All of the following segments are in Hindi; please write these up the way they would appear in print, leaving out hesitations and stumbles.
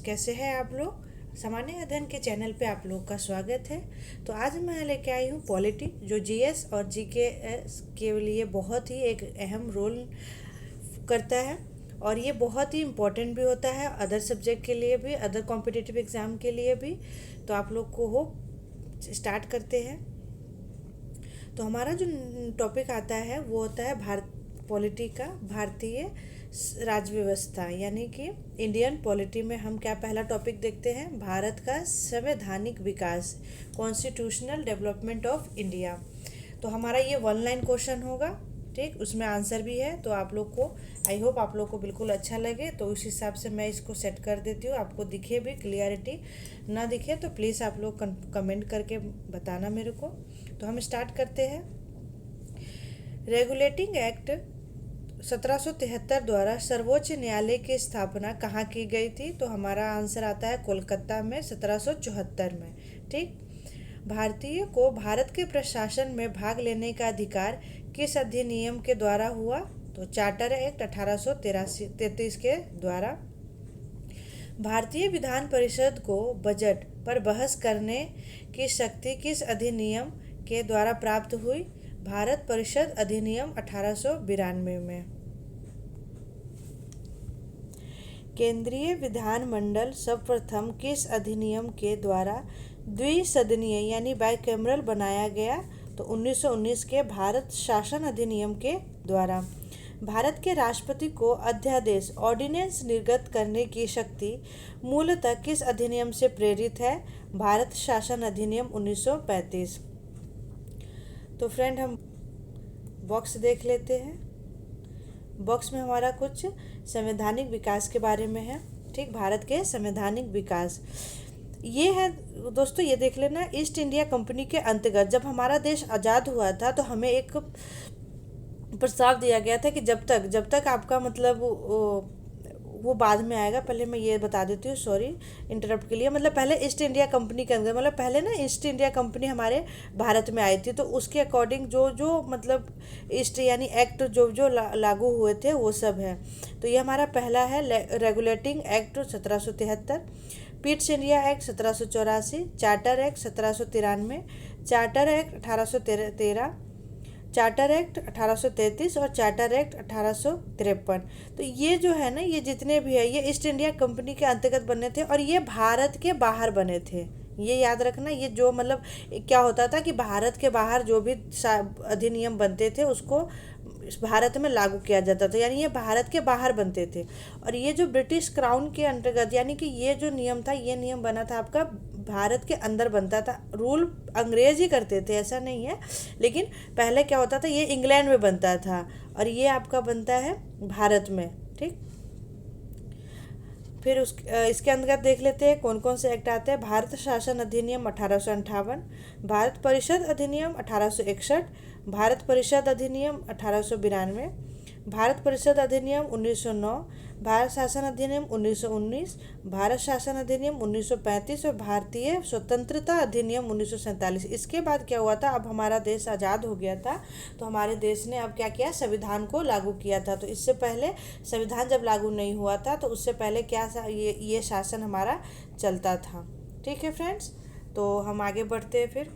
कैसे हैं आप लोग। सामान्य अध्ययन के चैनल पे आप लोग का स्वागत है। तो आज मैं लेके आई हूँ पॉलिटी, जो जीएस और जीके के लिए बहुत ही एक अहम रोल करता है और ये बहुत ही इम्पोर्टेंट भी होता है अदर सब्जेक्ट के लिए भी, अदर कॉम्पिटिटिव एग्ज़ाम के लिए भी। तो आप लोग को हो स्टार्ट करते हैं। तो हमारा जो टॉपिक आता है वो होता है पॉलिटी का भारतीय राज्य व्यवस्था, यानी कि इंडियन पॉलिटी में हम क्या पहला टॉपिक देखते हैं, भारत का संवैधानिक विकास, कॉन्स्टिट्यूशनल डेवलपमेंट ऑफ इंडिया। तो हमारा ये वन लाइन क्वेश्चन होगा, ठीक, उसमें आंसर भी है। तो आप लोग को आई होप आप लोग को बिल्कुल अच्छा लगे, तो उस हिसाब से मैं इसको सेट कर देती हूँ। आपको दिखे भी, क्लियरिटी ना दिखे तो प्लीज़ आप लोग कमेंट करके बताना मेरे को। तो हम स्टार्ट करते हैं। रेगुलेटिंग एक्ट 1773 द्वारा सर्वोच्च न्यायालय की स्थापना कहाँ की गई थी? तो हमारा आंसर आता है कोलकाता में 1774 में। ठीक। भारतीय को भारत के प्रशासन में भाग लेने का अधिकार किस अधिनियम के द्वारा हुआ? तो चार्टर एक्ट 1833 के द्वारा। भारतीय विधान परिषद को बजट पर बहस करने की शक्ति किस अधिनियम के द्वारा प्राप्त हुई? भारत परिषद अधिनियम 1892 में। केंद्रीय विधानमंडल सर्वप्रथम किस अधिनियम के द्वारा द्विसदनीय यानी बाइकैमरल बनाया गया? तो 1919 के भारत शासन अधिनियम के द्वारा। भारत के राष्ट्रपति को अध्यादेश ऑर्डिनेंस निर्गत करने की शक्ति मूलतः किस अधिनियम से प्रेरित है? भारत शासन अधिनियम 1935। तो फ्रेंड, हम बॉक्स देख लेते हैं। बॉक्स में हमारा कुछ संवैधानिक विकास के बारे में है। ठीक, भारत के संवैधानिक विकास ये है दोस्तों। ये देख लेना, ईस्ट इंडिया कंपनी के अंतर्गत जब हमारा देश आज़ाद हुआ था तो हमें एक प्रस्ताव दिया गया था कि जब तक आपका मतलब वो बाद में आएगा। पहले मैं ये बता देती हूँ, सॉरी इंटरप्ट के लिए। मतलब पहले ईस्ट इंडिया कंपनी के अंदर, मतलब पहले ना ईस्ट इंडिया कंपनी हमारे भारत में आई थी, तो उसके अकॉर्डिंग जो मतलब ईस्ट यानी एक्ट जो लागू हुए थे वो सब है। तो ये हमारा पहला है regulating act 1773, Pitt's India act 1784, charter act 1793, charter act 1813, charter act 1833 और चार्टर एक्ट 1853। तो ये जो है ना, ये जितने भी है ये ईस्ट इंडिया कंपनी के अंतर्गत बने थे और ये भारत के बाहर बने थे। ये याद रखना, ये जो मतलब क्या होता था कि भारत के बाहर जो भी अधिनियम बनते थे उसको भारत में लागू किया जाता था, यानी ये भारत के बाहर बनते थे। और ये जो ब्रिटिश क्राउन के अंतर्गत, यानी कि ये जो नियम था, ये नियम बना था आपका भारत के अंदर बनता था। रूल अंग्रेज ही करते थे, ऐसा नहीं है, लेकिन पहले क्या होता था, ये इंग्लैंड में बनता था और ये आपका बनता है भारत में। ठीक, फिर इसके अंतर्गत देख लेते हैं कौन कौन से एक्ट आते हैं। भारत शासन अधिनियम 1858, भारत परिषद अधिनियम 1861, भारत परिषद अधिनियम 1892, भारत परिषद अधिनियम 1909, भारत शासन अधिनियम 1919, भारत शासन अधिनियम 1935 और भारतीय स्वतंत्रता अधिनियम 1947। इसके बाद क्या हुआ था, अब हमारा देश आज़ाद हो गया था तो हमारे देश ने अब क्या किया, संविधान को लागू किया था। तो इससे पहले संविधान जब लागू नहीं हुआ था तो उससे पहले क्या ये शासन हमारा चलता था। ठीक है फ्रेंड्स, तो हम आगे बढ़ते हैं। फिर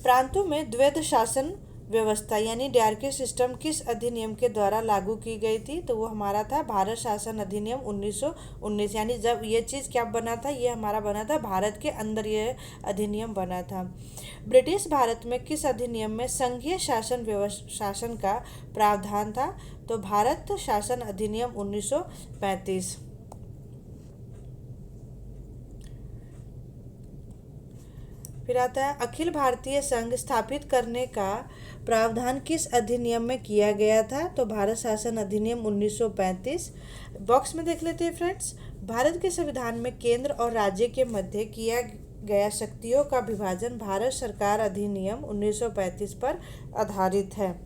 प्रांतों में द्वैध शासन व्यवस्था यानी डायरकी सिस्टम किस अधिनियम के द्वारा लागू की गई थी? तो वो हमारा था भारत शासन अधिनियम 1919। यानी जब ये चीज़ क्या बना था, ये हमारा बना था भारत के अंदर, ये अधिनियम बना था। ब्रिटिश भारत में किस अधिनियम में संघीय शासन का प्रावधान था? तो भारत शासन अधिनियम 1935। फिर आता है अखिल भारतीय संघ स्थापित करने का प्रावधान किस अधिनियम में किया गया था? तो भारत शासन अधिनियम 1935। बॉक्स में देख लेते हैं फ्रेंड्स। भारत के संविधान में केंद्र और राज्य के मध्य किया गया शक्तियों का विभाजन भारत सरकार अधिनियम 1935 पर आधारित है।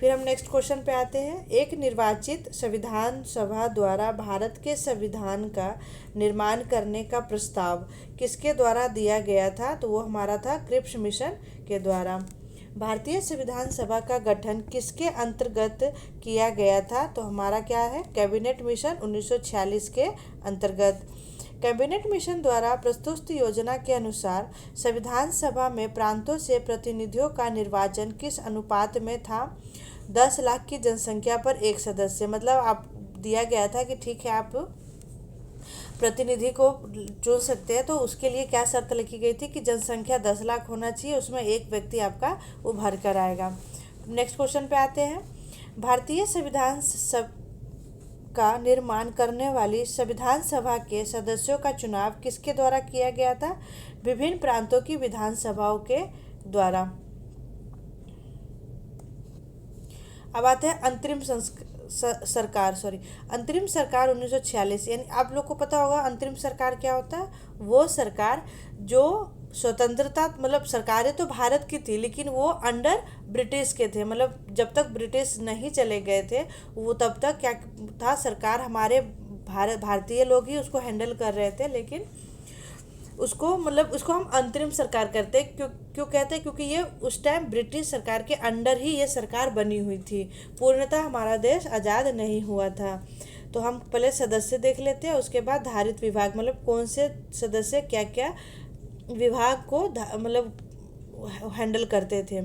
फिर हम नेक्स्ट क्वेश्चन पे आते हैं। एक निर्वाचित संविधान सभा द्वारा भारत के संविधान का निर्माण करने का प्रस्ताव किसके द्वारा दिया गया था? तो वो हमारा था क्रिप्स मिशन के द्वारा। भारतीय संविधान सभा का गठन किसके अंतर्गत किया गया था? तो हमारा क्या है, कैबिनेट मिशन 1946 के अंतर्गत। कैबिनेट मिशन द्वारा प्रस्तुत योजना के अनुसार संविधान सभा में प्रांतों से प्रतिनिधियों का निर्वाचन किस अनुपात में था? 10 लाख की जनसंख्या पर एक सदस्य। मतलब आप दिया गया था कि ठीक है आप प्रतिनिधि को चुन सकते हैं, तो उसके लिए क्या शर्त लिखी गई थी कि जनसंख्या 10 लाख होना चाहिए, उसमें एक व्यक्ति आपका उभर कर आएगा। नेक्स्ट क्वेश्चन पे आते हैं। भारतीय संविधान का निर्माण करने वाली संविधान सभा के सदस्यों का चुनाव किसके द्वारा किया गया था? विभिन्न प्रांतों की विधानसभाओं के द्वारा। अब आते हैं अंतरिम सरकार 1946। यानी आप लोग को पता होगा अंतरिम सरकार क्या होता है? वो सरकार जो स्वतंत्रता, मतलब सरकारें तो भारत की थी लेकिन वो अंडर ब्रिटिश के थे। मतलब जब तक ब्रिटिश नहीं चले गए थे वो तब तक क्या था, सरकार हमारे भारतीय लोग ही उसको हैंडल कर रहे थे। लेकिन उसको हम अंतरिम सरकार कहते हैं। क्यों कहते हैं? क्योंकि ये उस टाइम ब्रिटिश सरकार के अंडर ही ये सरकार बनी हुई थी। पूर्णतः हमारा देश आज़ाद नहीं हुआ था। तो हम पहले सदस्य देख लेते हैं, उसके बाद धारित विभाग, मतलब कौन से सदस्य क्या क्या विभाग को हैंडल करते थे।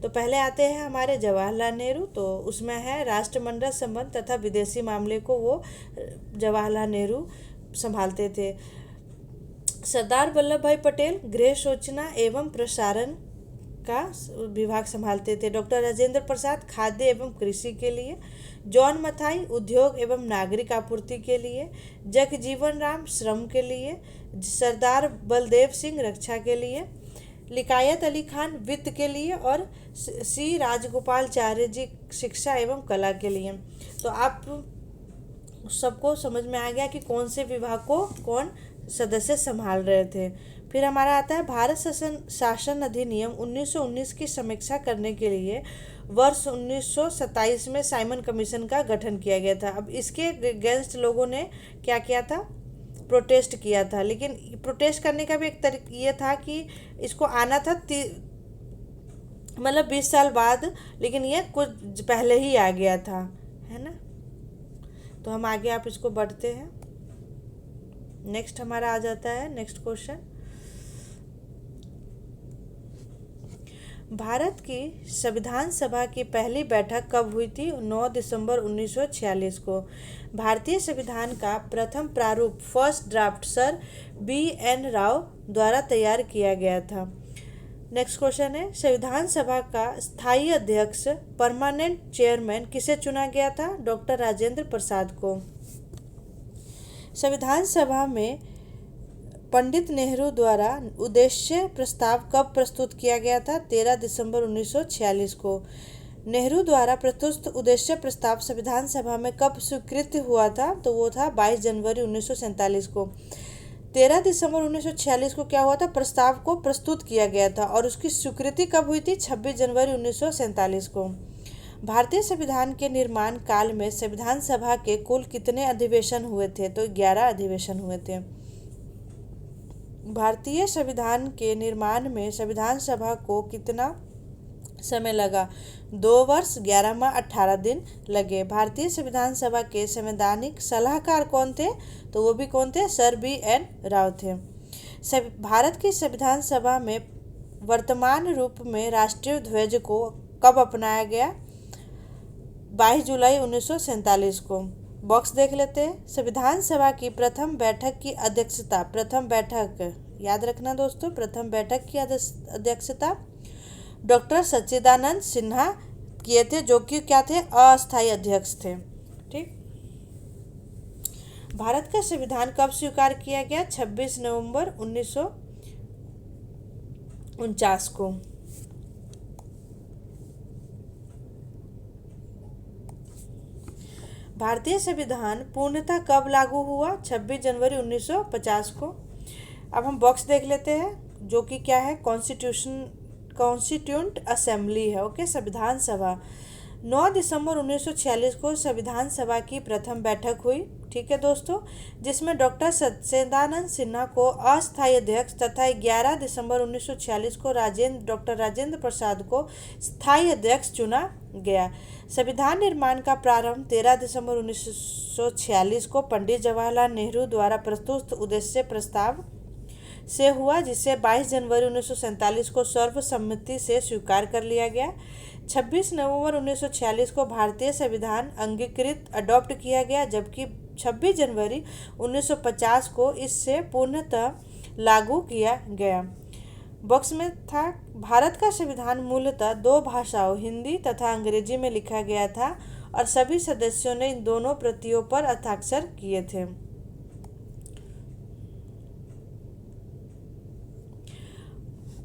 तो पहले आते हैं हमारे जवाहरलाल नेहरू। तो उसमें है राष्ट्रमंडल संबंध तथा विदेशी मामले को वो जवाहरलाल नेहरू संभालते थे। सरदार वल्लभ भाई पटेल गृह सूचना एवं प्रसारण का विभाग संभालते थे। डॉक्टर राजेंद्र प्रसाद खाद्य एवं कृषि के लिए। जॉन मथाई उद्योग एवं नागरिक आपूर्ति के लिए। जगजीवन राम श्रम के लिए। सरदार बलदेव सिंह रक्षा के लिए। लियाकत अली खान वित्त के लिए। और सी राजगोपालाचारी जी शिक्षा एवं कला के लिए। तो आप सबको समझ में आ गया कि कौन से विभाग को कौन सदस्य संभाल रहे थे। फिर हमारा आता है भारत शासन अधिनियम 1919 की समीक्षा करने के लिए वर्ष 1927 में साइमन कमीशन का गठन किया गया था। अब इसके अगेंस्ट लोगों ने क्या किया था? प्रोटेस्ट किया था। लेकिन प्रोटेस्ट करने का भी एक तरीका ये था कि इसको आना था 20 साल बाद, लेकिन ये कुछ पहले ही आ गया था, है ना। तो हम आगे आप इसको बढ़ते हैं। नेक्स्ट हमारा आ जाता है नेक्स्ट क्वेश्चन। भारत की संविधान सभा की पहली बैठक कब हुई थी? 9 दिसंबर 1946 को। भारतीय संविधान का प्रथम प्रारूप first draft sir BN Rao द्वारा तैयार किया गया था। नेक्स्ट क्वेश्चन है संविधान सभा का स्थायी अध्यक्ष परमानेंट चेयरमैन किसे चुना गया था? डॉक्टर राजेंद्र प्रसाद को। संविधान सभा में पंडित नेहरू द्वारा उद्देश्य प्रस्ताव कब प्रस्तुत किया गया था? 13 दिसंबर 1946 को। नेहरू द्वारा प्रस्तुत उद्देश्य प्रस्ताव संविधान सभा में कब स्वीकृत हुआ था? तो वो था 22 जनवरी 1947 को। 13 दिसंबर 1946 को क्या हुआ था? प्रस्ताव को प्रस्तुत किया गया था। और उसकी स्वीकृति कब हुई थी? 26 जनवरी 1947 को। भारतीय संविधान के निर्माण काल में संविधान सभा के कुल कितने अधिवेशन हुए थे? तो 11 अधिवेशन हुए थे। भारतीय संविधान के निर्माण में संविधान सभा को कितना समय लगा? 2 वर्ष 11 माह 18 दिन लगे। भारतीय संविधान सभा के संवैधानिक सलाहकार कौन थे? तो वो भी कौन थे? सर BN राव थे। भारत की संविधान सभा में वर्तमान रूप में राष्ट्रीय ध्वज को कब अपनाया गया? 22 जुलाई 1947 को। बॉक्स देख लेते हैं। संविधान सभा की प्रथम बैठक की अध्यक्षता, प्रथम बैठक याद रखना दोस्तों, प्रथम बैठक की अध्यक्षता डॉक्टर सच्चिदानंद सिन्हा किए थे, जो कि क्या थे? अस्थायी अध्यक्ष थे। ठीक। भारत का संविधान कब स्वीकार किया गया? 26 नवंबर 1949 को। भारतीय संविधान पूर्णतः कब लागू हुआ? 26 जनवरी 1950 को। अब हम बॉक्स देख लेते हैं, जो कि क्या है? कॉन्स्टिट्यूंट असेंबली है। ओके, संविधान सभा 9 दिसंबर 1946 को संविधान सभा की प्रथम बैठक हुई, ठीक है दोस्तों, जिसमें डॉक्टर सच्चिदानंद सिन्हा को अस्थायी अध्यक्ष तथा 11 दिसंबर 1946 को डॉक्टर राजेंद्र प्रसाद को स्थायी अध्यक्ष चुना गया। संविधान निर्माण का प्रारंभ 13 दिसंबर 1946 को पंडित जवाहरलाल नेहरू द्वारा प्रस्तुत उद्देश्य प्रस्ताव से हुआ, जिसे 22 जनवरी 1947 को सर्वसम्मति से स्वीकार कर लिया गया। 26 नवंबर 1946 को भारतीय संविधान अंगीकृत अडॉप्ट किया गया, जबकि 26 जनवरी 1950 को इससे पूर्णतः लागू किया गया। बॉक्स में था, भारत का संविधान मूलतः 2 भाषाओं हिंदी तथा अंग्रेजी में लिखा गया था और सभी सदस्यों ने इन दोनों प्रतियों पर हस्ताक्षर किए थे।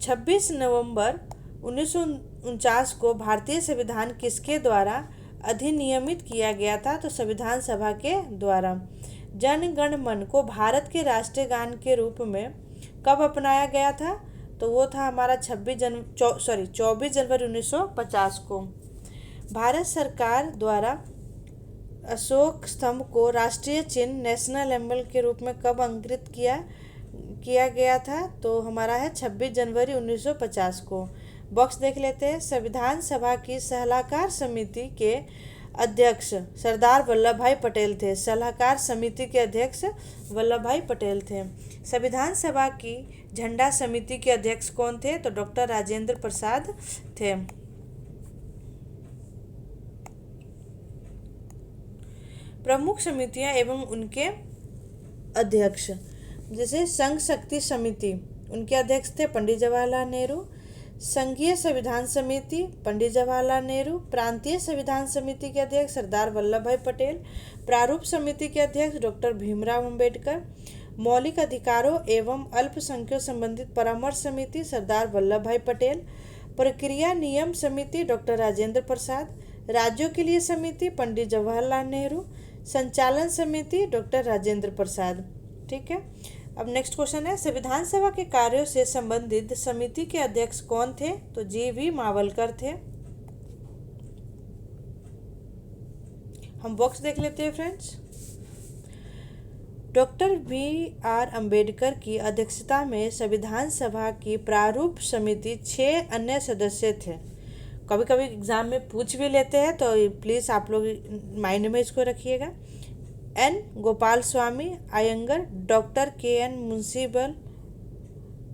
26 नवंबर 1949 को भारतीय संविधान किसके द्वारा अधिनियमित किया गया था? तो संविधान सभा के द्वारा। जन गण मन को भारत के राष्ट्रीय गान के रूप में कब अपनाया गया था? तो वो था हमारा 24 जनवरी 1950 को। भारत सरकार द्वारा अशोक स्तंभ को राष्ट्रीय चिन्ह नेशनल एम्बल के रूप में कब अंकित किया गया था? तो हमारा है 26 जनवरी 1950 को। बॉक्स देख लेते हैं। संविधान सभा की सलाहकार समिति के अध्यक्ष सरदार वल्लभ भाई पटेल थे। सलाहकार समिति के अध्यक्ष वल्लभ भाई पटेल थे। संविधान सभा की झंडा समिति के अध्यक्ष कौन थे? तो डॉक्टर राजेंद्र प्रसाद थे। प्रमुख समितियां एवं उनके अध्यक्ष, जैसे संघ शक्ति समिति, उनके अध्यक्ष थे पंडित जवाहरलाल नेहरू। संघीय संविधान समिति पंडित जवाहरलाल नेहरू। प्रांतीय संविधान समिति के अध्यक्ष सरदार वल्लभ भाई पटेल। प्रारूप समिति के अध्यक्ष डॉक्टर भीमराव अंबेडकर। मौलिक अधिकारों एवं अल्पसंख्यकों संबंधित परामर्श समिति सरदार वल्लभ भाई पटेल। प्रक्रिया नियम समिति डॉक्टर राजेंद्र प्रसाद। राज्यों के लिए समिति पंडित जवाहरलाल नेहरू। संचालन समिति डॉक्टर राजेंद्र प्रसाद। ठीक है। अब नेक्स्ट क्वेश्चन है, संविधान सभा के कार्यों से संबंधित समिति के अध्यक्ष कौन थे? तो जी.वी. मावलकर थे। हम बॉक्स देख लेते हैं फ्रेंड्स। Doctor B R. अंबेडकर की अध्यक्षता में संविधान सभा की प्रारूप समिति 6 अन्य सदस्य थे। कभी कभी एग्जाम में पूछ भी लेते हैं, तो प्लीज़ आप लोग माइंड में इसको रखिएगा। N. Gopal Swami Iyengar, doctor K. N.. मुंशीबल,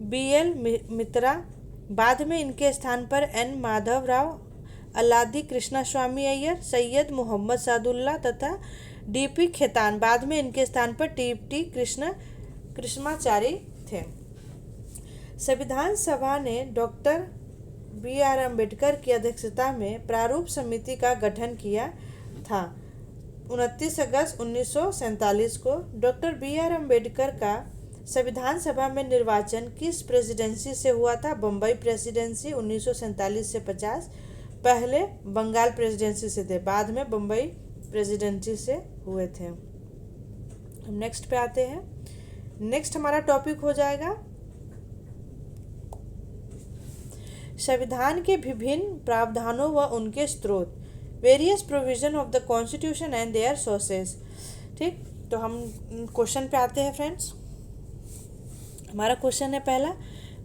BL. मित्रा। बाद में इनके स्थान पर एन. माधव राव, अल्लादी कृष्णा स्वामी अय्यर, सैयद मोहम्मद सादुल्ला तथा डी.पी. खेतान। बाद में इनके स्थान पर टी.टी. कृष्णाचारी थे। संविधान सभा ने डॉक्टर बी.आर. अंबेडकर की अध्यक्षता में प्रारूप समिति का गठन किया था। 29 अगस्त 1947 को डॉक्टर बी.आर. अंबेडकर का संविधान सभा में निर्वाचन किस प्रेसिडेंसी से हुआ था? बम्बई प्रेसिडेंसी 1947 से 50। पहले बंगाल प्रेसिडेंसी से थे, बाद में बम्बई प्रेसिडेंसी से हुए थे। हम नेक्स्ट पे आते हैं। नेक्स्ट हमारा टॉपिक हो जाएगा संविधान के विभिन्न प्रावधानों व उनके स्रोत, various provision of the constitution and their sources. ठीक, तो हम क्वेश्चन पे आते हैं फ्रेंड्स। हमारा क्वेश्चन है पहला,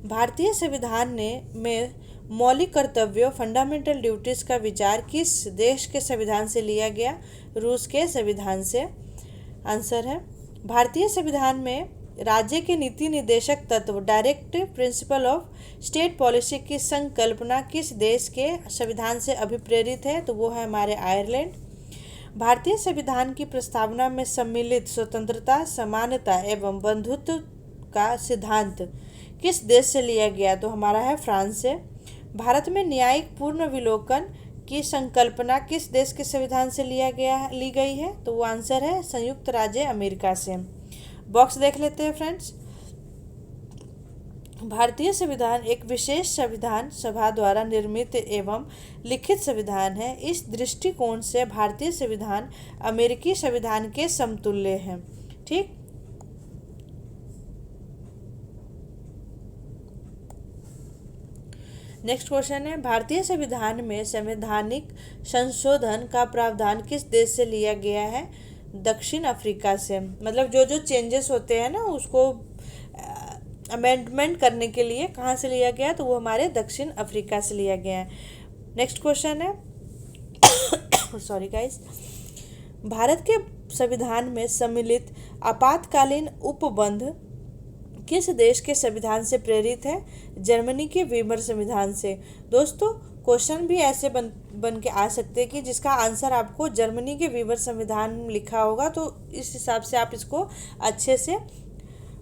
भारतीय संविधान में मौलिक कर्तव्यों फंडामेंटल ड्यूटीज का विचार किस देश के संविधान से लिया गया? रूस के संविधान से। आंसर है, भारतीय संविधान में राज्य के नीति निर्देशक तत्व directive principle of state policy की संकल्पना किस देश के संविधान से अभिप्रेरित है? तो वो है हमारे आयरलैंड। भारतीय संविधान की प्रस्तावना में सम्मिलित स्वतंत्रता, समानता एवं बंधुत्व का सिद्धांत किस देश से लिया गया? तो हमारा है फ्रांस से। भारत में न्यायिक पुनर्विलोकन की संकल्पना किस देश के संविधान से ली गई है? तो वो आंसर है संयुक्त राज्य अमेरिका से। बॉक्स देख लेते हैं फ्रेंड्स। भारतीय संविधान एक विशेष संविधान सभा द्वारा निर्मित एवं लिखित संविधान है। इस दृष्टिकोण से भारतीय संविधान अमेरिकी संविधान के समतुल्य है। ठीक, नेक्स्ट क्वेश्चन है, भारतीय संविधान में संवैधानिक संशोधन का प्रावधान किस देश से लिया गया है? दक्षिण अफ्रीका से। मतलब जो जो चेंजेस होते हैं ना उसको अमेंडमेंट करने के लिए कहाँ से लिया गया? तो वो हमारे दक्षिण अफ्रीका से लिया गया है। नेक्स्ट क्वेश्चन है सॉरी गाइस, भारत के संविधान में सम्मिलित आपातकालीन उपबंध किस देश के संविधान से प्रेरित है? जर्मनी के वीमर संविधान से। दोस्तों क्वेश्चन भी ऐसे बन के आ सकते हैं कि जिसका आंसर आपको जर्मनी के वीमर संविधान में लिखा होगा, तो इस हिसाब से आप इसको अच्छे से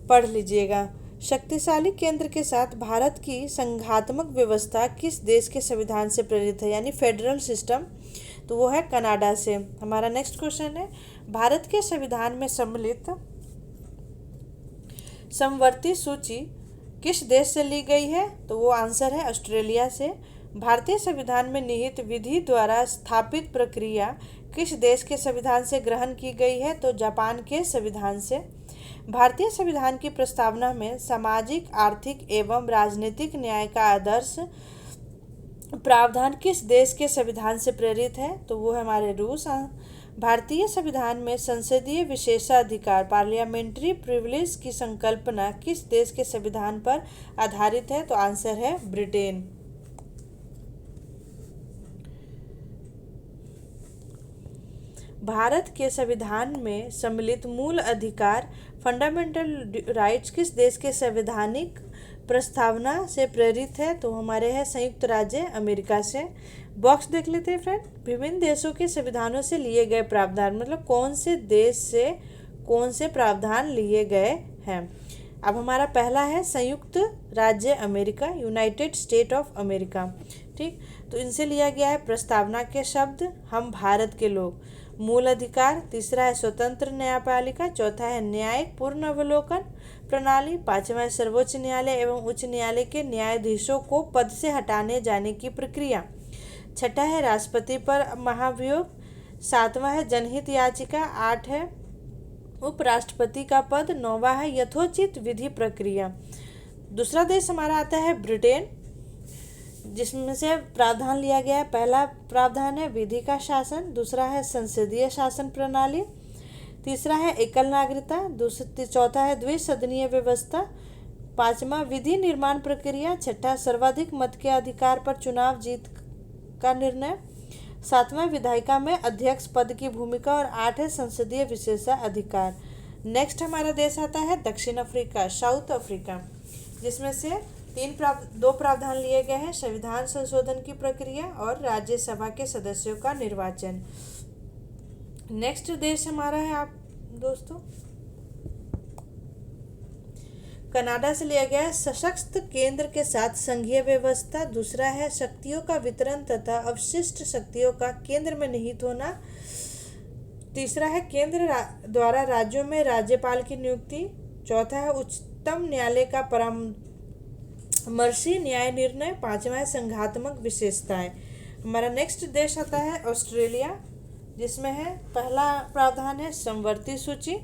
पढ़ लीजिएगा। शक्तिशाली केंद्र के साथ भारत की संघात्मक व्यवस्था किस देश के संविधान से प्रेरित है? यानी फेडरल सिस्टम, तो वो है कनाडा से। हमारा नेक्स्ट क्वेश्चन है, भारत के संविधान में सम्मिलित समवर्ती सूची किस देश से ली गई है? तो वो आंसर है ऑस्ट्रेलिया से। भारतीय संविधान में निहित विधि द्वारा स्थापित प्रक्रिया किस देश के संविधान से ग्रहण की गई है? तो जापान के संविधान से। भारतीय संविधान की प्रस्तावना में सामाजिक, आर्थिक एवं राजनीतिक न्याय का आदर्श प्रावधान किस देश के संविधान से प्रेरित है? तो वो है हमारे रूस। भारतीय संविधान में संसदीय विशेषाधिकार पार्लियामेंट्री प्रिविलेज की संकल्पना किस देश के संविधान पर आधारित है? तो आंसर है ब्रिटेन। भारत के संविधान में सम्मिलित मूल अधिकार फंडामेंटल राइट्स किस देश के संवैधानिक प्रस्तावना से प्रेरित है? तो हमारे है संयुक्त राज्य अमेरिका से। बॉक्स देख लेते हैं फ्रेंड, विभिन्न देशों के संविधानों से लिए गए प्रावधान, मतलब कौन से देश से कौन से प्रावधान लिए गए हैं। अब हमारा पहला है संयुक्त राज्य America, United state of America. ठीक, तो इनसे लिया गया है प्रस्तावना के शब्द हम भारत के लोग, मूल अधिकार, तीसरा है स्वतंत्र न्यायपालिका, चौथा है न्यायिक पूर्ण अवलोकन प्रणाली, पांचवा है सर्वोच्च न्यायालय एवं उच्च न्यायालय के न्यायाधीशों को पद से हटाने जाने की प्रक्रिया, छठा है राष्ट्रपति पर महाभियोग, सातवां है जनहित याचिका, आठ है उपराष्ट्रपति का पद, नौवां है यथोचित विधि प्रक्रिया। दूसरा देश हमारा आता है ब्रिटेन, जिसमें से प्रावधान लिया गया है। पहला प्रावधान है विधि का शासन, दूसरा है संसदीय शासन प्रणाली, तीसरा है एकल नागरिकता, चौथा है द्विसदनीय व्यवस्था, पांचवा विधि निर्माण प्रक्रिया, छठा सर्वाधिक मत के अधिकार पर चुनाव जीत का निर्णय, सातवां विधायिका में अध्यक्ष पद की भूमिका और आठ है संसदीय विशेषाधिकार। नेक्स्ट हमारा देश आता है दक्षिण अफ्रीका, साउथ अफ्रीका, जिसमें से दो प्रावधान लिए गए हैं, संविधान संशोधन की प्रक्रिया और राज्यसभा के सदस्यों का निर्वाचन। नेक्स्ट देश हमारा है आप दोस्तों कनाडा से लिया गया है सशक्त केंद्र के साथ संघीय व्यवस्था, दूसरा है शक्तियों का वितरण तथा अवशिष्ट शक्तियों का केंद्र में निहित होना, तीसरा है केंद्र द्वारा राज्यों में राज्यपाल की नियुक्ति, चौथा है उच्चतम न्यायालय का परामर्शी न्याय निर्णय, पांचवा है संघात्मक विशेषताएं। हमारा नेक्स्ट देश आता है ऑस्ट्रेलिया, जिसमें है पहला प्रावधान है समवर्ती सूची,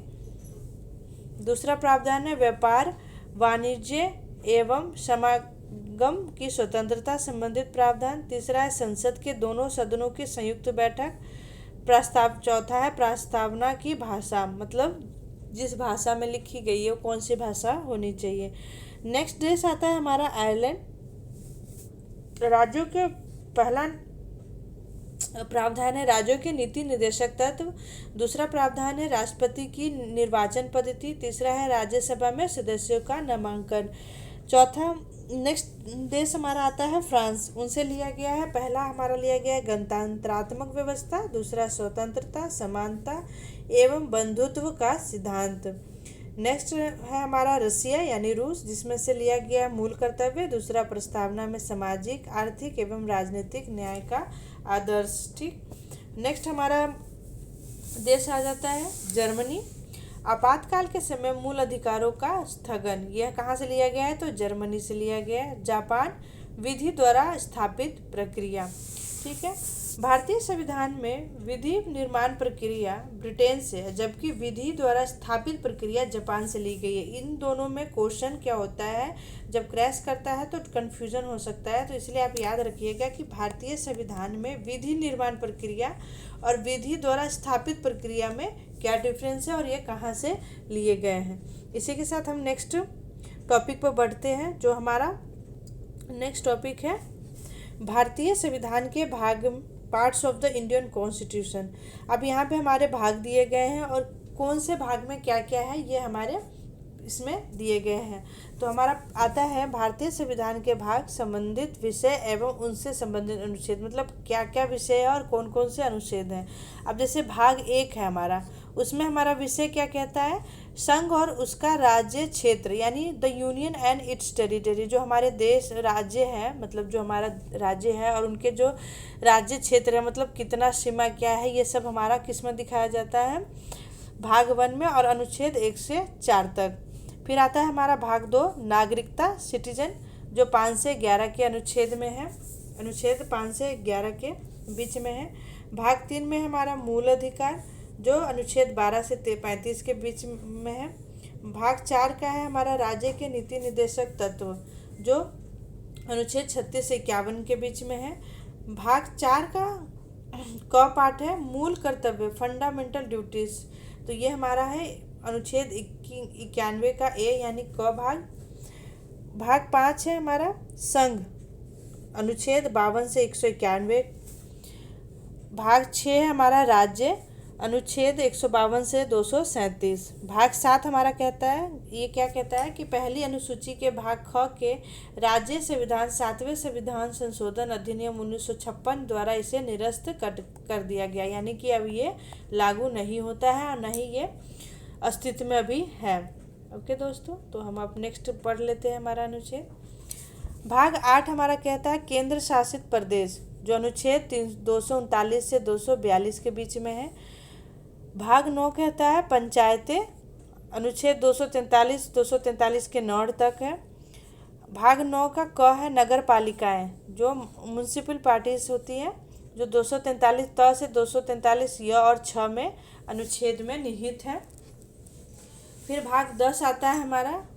दूसरा प्रावधान है व्यापार वाणिज्य एवं समागम की स्वतंत्रता संबंधित प्रावधान, तीसरा है संसद के दोनों सदनों की संयुक्त बैठक, चौथा है प्रस्तावना की भाषा, मतलब जिस भाषा में लिखी गई है वो कौन सी भाषा होनी चाहिए। नेक्स्ट देश आता है हमारा आयरलैंड, राज्यों के पहला प्रावधान है राज्यों के नीति निर्देशक तत्व, दूसरा प्रावधान है राष्ट्रपति की निर्वाचन पद्धति, तीसरा है राज्यसभा में सदस्यों का नामांकन, चौथा नेक्स्ट देश हमारा आता है फ्रांस, उनसे लिया गया है पहला हमारा लिया गया है गणतंत्रात्मक व्यवस्था, दूसरा स्वतंत्रता, समानता एवं बंधुत्व का सिद्धांत। नेक्स्ट है हमारा रसिया यानी रूस, जिसमें से लिया गया मूल कर्तव्य, दूसरा प्रस्तावना में सामाजिक, आर्थिक एवं राजनीतिक न्याय का आदर्श। ठीक, नेक्स्ट हमारा देश आ जाता है जर्मनी, आपातकाल के समय मूल अधिकारों का स्थगन, यह कहाँ से लिया गया है? तो जर्मनी से लिया गया है। जापान विधि द्वारा स्थापित प्रक्रिया। ठीक है, भारतीय संविधान में विधि निर्माण प्रक्रिया ब्रिटेन से है, जबकि विधि द्वारा स्थापित प्रक्रिया जापान से ली गई है। इन दोनों में क्वेश्चन क्या होता है, जब क्रैश करता है तो कन्फ्यूजन हो सकता है, तो इसलिए आप याद रखिएगा कि भारतीय संविधान में विधि निर्माण प्रक्रिया और विधि द्वारा स्थापित प्रक्रिया में क्या डिफरेंस है और ये कहाँ से लिए गए हैं। इसी के साथ हम नेक्स्ट टॉपिक पर बढ़ते हैं। जो हमारा नेक्स्ट टॉपिक है भारतीय संविधान के भाग, parts of the Indian constitution. अब यहाँ पे हमारे भाग दिए गए हैं और कौन से भाग में क्या क्या है ये हमारे इसमें दिए गए हैं। तो हमारा आता है भारतीय संविधान के भाग, संबंधित विषय एवं उनसे संबंधित अनुच्छेद, मतलब क्या क्या विषय है और कौन कौन से अनुच्छेद हैं। अब जैसे भाग 1 है हमारा, उसमें हमारा विषय क्या कहता है, संघ और उसका राज्य क्षेत्र, यानी the union and it's territory. जो हमारे देश राज्य है, मतलब जो हमारा राज्य है और उनके जो राज्य क्षेत्र है, मतलब कितना सीमा क्या है, ये सब हमारा किस में दिखाया जाता है, भाग 1 में, और अनुच्छेद 1 से 4 तक। फिर आता है हमारा भाग 2 नागरिकता, सिटीजन, जो 5 से 11 के अनुच्छेद में है, अनुच्छेद 5 से 11 के बीच में है। भाग 3 में हमारा मूल अधिकार, जो अनुच्छेद 12 से 35 के बीच में है। भाग 4 का है हमारा राज्य के नीति निर्देशक तत्व, जो अनुच्छेद 36 से 51 के बीच में है। भाग 4 का क पार्ट है मूल कर्तव्य, फंडामेंटल ड्यूटीज, तो ये हमारा है अनुच्छेद 91 का ए यानी क भाग। भाग 5 है हमारा संघ, अनुच्छेद 52 से 191। भाग 6 है हमारा राज्य, अनुच्छेद 152 से 237। भाग 7 हमारा कहता है, ये क्या कहता है कि पहली अनुसूची के भाग ख के राज्य संविधान 7वें संविधान संशोधन अधिनियम 1956 द्वारा इसे निरस्त कर दिया गया, यानी कि अब ये लागू नहीं होता है और नहीं ये अस्तित्व में अभी है। ओके दोस्तों, तो हम अब नेक्स्ट पढ़ लेते हैं हमारा अनुच्छेद। भाग 8 हमारा कहता है केंद्र शासित प्रदेश, जो अनुच्छेद 239 से 242 के बीच में है। भाग 9 कहता है पंचायतें, अनुच्छेद 243 के 9 तक है। भाग 9 का क है नगर पालिकाएँ, जो म्यूनसिपल पार्टीज होती हैं, जो 243 त से 243 य और 6 में अनुच्छेद में निहित है। फिर भाग 10 आता है हमारा,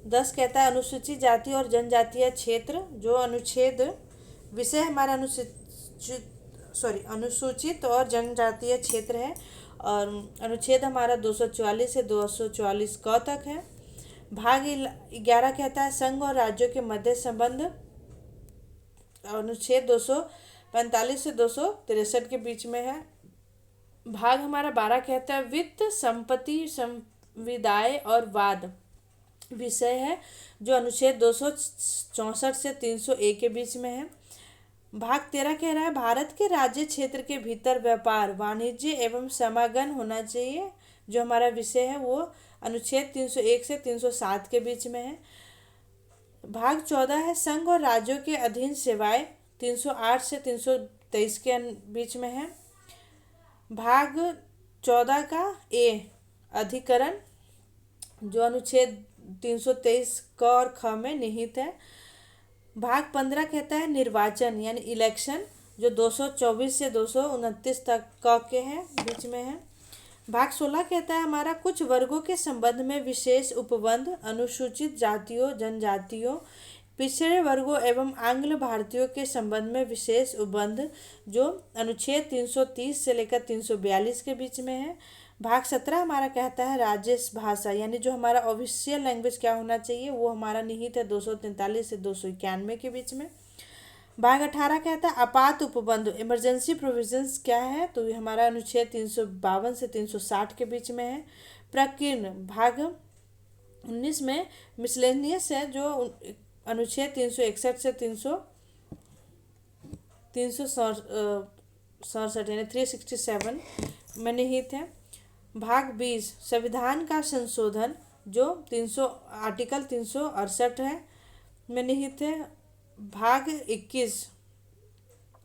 10 कहता है अनुसूचित जाति और जनजातीय क्षेत्र, जो अनुच्छेद विषय हमारा अनुसूचित और जनजातीय क्षेत्र है, और अनुच्छेद हमारा 244 से 244 क तक है। भाग 11 कहता है संघ और राज्यों के मध्य संबंध, अनुच्छेद 245 से 263 के बीच में है। भाग हमारा 12 कहता है वित्त, संपत्ति, संविदाय और वाद विषय है, जो अनुच्छेद 264 से 301 के बीच में है। भाग 13 कह रहा है भारत के राज्य क्षेत्र के भीतर व्यापार, वाणिज्य एवं समागम होना चाहिए, जो हमारा विषय है वो अनुच्छेद 301 से 307 के बीच में है। भाग 14 है संघ और राज्यों के अधीन सेवाएं, 308 से 323 के बीच में है। भाग 14 का ए अधिकरण, जो अनुच्छेद 323 क और ख में निहित है। भाग 15 कहता है निर्वाचन यानी इलेक्शन, जो 224 से 229 तक क के हैं बीच में है। भाग 16 कहता है हमारा कुछ वर्गों के संबंध में विशेष उपबंध, अनुसूचित जातियों, जनजातियों, पिछड़े वर्गों एवं आंग्ल भारतीयों के संबंध में विशेष उपबंध, जो अनुच्छेद 330 से लेकर 342 के बीच में है। भाग 17 हमारा कहता है राज्य भाषा, यानी जो हमारा ऑफिशियल लैंग्वेज क्या होना चाहिए, वो हमारा निहित है 243 से 291 के बीच में। भाग 18 कहता है आपात उपबंध, इमरजेंसी प्रोविजंस क्या है, तो ये हमारा अनुच्छेद 352 से 360 के बीच में है। प्रकीर्ण भाग 19 में मिसलेनियस है, जो अनुच्छेद 361 से 367 यानी 367 में निहित है। भाग 20 संविधान का संशोधन, जो आर्टिकल 368 है में निहित है। भाग 21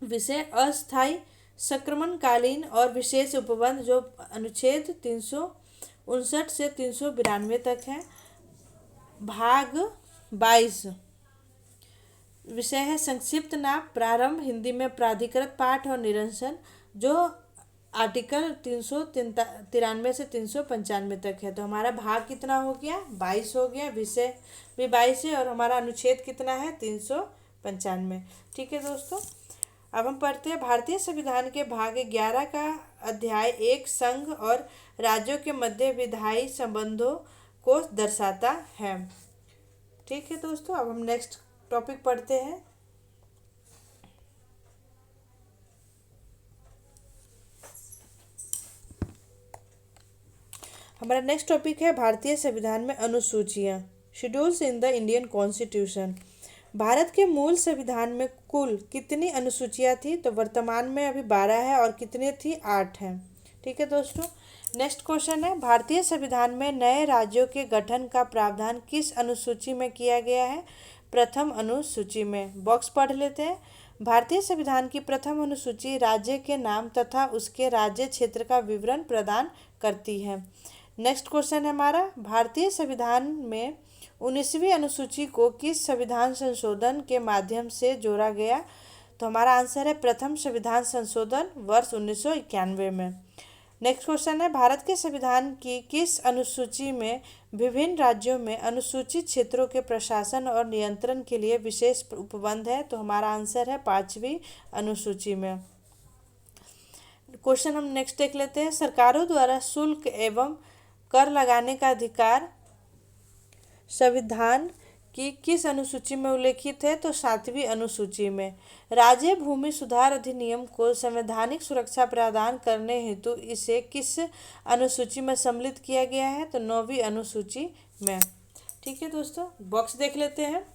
विषय अस्थायी संक्रमणकालीन और विशेष उपबंध, जो अनुच्छेद 359 से 392 तक है। भाग 22 विषय है संक्षिप्त नाम प्रारंभ, हिंदी में प्राधिकृत पाठ और निरंसन, जो आर्टिकल 393 से 395 तक है। तो हमारा भाग कितना हो गया, 22 हो गया, विषय भी 22 है और हमारा अनुच्छेद कितना है, 395। ठीक है दोस्तों, अब हम पढ़ते हैं भारतीय संविधान के भाग 11 का अध्याय 1 संघ और राज्यों के मध्य विधायी संबंधों को दर्शाता है। ठीक है दोस्तों, अब हम नेक्स्ट टॉपिक पढ़ते हैं। हमारा नेक्स्ट टॉपिक है भारतीय संविधान में अनुसूचियाँ, schedules in the Indian constitution. भारत के मूल संविधान में कुल कितनी अनुसूचियाँ थी, तो वर्तमान में अभी 12 है और कितनी थी, 8 हैं। ठीक है दोस्तों, नेक्स्ट क्वेश्चन है भारतीय संविधान में नए राज्यों के गठन का प्रावधान किस अनुसूची में किया गया है, प्रथम अनुसूची में। बॉक्स पढ़ लेते हैं। भारतीय संविधान की प्रथम अनुसूची राज्य के नाम तथा उसके राज्य क्षेत्र का विवरण प्रदान करती है। नेक्स्ट क्वेश्चन है हमारा भारतीय संविधान में 19वीं अनुसूची को किस संविधान संशोधन के माध्यम से जोड़ा गया, तो हमारा आंसर है प्रथम संविधान संशोधन वर्ष 1991 में। नेक्स्ट क्वेश्चन है भारत के संविधान की किस अनुसूची में विभिन्न राज्यों में अनुसूचित क्षेत्रों के प्रशासन और नियंत्रण के लिए विशेष उपबंध है, तो हमारा आंसर है 5वीं अनुसूची में। क्वेश्चन हम नेक्स्ट देख लेते हैं। सरकारों द्वारा शुल्क एवं कर लगाने का अधिकार संविधान की किस अनुसूची में उल्लेखित है, तो 7वीं अनुसूची में। राज्य भूमि सुधार अधिनियम को संवैधानिक सुरक्षा प्रदान करने हेतु इसे किस अनुसूची में सम्मिलित किया गया है, तो 9वीं अनुसूची में। ठीक है दोस्तों, बॉक्स देख लेते हैं।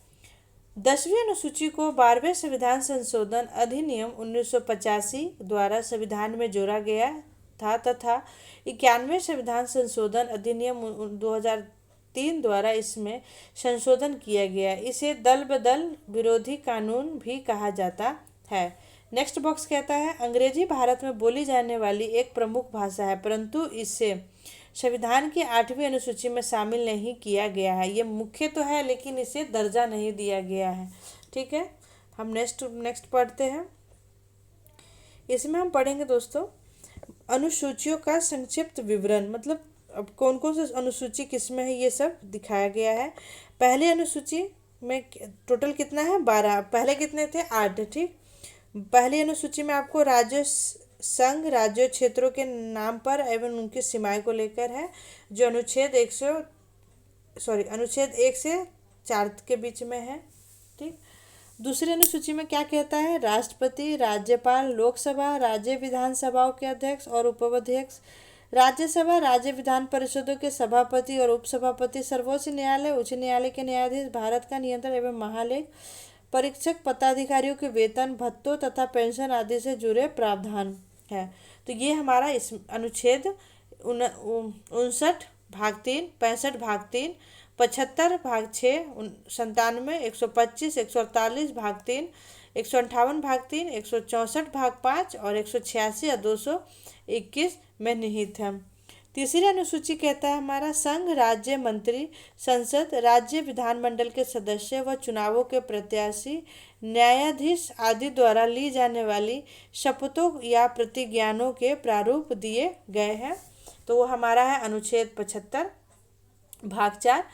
10वीं अनुसूची को 12वें संविधान संशोधन अधिनियम 1985 द्वारा संविधान में जोड़ा गया था तथा 91वें संविधान संशोधन अधिनियम 2003 द्वारा इसमें संशोधन किया गया। इसे दल बदल विरोधी कानून भी कहा जाता है। नेक्स्ट बॉक्स कहता है अंग्रेजी भारत में बोली जाने वाली एक प्रमुख भाषा है, परंतु इसे संविधान की 8वीं अनुसूची में शामिल नहीं किया गया है। ये मुख्य तो है लेकिन इसे दर्जा नहीं दिया गया है। ठीक है, हम नेक्स्ट पढ़ते हैं। इसमें हम पढ़ेंगे दोस्तों अनुसूचियों का संक्षिप्त विवरण, मतलब अब कौन कौन सी अनुसूची किसमें है ये सब दिखाया गया है। पहली अनुसूची में टोटल कितना है, 12। पहले कितने थे, 8। ठीक, पहली अनुसूची में आपको राज्य संघ राज्य क्षेत्रों के नाम पर एवं उनकी सीमाएं को लेकर है, जो अनुच्छेद 1 से 4 के बीच में है। ठीक, दूसरी अनुसूची में क्या कहता है, राष्ट्रपति, राज्यपाल, लोकसभा, राज्य विधानसभाओं के अध्यक्ष और उपाध्यक्ष, राज्यसभा, राज्य विधान परिषदों के सभापति और उपसभापति, सर्वोच्च न्यायालय, उच्च न्यायालय के न्यायाधीश, भारत का नियंत्रण एवं महालेख परीक्षक, पदाधिकारियों के वेतन भत्तों तथा पेंशन आदि से जुड़े प्रावधान है। तो ये हमारा इस अनुच्छेद 59 भाग 3, 65 भाग 3, 75 भाग 6, 97, 125, 148 भाग 3, 158 भाग 3, 164 भाग 5 और 186 और 221 में निहित है। तीसरी अनुसूची कहता है हमारा संघ, राज्य मंत्री, संसद, राज्य विधानमंडल के सदस्य व चुनावों के प्रत्याशी, न्यायाधीश आदि द्वारा ली जाने वाली शपथों या प्रतिज्ञानों के प्रारूप दिए गए हैं। तो वो हमारा है अनुच्छेद 75 भाग 4,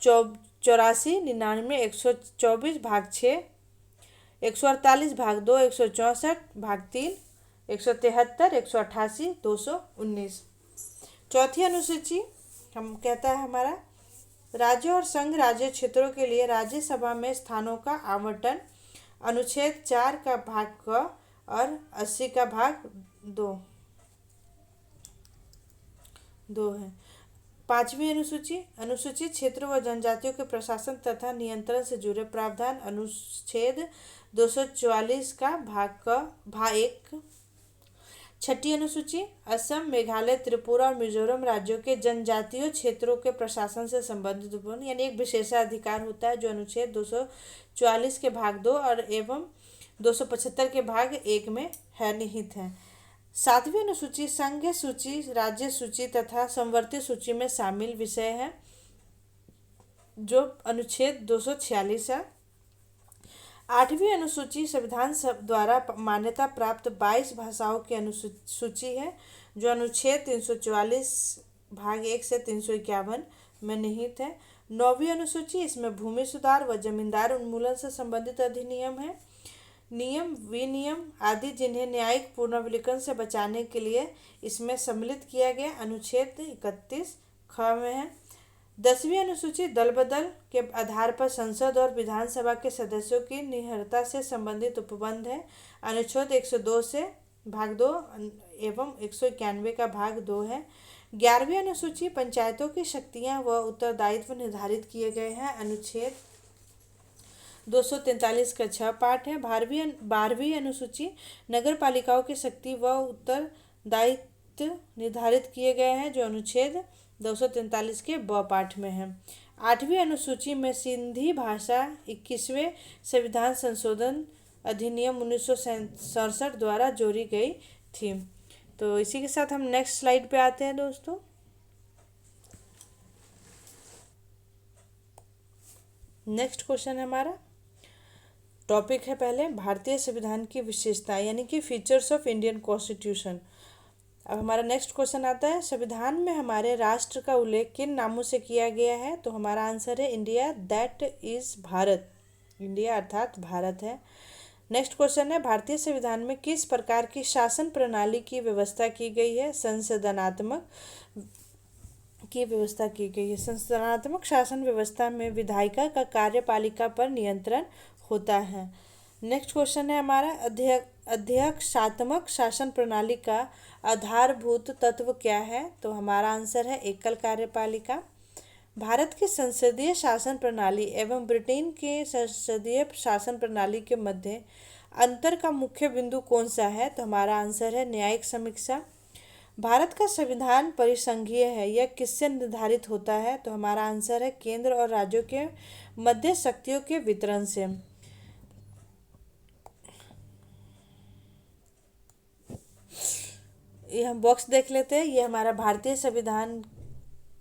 84, 99, 124 भाग 6, 148 भाग 2, 164 भाग 3, 173, 188, 219। चौथी अनुसूची हम कहता है हमारा राज्य और संघ राज्य क्षेत्रों के लिए राज्यसभा में स्थानों का आवंटन, अनुच्छेद 4 का भाग क और 80 का भाग 2 है। पांचवी अनुसूची अनुसूचित क्षेत्रों व जनजातियों के प्रशासन तथा नियंत्रण से जुड़े प्रावधान, अनुच्छेद 244 का भाग 1। छठी अनुसूची असम, मेघालय, त्रिपुरा और मिजोरम राज्यों के जनजातीय क्षेत्रों के प्रशासन से संबंधित उपबंध, यानी एक विशेषाधिकार होता है जो अनुच्छेद 244 के भाग 2 और एवं 275 के भाग 1 में है निहित है। सातवीं अनुसूची संघ सूची, राज्य सूची तथा समवर्ती सूची में शामिल विषय है जो अनुच्छेद 246 है। 8वीं अनुसूची संविधान द्वारा मान्यता प्राप्त 22 भाषाओं की अनुसूची है, जो अनुच्छेद 344 भाग 1 से 351 में निहित है। 9वीं अनुसूची, इसमें भूमि सुधार व जमींदार उन्मूलन से संबंधित अधिनियम है, नियम विनियम आदि, जिन्हें न्यायिक पुनर्विलोकन से बचाने के लिए इसमें सम्मिलित किया गया, अनुच्छेद 31 ख में है। 10वीं अनुसूची दल बदल के आधार पर संसद और विधानसभा के सदस्यों की निहरता से संबंधित उपबंध है, अनुच्छेद 102 से भाग 2 एवं 191 का भाग 2 है। 11वीं अनुसूची पंचायतों की शक्तियां व उत्तरदायित्व निर्धारित किए गए हैं, अनुच्छेद 243 का 6 पाठ है। 12वीं अनुसूची नगर पालिकाओं की शक्ति व उत्तरदायित्व निर्धारित किए गए हैं, जो अनुच्छेद 243 के ब पाठ में है। 8वीं अनुसूची में सिंधी भाषा 21वें संविधान संशोधन अधिनियम 1967 द्वारा जोड़ी गई थी। तो इसी के साथ हम नेक्स्ट स्लाइड पे आते हैं दोस्तों। नेक्स्ट क्वेश्चन है हमारा, टॉपिक है पहले भारतीय संविधान की विशेषता यानी कि फीचर्स ऑफ इंडियन कॉन्स्टिट्यूशन। अब हमारा नेक्स्ट क्वेश्चन आता है, संविधान में हमारे राष्ट्र का उल्लेख किन नामों से किया गया है? तो हमारा आंसर है India, that is Bharat. India अर्थात भारत है। नेक्स्ट क्वेश्चन है, भारतीय संविधान में किस प्रकार की शासन प्रणाली की व्यवस्था की गई है? संसदनात्मक की व्यवस्था की गई है। संसदनात्मक शासन व्यवस्था में विधायिका का कार्यपालिका पर नियंत्रण होता है। नेक्स्ट क्वेश्चन है हमारा, अध्यक्षात्मक शासन प्रणाली का आधारभूत तत्व क्या है? तो हमारा आंसर है एकल कार्यपालिका। भारत की संसदीय शासन प्रणाली एवं ब्रिटेन के संसदीय शासन प्रणाली के मध्य अंतर का मुख्य बिंदु कौन सा है? तो हमारा आंसर है न्यायिक समीक्षा। भारत का संविधान परिसंघीय है, यह किससे निर्धारित होता है? तो हमारा आंसर है केंद्र और राज्यों के मध्य शक्तियों के वितरण से। ये हम बॉक्स देख लेते हैं, ये हमारा भारतीय संविधान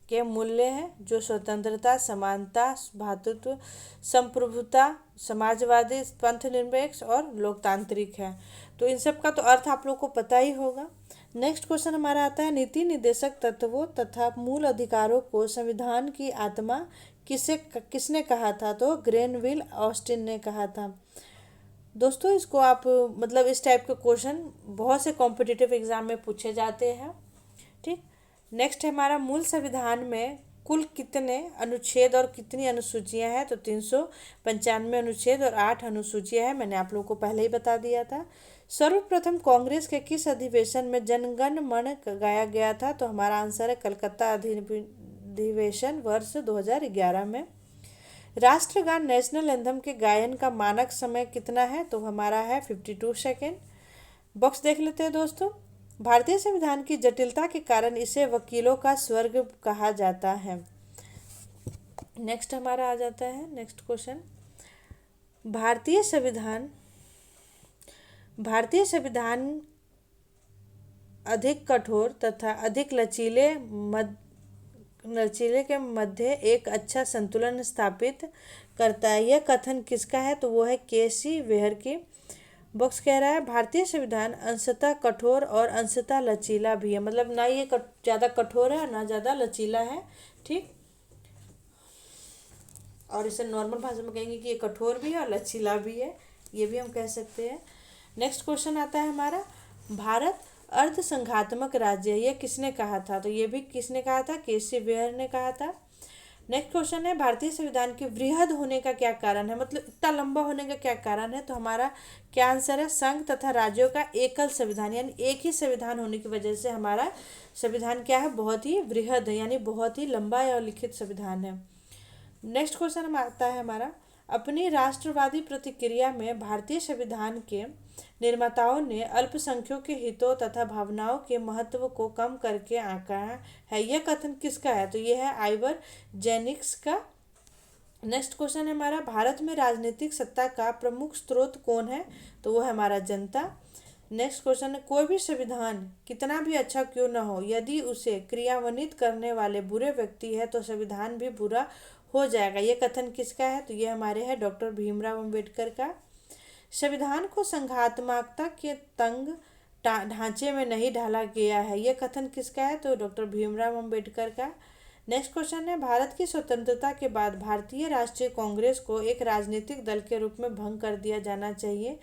के मूल्य हैं, जो स्वतंत्रता, समानता, भातृत्व, संप्रभुता, समाजवादी, पंथ निरपेक्ष और लोकतांत्रिक है। तो इन सब का तो अर्थ आप लोग को पता ही होगा। नेक्स्ट क्वेश्चन हमारा आता है, नीति निर्देशक तत्वों तथा मूल अधिकारों को संविधान की आत्मा किसने कहा था? तो ग्रेनविल ऑस्टिन ने कहा था। दोस्तों इसको आप मतलब इस टाइप के क्वेश्चन बहुत से कॉम्पिटिटिव एग्जाम में पूछे जाते हैं। ठीक, नेक्स्ट है हमारा, मूल संविधान में कुल कितने अनुच्छेद और कितनी अनुसूचियां हैं? तो 395 अनुच्छेद और 8 अनुसूचियां हैं, मैंने आप लोगों को पहले ही बता दिया था। सर्वप्रथम कांग्रेस के किस अधिवेशन में जनगण मन गाया गया था? तो हमारा आंसर है कलकत्ता अधिवेशन वर्ष 2011 में। राष्ट्रगान नेशनल एंथम के गायन का मानक समय कितना है? तो हमारा है 52 सेकेंड। बॉक्स देख लेते हैं दोस्तों। भारतीय संविधान की जटिलता के कारण इसे वकीलों का स्वर्ग कहा जाता है। नेक्स्ट हमारा आ जाता है नेक्स्ट क्वेश्चन, भारतीय संविधान अधिक कठोर तथा अधिक लचीले के मध्य एक अच्छा संतुलन स्थापित करता है, यह कथन किसका है? तो वो है केसी वेहर की। बॉक्स कह रहा है भारतीय संविधान अंशतः कठोर और अंशतः लचीला भी है, मतलब ना ये ज़्यादा कठोर है ना ज़्यादा लचीला है। ठीक, और इसे नॉर्मल भाषा में कहेंगे कि ये कठोर भी है और लचीला भी है, ये भी हम कह सकते हैं। नेक्स्ट क्वेश्चन आता है हमारा, भारत अर्ध संघात्मक राज्य है, यह किसने कहा था? तो ये भी किसने कहा था? केसी वेयर ने कहा था। नेक्स्ट क्वेश्चन है, भारतीय संविधान के वृहद होने का क्या कारण है, मतलब इतना लंबा होने का क्या कारण है? तो हमारा क्या आंसर है? संघ तथा राज्यों का एकल संविधान, यानी एक ही संविधान होने की वजह से हमारा संविधान क्या है? बहुत ही वृहद है, यानी बहुत ही लंबा और लिखित संविधान है। नेक्स्ट क्वेश्चन आता है हमारा, अपनी राष्ट्रवादी प्रतिक्रिया में भारतीय संविधान के निर्माताओं ने अल्पसंख्यकों के हितों तथा भावनाओं के महत्व को कम करके आंका है, यह कथन किसका है? तो यह है आइवर जेनिक्स का। नेक्स्ट क्वेश्चन है हमारा, भारत में राजनीतिक सत्ता का प्रमुख स्रोत कौन है? तो वो है हमारा जनता। नेक्स्ट क्वेश्चन है, कोई भी संविधान कितना भी अच्छा क्यों न हो, यदि उसे क्रियान्वित करने वाले बुरे व्यक्ति है तो संविधान भी बुरा हो जाएगा, ये कथन किसका है? तो ये हमारे है डॉक्टर भीमराव अंबेडकर का। संविधान को संघात्मकता के तंग ढांचे में नहीं ढाला गया है। यह कथन किसका है? तो डॉक्टर भीमराव अंबेडकर का। नेक्स्ट क्वेश्चन है, भारत की स्वतंत्रता के बाद भारतीय राष्ट्रीय कांग्रेस को एक राजनीतिक दल के रूप में भंग कर दिया जाना चाहिए।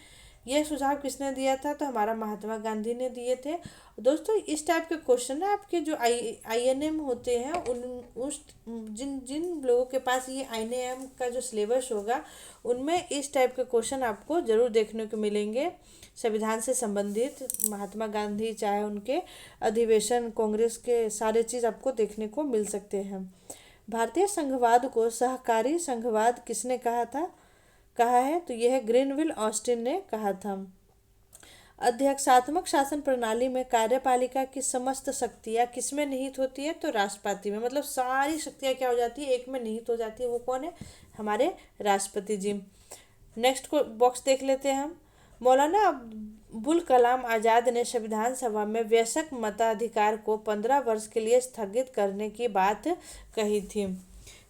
यह सुझाव किसने दिया था? तो हमारा महात्मा गांधी ने दिए थे। दोस्तों, इस टाइप के क्वेश्चन ना आपके जो आईएनएम होते हैं उन उस जिन जिन लोगों के पास ये आईएनएम का जो सिलेबस होगा उनमें इस टाइप के क्वेश्चन आपको जरूर देखने को मिलेंगे। संविधान से संबंधित महात्मा गांधी, चाहे उनके अधिवेशन, कांग्रेस के सारे चीज़ आपको देखने को मिल सकते हैं। भारतीय संघवाद को सहकारी संघवाद किसने कहा है? तो यह ग्रीनविल ऑस्टिन ने कहा था। अध्यक्षात्मक शासन प्रणाली में कार्यपालिका की समस्त शक्तियाँ किसमें निहित होती है? तो राष्ट्रपति में। मतलब सारी शक्तियाँ क्या हो जाती है? एक में निहित हो जाती है। वो कौन है? हमारे राष्ट्रपति जी। नेक्स्ट को बॉक्स देख लेते हैं हम। मौलाना अबुल कलाम आज़ाद ने संविधान सभा में वयस्क मताधिकार को 15 वर्ष के लिए स्थगित करने की बात कही थी।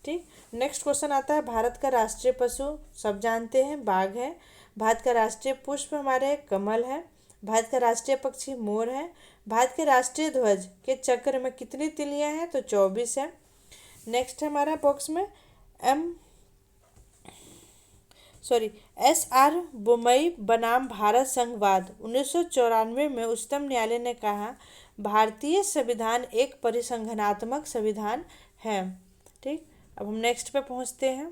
ठीक। नेक्स्ट क्वेश्चन आता है, भारत का राष्ट्रीय पशु सब जानते हैं, बाघ है। भारत का राष्ट्रीय पुष्प हमारे कमल है। भारत का राष्ट्रीय पक्षी मोर है। भारत के राष्ट्रीय ध्वज के चक्र में कितनी तिलियां हैं? तो 24 है। नेक्स्ट हमारा बॉक्स में SR बोमई बनाम भारत संघवाद 1994 में उच्चतम न्यायालय ने कहा भारतीय संविधान एक परिसंघनात्मक संविधान है। ठीक। अब हम नेक्स्ट पे पहुंचते हैं।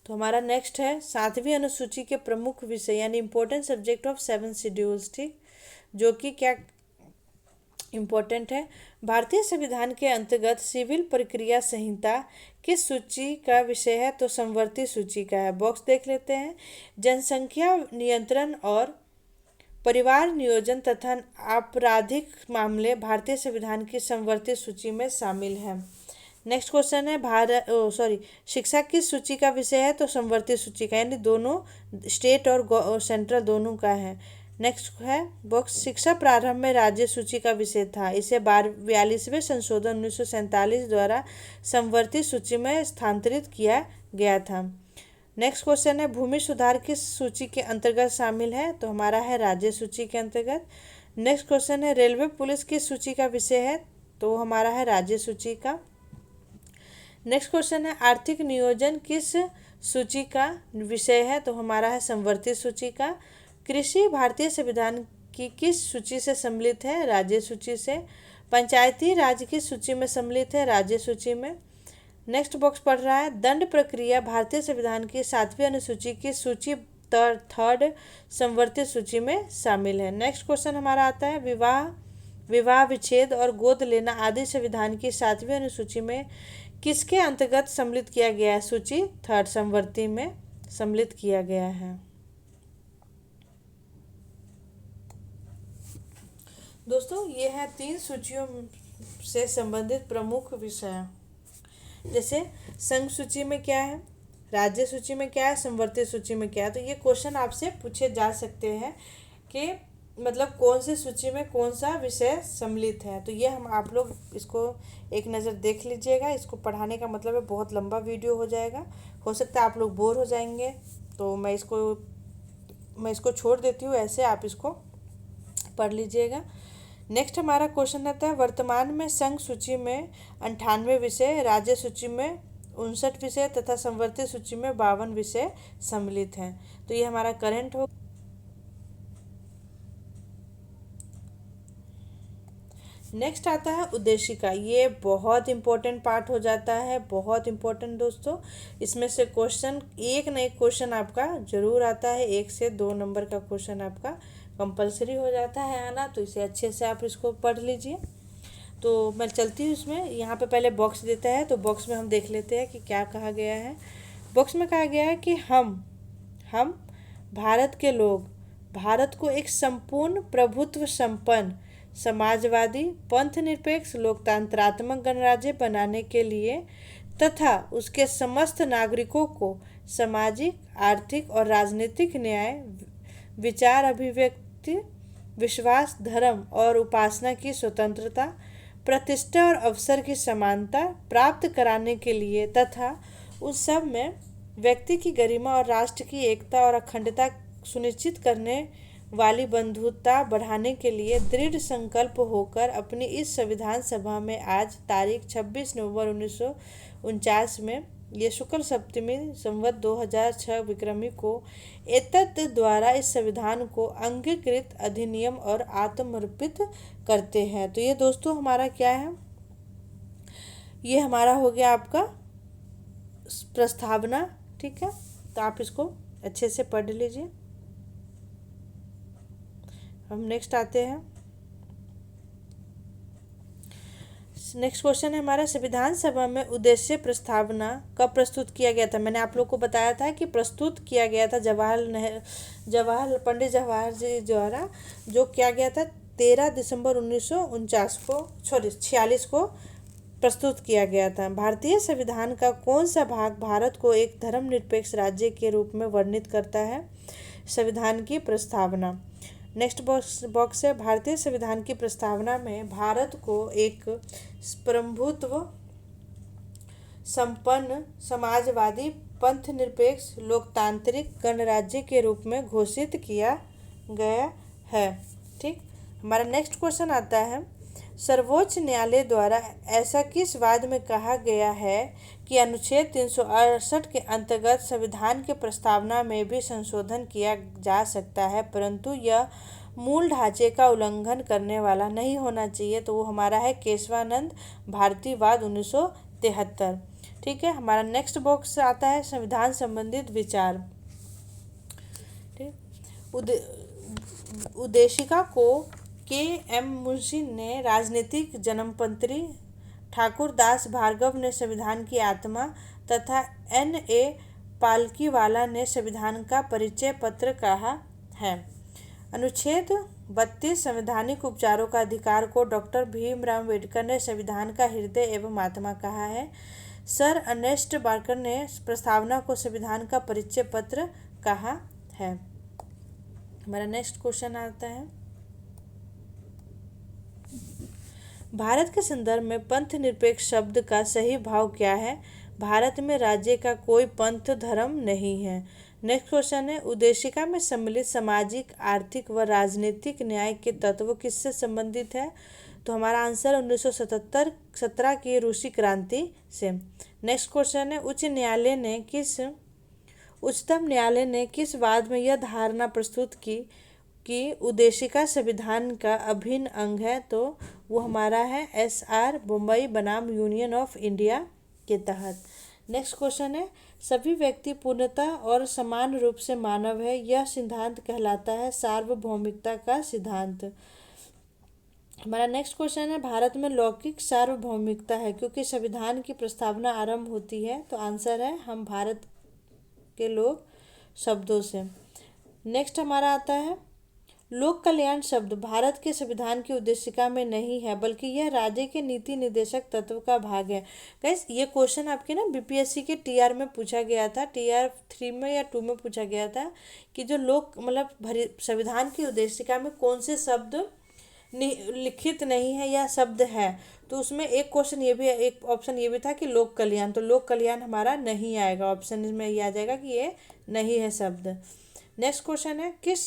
तो हमारा नेक्स्ट है 7वीं अनुसूची के प्रमुख विषय यानी इम्पोर्टेंट सब्जेक्ट ऑफ 7 शेड्यूल्स। ठीक। जो कि क्या इम्पोर्टेंट है? भारतीय संविधान के अंतर्गत सिविल प्रक्रिया संहिता किस सूची का विषय है? तो समवर्ती सूची का है। बॉक्स देख लेते हैं। जनसंख्या नियंत्रण और परिवार नियोजन तथा आपराधिक मामले भारतीय संविधान की समवर्ती सूची में शामिल है। नेक्स्ट क्वेश्चन है, शिक्षा किस सूची का विषय है? तो समवर्ती सूची का, यानी दोनों स्टेट और सेंट्रल दोनों का है। नेक्स्ट है बॉक्स, शिक्षा प्रारंभ में राज्य सूची का विषय था, इसे 42वें संशोधन 1947 द्वारा समवर्ती सूची में स्थानांतरित किया गया था। नेक्स्ट क्वेश्चन है, भूमि सुधार किस सूची के अंतर्गत शामिल है? तो हमारा है राज्य सूची के अंतर्गत। नेक्स्ट क्वेश्चन है, रेलवे पुलिस किस सूची का विषय है? तो हमारा है राज्य सूची का। नेक्स्ट क्वेश्चन है, आर्थिक नियोजन किस सूची का विषय है? तो हमारा है समवर्ती सूची का। कृषि भारतीय संविधान की किस सूची से सम्मिलित है? राज्य सूची से। पंचायती राज किस सूची में सम्मिलित है? राज्य सूची में। नेक्स्ट बॉक्स पढ़ रहा है, दंड प्रक्रिया भारतीय संविधान की 7वीं अनुसूची की सूची थर्ड समवर्ती सूची में शामिल है। नेक्स्ट क्वेश्चन हमारा आता है, विवाह विच्छेद और गोद लेना आदि संविधान की 7वीं अनुसूची में किसके अंतर्गत सम्मिलित किया गया है? सूची थर्ड समवर्ती में सम्मिलित किया गया है। दोस्तों, ये है 3 सूचियों से संबंधित प्रमुख विषय। जैसे संघ सूची में क्या है, राज्य सूची में क्या है, समवर्ती सूची में क्या है। तो ये क्वेश्चन आपसे पूछे जा सकते हैं कि मतलब कौन सी सूची में कौन सा विषय सम्मिलित है। तो ये आप लोग इसको एक नज़र देख लीजिएगा। इसको पढ़ाने का मतलब है बहुत लंबा वीडियो हो जाएगा, हो सकता है आप लोग बोर हो जाएंगे, तो मैं इसको छोड़ देती हूँ, ऐसे आप इसको पढ़ लीजिएगा। नेक्स्ट हमारा क्वेश्चन आता है, वर्तमान में संघ सूची में 98 विषय, राज्य सूची में 59 विषय तथा समवर्ती सूची में 52 विषय सम्मिलित हैं। तो ये हमारा करंट हो। नेक्स्ट आता है उद्देशिका। ये बहुत इंपॉर्टेंट पार्ट हो जाता है, बहुत इंपॉर्टेंट दोस्तों। इसमें से क्वेश्चन एक न एक क्वेश्चन आपका जरूर आता है, 1 से 2 नंबर का क्वेश्चन आपका कंपलसरी हो जाता है ना। तो इसे अच्छे से आप इसको पढ़ लीजिए। तो मैं चलती हूँ इसमें। यहाँ पे पहले बॉक्स देता है, तो बॉक्स में हम देख लेते हैं कि क्या कहा गया है। बॉक्स में कहा गया है कि हम भारत के लोग भारत को एक संपूर्ण प्रभुत्व संपन्न समाजवादी पंथ निरपेक्ष लोकतंत्रात्मक गणराज्य बनाने के लिए तथा उसके समस्त नागरिकों को सामाजिक, आर्थिक और राजनीतिक न्याय, विचार अभिव्यक्ति, विश्वास, धर्म और उपासना की स्वतंत्रता, प्रतिष्ठा और अवसर की समानता प्राप्त कराने के लिए तथा उस सब में व्यक्ति की गरिमा और राष्ट्र की एकता और अखंडता सुनिश्चित करने वाली बंधुता बढ़ाने के लिए दृढ़ संकल्प होकर अपनी इस संविधान सभा में आज तारीख 26 नवंबर 1949 में ये शुक्ल सप्तमी संवत 2006 विक्रमी को एतत् द्वारा इस संविधान को अंगीकृत अधिनियम और आत्मर्पित करते हैं। तो ये दोस्तों हमारा क्या है, ये हमारा हो गया आपका प्रस्तावना। ठीक है, तो आप इसको अच्छे से पढ़ लीजिए। हम नेक्स्ट आते हैं। नेक्स्ट क्वेश्चन है हमारा, संविधान सभा में उद्देश्य प्रस्तावना कब प्रस्तुत किया गया था। मैंने आप लोग को बताया था कि प्रस्तुत किया गया था पंडित जवाहर जी द्वारा, जो किया गया था 13 दिसंबर 1946 को प्रस्तुत किया गया था। भारतीय संविधान का कौन सा भाग भारत को एक धर्मनिरपेक्ष राज्य के रूप में वर्णित करता है। संविधान की प्रस्तावना। नेक्स्ट बॉक्स है, भारतीय संविधान की प्रस्तावना में भारत को एक प्रभुत्व संपन्न समाजवादी पंथ निरपेक्ष लोकतांत्रिक गणराज्य के रूप में घोषित किया गया है। ठीक, हमारा नेक्स्ट क्वेश्चन आता है, सर्वोच्च न्यायालय द्वारा ऐसा किस वाद में कहा गया है कि अनुच्छेद 368 के अंतर्गत संविधान की प्रस्तावना में भी संशोधन किया जा सकता है, परंतु यह मूल ढांचे का उल्लंघन करने वाला नहीं होना चाहिए। तो वो हमारा है केशवानंद भारतीवाद 1973। ठीक है, हमारा नेक्स्ट बॉक्स आता है संविधान संबंधित विचार। ठीक, उद्देशिका को के.एम. मुंशी ने, राजनीतिक जन्मपंत्री ठाकुर दास भार्गव ने संविधान की आत्मा तथा N.A. पालकीवाला ने संविधान का परिचय पत्र कहा है। अनुच्छेद 32 संवैधानिक उपचारों का अधिकार को डॉक्टर भीमराव अम्बेडकर ने संविधान का हृदय एवं आत्मा कहा है। सर अर्नेस्ट बार्कर ने प्रस्तावना को संविधान का परिचय पत्र कहा है। हमारा नेक्स्ट क्वेश्चन आता है, भारत के संदर्भ में पंथ निरपेक्ष शब्द का सही भाव क्या है। भारत में राज्य का कोई पंथ धर्म नहीं है। नेक्स्ट क्वेश्चन है, उद्देशिका में सम्मिलित सामाजिक आर्थिक व राजनीतिक न्याय के तत्व किससे संबंधित है। तो हमारा आंसर 1917 की रूसी क्रांति से। नेक्स्ट क्वेश्चन है, उच्चतम न्यायालय ने किस वाद में यह धारणा प्रस्तुत की कि उद्देशिका संविधान का अभिन्न अंग है। तो वो हमारा है SR बम्बई बनाम यूनियन ऑफ इंडिया के तहत। नेक्स्ट क्वेश्चन है, सभी व्यक्ति पूर्णतः और समान रूप से मानव है, यह सिद्धांत कहलाता है सार्वभौमिकता का सिद्धांत। हमारा नेक्स्ट क्वेश्चन है, भारत में लौकिक सार्वभौमिकता है क्योंकि संविधान की प्रस्तावना आरंभ होती है। तो आंसर है हम भारत के लोग शब्दों से। नेक्स्ट हमारा आता है, लोक कल्याण शब्द भारत के संविधान की उद्देशिका में नहीं है, बल्कि यह राज्य के नीति निर्देशक तत्व का भाग है। गाइस, ये क्वेश्चन आपके ना BPSC के TR में पूछा गया था, TR 3 में या 2 में पूछा गया था कि जो लोक संविधान की उद्देशिका में कौन से शब्द लिखित नहीं है या शब्द है। तो उसमें एक क्वेश्चन ये भी, एक ऑप्शन ये भी था कि लोक कल्याण। तो लोक कल्याण हमारा नहीं आएगा, ऑप्शन में ये आ जाएगा कि ये नहीं है शब्द। नेक्स्ट क्वेश्चन है, किस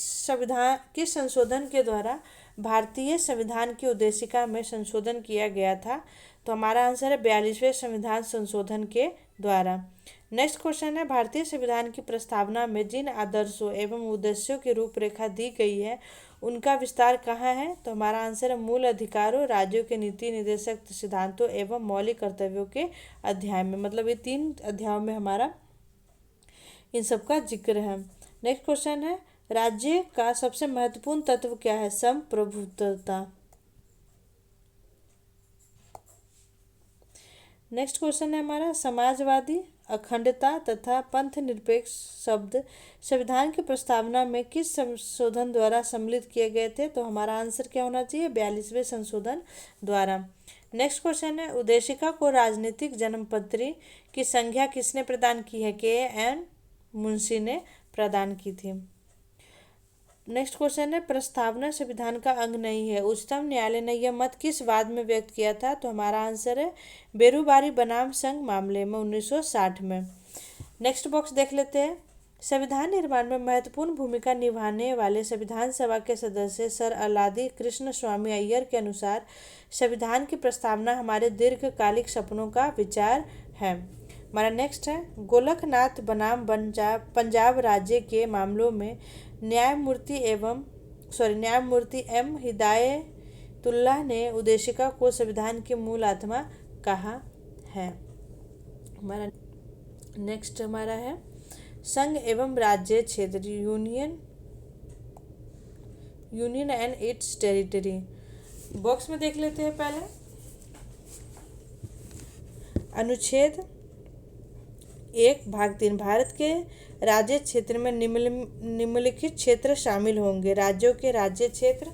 संशोधन के द्वारा भारतीय संविधान की उद्देशिका में संशोधन किया गया था। तो हमारा आंसर है 42वें संविधान संशोधन के द्वारा। नेक्स्ट क्वेश्चन है, भारतीय संविधान की प्रस्तावना में जिन आदर्शों एवं उद्देश्यों की रूपरेखा दी गई है उनका विस्तार कहाँ है। तो हमारा आंसर है मूल अधिकारों, राज्यों के नीति निर्देशक सिद्धांतों एवं मौलिक कर्तव्यों के अध्याय में। मतलब ये 3 अध्यायों में हमारा इन सब का जिक्र है। नेक्स्ट क्वेश्चन है, राज्य का सबसे महत्वपूर्ण तत्व क्या है। संप्रभुत्वता। नेक्स्ट क्वेश्चन है हमारा, समाजवादी, अखंडता तथा पंथ निरपेक्ष शब्द संविधान की प्रस्तावना में किस संशोधन द्वारा सम्मिलित किए गए थे। तो हमारा आंसर क्या होना चाहिए, 42वें संशोधन द्वारा। नेक्स्ट क्वेश्चन है, उद्देशिका को राजनीतिक जन्मपत्री की संज्ञा किसने प्रदान की है। के.एन. मुंशी ने प्रदान की थी। नेक्स्ट क्वेश्चन है, प्रस्तावना संविधान का अंग नहीं है। उच्चतम न्यायालय ने यह मत किस वाद में व्यक्त किया था? तो हमारा आंसर है बेरूबारी बनाम संघ मामले में 1960 में। नेक्स्ट बॉक्स देख लेते हैं। संविधान निर्माण में महत्वपूर्ण भूमिका निभाने वाले संविधान सभा के सदस्य सर अलादी कृष्ण स्वामी अय्यर के अनुसार संविधान की प्रस्तावना हमारे दीर्घकालिक सपनों का विचार है। हमारा नेक्स्ट है, गोलकनाथ बनाम पंजाब राज्य के मामलों में न्यायमूर्ति एम हिदायतुल्लाह ने उद्देशिका को संविधान की मूल आत्मा कहा है। हमारा नेक्स्ट हमारा है, संघ एवं राज्य क्षेत्र union and it's territory. Box में देख लेते हैं पहले। अनुच्छेद 1 भाग 3, भारत के राज्य क्षेत्र में निम्नलिखित क्षेत्र शामिल होंगे: राज्यों के राज्य क्षेत्र,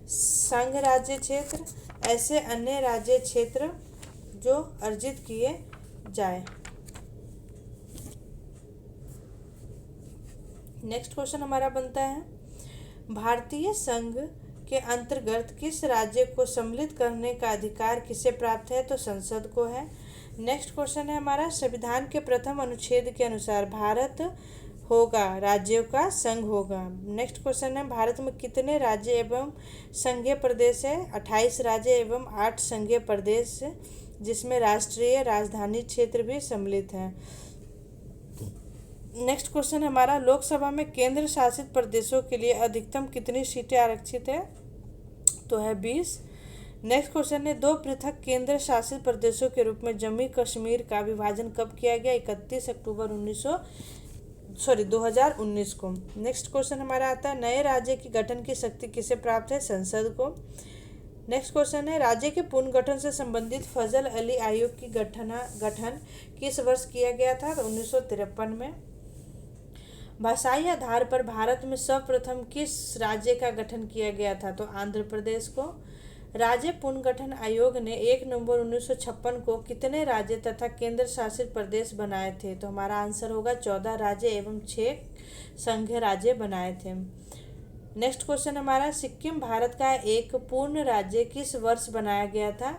संघ राज्य क्षेत्र, ऐसे अन्य राज्य क्षेत्र जो अर्जित किए जाए। नेक्स्ट क्वेश्चन हमारा बनता है, भारतीय संघ के अंतर्गत किस राज्य को सम्मिलित करने का अधिकार किसे प्राप्त है? तो संसद को है। नेक्स्ट क्वेश्चन है हमारा, संविधान के प्रथम अनुच्छेद के अनुसार भारत होगा राज्यों का संघ होगा। नेक्स्ट क्वेश्चन है, भारत में कितने राज्य एवं संघीय प्रदेश है? 28 राज्य एवं 8 संघीय प्रदेश, जिसमें राष्ट्रीय राजधानी क्षेत्र भी सम्मिलित है। नेक्स्ट क्वेश्चन हमारा, लोकसभा में केंद्र शासित प्रदेशों के लिए अधिकतम कितनी सीटें आरक्षित है? तो है 20। नेक्स्ट क्वेश्चन है, 2 पृथक केंद्र शासित प्रदेशों के रूप में जम्मू कश्मीर का विभाजन कब किया गया? 31 अक्टूबर 2019 को। नेक्स्ट क्वेश्चन हमारा आता है, नए राज्य की गठन की शक्ति किसे प्राप्त है? संसद को। नेक्स्ट क्वेश्चन है, राज्य के पुनर्गठन से संबंधित फजल अली आयोग की गठन किस वर्ष किया गया था? तो 1953 में। भाषाई आधार पर भारत में सर्वप्रथम किस राज्य का गठन किया गया था? तो आंध्र प्रदेश को। राज्य पुनर्गठन आयोग ने 1 नवंबर 1956 को कितने राज्य तथा केंद्र शासित प्रदेश बनाए थे? तो हमारा आंसर होगा 14 राज्य एवं 6 संघीय राज्य बनाए थे। नेक्स्ट क्वेश्चन हमारा, सिक्किम भारत का एक पूर्ण राज्य किस वर्ष बनाया गया था?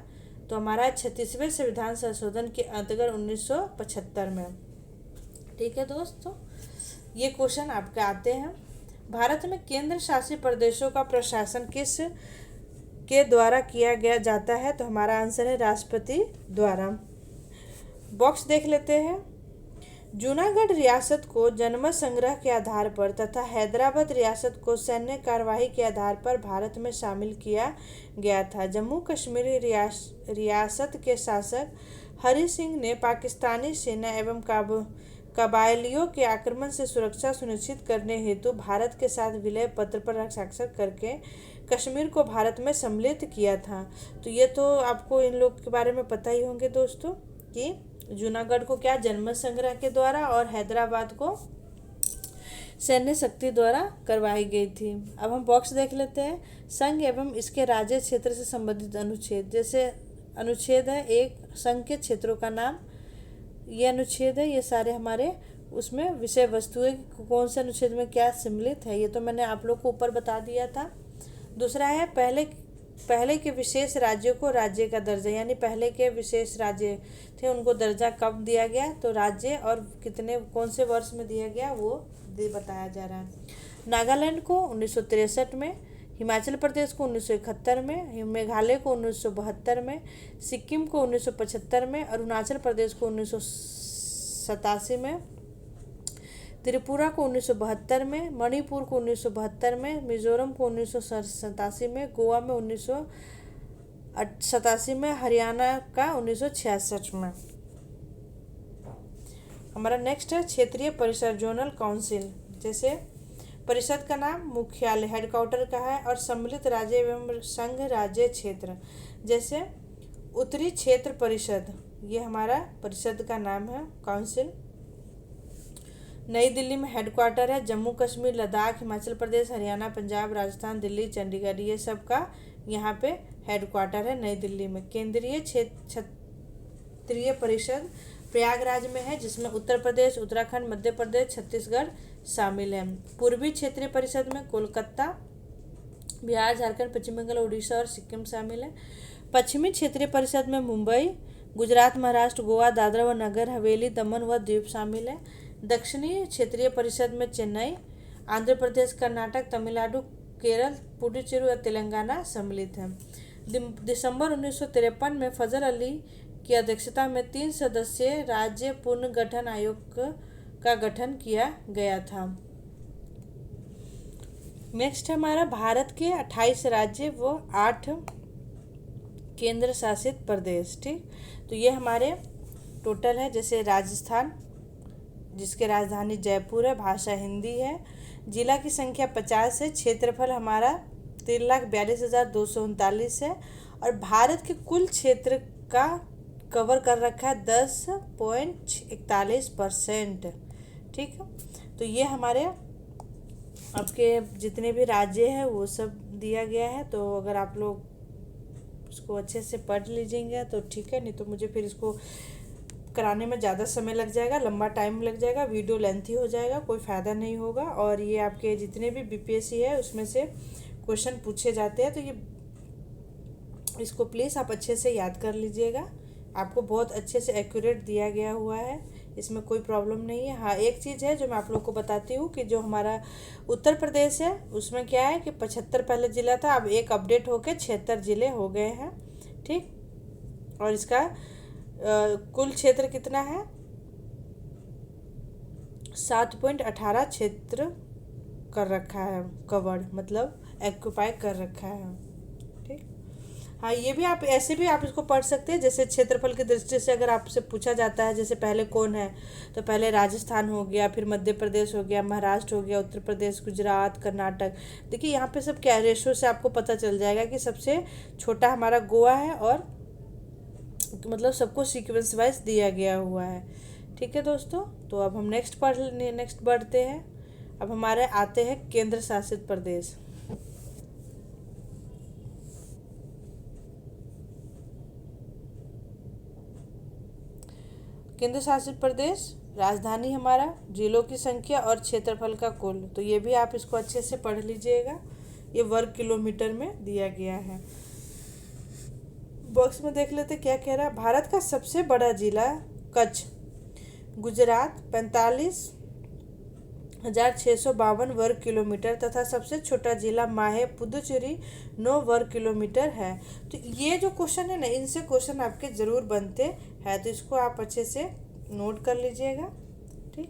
तो हमारा 36वें संविधान संशोधन के अंतर्गत 1975 में। ठीक है दोस्तों, ये क्वेश्चन आपके आते हैं। भारत में केंद्र शासित प्रदेशों का प्रशासन किस के द्वारा किया गया जाता है? तो हमारा आंसर है राष्ट्रपति द्वारा। बॉक्स देख लेते हैं। जूनागढ़ रियासत को जनमत संग्रह के आधार पर तथा हैदराबाद रियासत को सैन्य कार्यवाही के आधार पर भारत में शामिल किया गया था। जम्मू कश्मीर रियासत के शासक हरि सिंह ने पाकिस्तानी सेना एवं कबायलियों के आक्रमण से सुरक्षा सुनिश्चित करने हेतु भारत के साथ विलय पत्र पर हस्ताक्षर करके कश्मीर को भारत में सम्मिलित किया था। तो ये तो आपको इन लोग के बारे में पता ही होंगे दोस्तों कि जूनागढ़ को क्या जनमत संग्रह के द्वारा और हैदराबाद को सैन्य शक्ति द्वारा करवाई गई थी। अब हम बॉक्स देख लेते हैं। संघ एवं इसके राज्य क्षेत्र से संबंधित अनुच्छेद, जैसे अनुच्छेद है 1 संघ के क्षेत्रों का नाम, ये अनुच्छेद है, ये सारे हमारे उसमें विषय वस्तु है, कौन से अनुच्छेद में क्या सम्मिलित है, ये तो मैंने आप लोग को ऊपर बता दिया था। दूसरा है पहले के विशेष राज्यों को राज्य का दर्जा, यानी पहले के विशेष राज्य थे उनको दर्जा कब दिया गया? तो राज्य और कौन से वर्ष में दिया गया वो बताया जा रहा है। नागालैंड को 1963 में, हिमाचल प्रदेश को 1971 में, मेघालय को 1972 में, सिक्किम को 1975 में, अरुणाचल प्रदेश को 1987 में, त्रिपुरा को 1972 में, मणिपुर को 1972 में, मिजोरम को 1987 में, गोवा में 1987 में, हरियाणा का 1966 में। हमारा नेक्स्ट है क्षेत्रीय परिषद, जोनल काउंसिल। जैसे परिषद का नाम मुख्यालय हेडक्वार्टर का है और सम्मिलित राज्य एवं संघ राज्य क्षेत्र, जैसे उत्तरी क्षेत्र परिषद, ये हमारा परिषद का नाम है काउंसिल। नई दिल्ली में हेडक्वार्टर है। जम्मू कश्मीर, लद्दाख, हिमाचल प्रदेश, हरियाणा, पंजाब, राजस्थान, दिल्ली, चंडीगढ़, ये सब का यहाँ पे हेडक्वार्टर है नई दिल्ली में। केंद्रीय क्षेत्रीय परिषद प्रयागराज में है, जिसमें उत्तर प्रदेश, उत्तराखंड, मध्य प्रदेश, छत्तीसगढ़ शामिल हैं। पूर्वी क्षेत्रीय परिषद में कोलकाता, बिहार, झारखंड, पश्चिम बंगाल, उड़ीसा और सिक्किम शामिल है। पश्चिमी क्षेत्रीय परिषद में मुंबई, गुजरात, महाराष्ट्र, गोवा, दादरा व नगर हवेली, दमन व दीव शामिल है। दक्षिणी क्षेत्रीय परिषद में चेन्नई, आंध्र प्रदेश, कर्नाटक, तमिलनाडु, केरल, पुडुचेरी और तेलंगाना सम्मिलित हैं। दिसंबर 1953 में फजल अली की अध्यक्षता में 3 सदस्यीय राज्य पुनर्गठन आयोग का गठन किया गया था। नेक्स्ट है हमारा भारत के 28 राज्य व 8 केंद्र शासित प्रदेश। ठीक, तो ये हमारे टोटल है। जैसे राजस्थान, जिसकी राजधानी जयपुर है, भाषा हिंदी है, जिला की संख्या 50 है, क्षेत्रफल हमारा 13,42,239 है और भारत के कुल क्षेत्र का कवर कर रखा है 10.41%। ठीक है, तो ये हमारे आपके जितने भी राज्य हैं वो सब दिया गया है। तो अगर आप लोग इसको अच्छे से पढ़ लीजिएंगे तो ठीक है, नहीं तो मुझे फिर इसको कराने में ज़्यादा समय लग जाएगा, लंबा टाइम लग जाएगा, वीडियो लेंथी हो जाएगा, कोई फ़ायदा नहीं होगा। और ये आपके जितने भी बीपीएससी है उसमें से क्वेश्चन पूछे जाते हैं, तो ये इसको प्लीज़ आप अच्छे से याद कर लीजिएगा। आपको बहुत अच्छे से एक्यूरेट दिया गया हुआ है, इसमें कोई प्रॉब्लम नहीं है। हाँ, एक चीज़ है जो मैं आप लोग को बताती हूँ कि जो हमारा उत्तर प्रदेश है उसमें क्या है कि 75 पहले ज़िला था, अब एक अपडेट होके 76 ज़िले हो गए हैं। ठीक, और इसका कुल क्षेत्र कितना है? 7.18 क्षेत्र कर रखा है, कवर्ड मतलब एक्यूपाई कर रखा है। ठीक, हाँ, ये भी आप ऐसे भी आप इसको पढ़ सकते हैं। जैसे क्षेत्रफल की दृष्टि से अगर आपसे पूछा जाता है, जैसे पहले कौन है, तो पहले राजस्थान हो गया, फिर मध्य प्रदेश हो गया, महाराष्ट्र हो गया, उत्तर प्रदेश, गुजरात, कर्नाटक। देखिए यहाँ पे सब क्या रेशो से आपको पता चल जाएगा कि सबसे छोटा हमारा गोवा है और मतलब सबको सीक्वेंस वाइज दिया गया हुआ है। ठीक है दोस्तों, तो अब हम नेक्स्ट बढ़ते हैं। अब हमारे आते हैं केंद्र शासित प्रदेश। केंद्र शासित प्रदेश, राजधानी हमारा, जिलों की संख्या और क्षेत्रफल का कुल। तो ये भी आप इसको अच्छे से पढ़ लीजिएगा, ये वर्ग किलोमीटर में दिया गया है। बॉक्स में देख लेते क्या कह रहा है। भारत का सबसे बड़ा जिला कच्छ, गुजरात 45,652 वर्ग किलोमीटर तथा सबसे छोटा जिला माहे, पुदुचेरी 9 वर्ग किलोमीटर है। तो ये जो क्वेश्चन है ना, इनसे क्वेश्चन आपके ज़रूर बनते हैं, तो इसको आप अच्छे से नोट कर लीजिएगा। ठीक,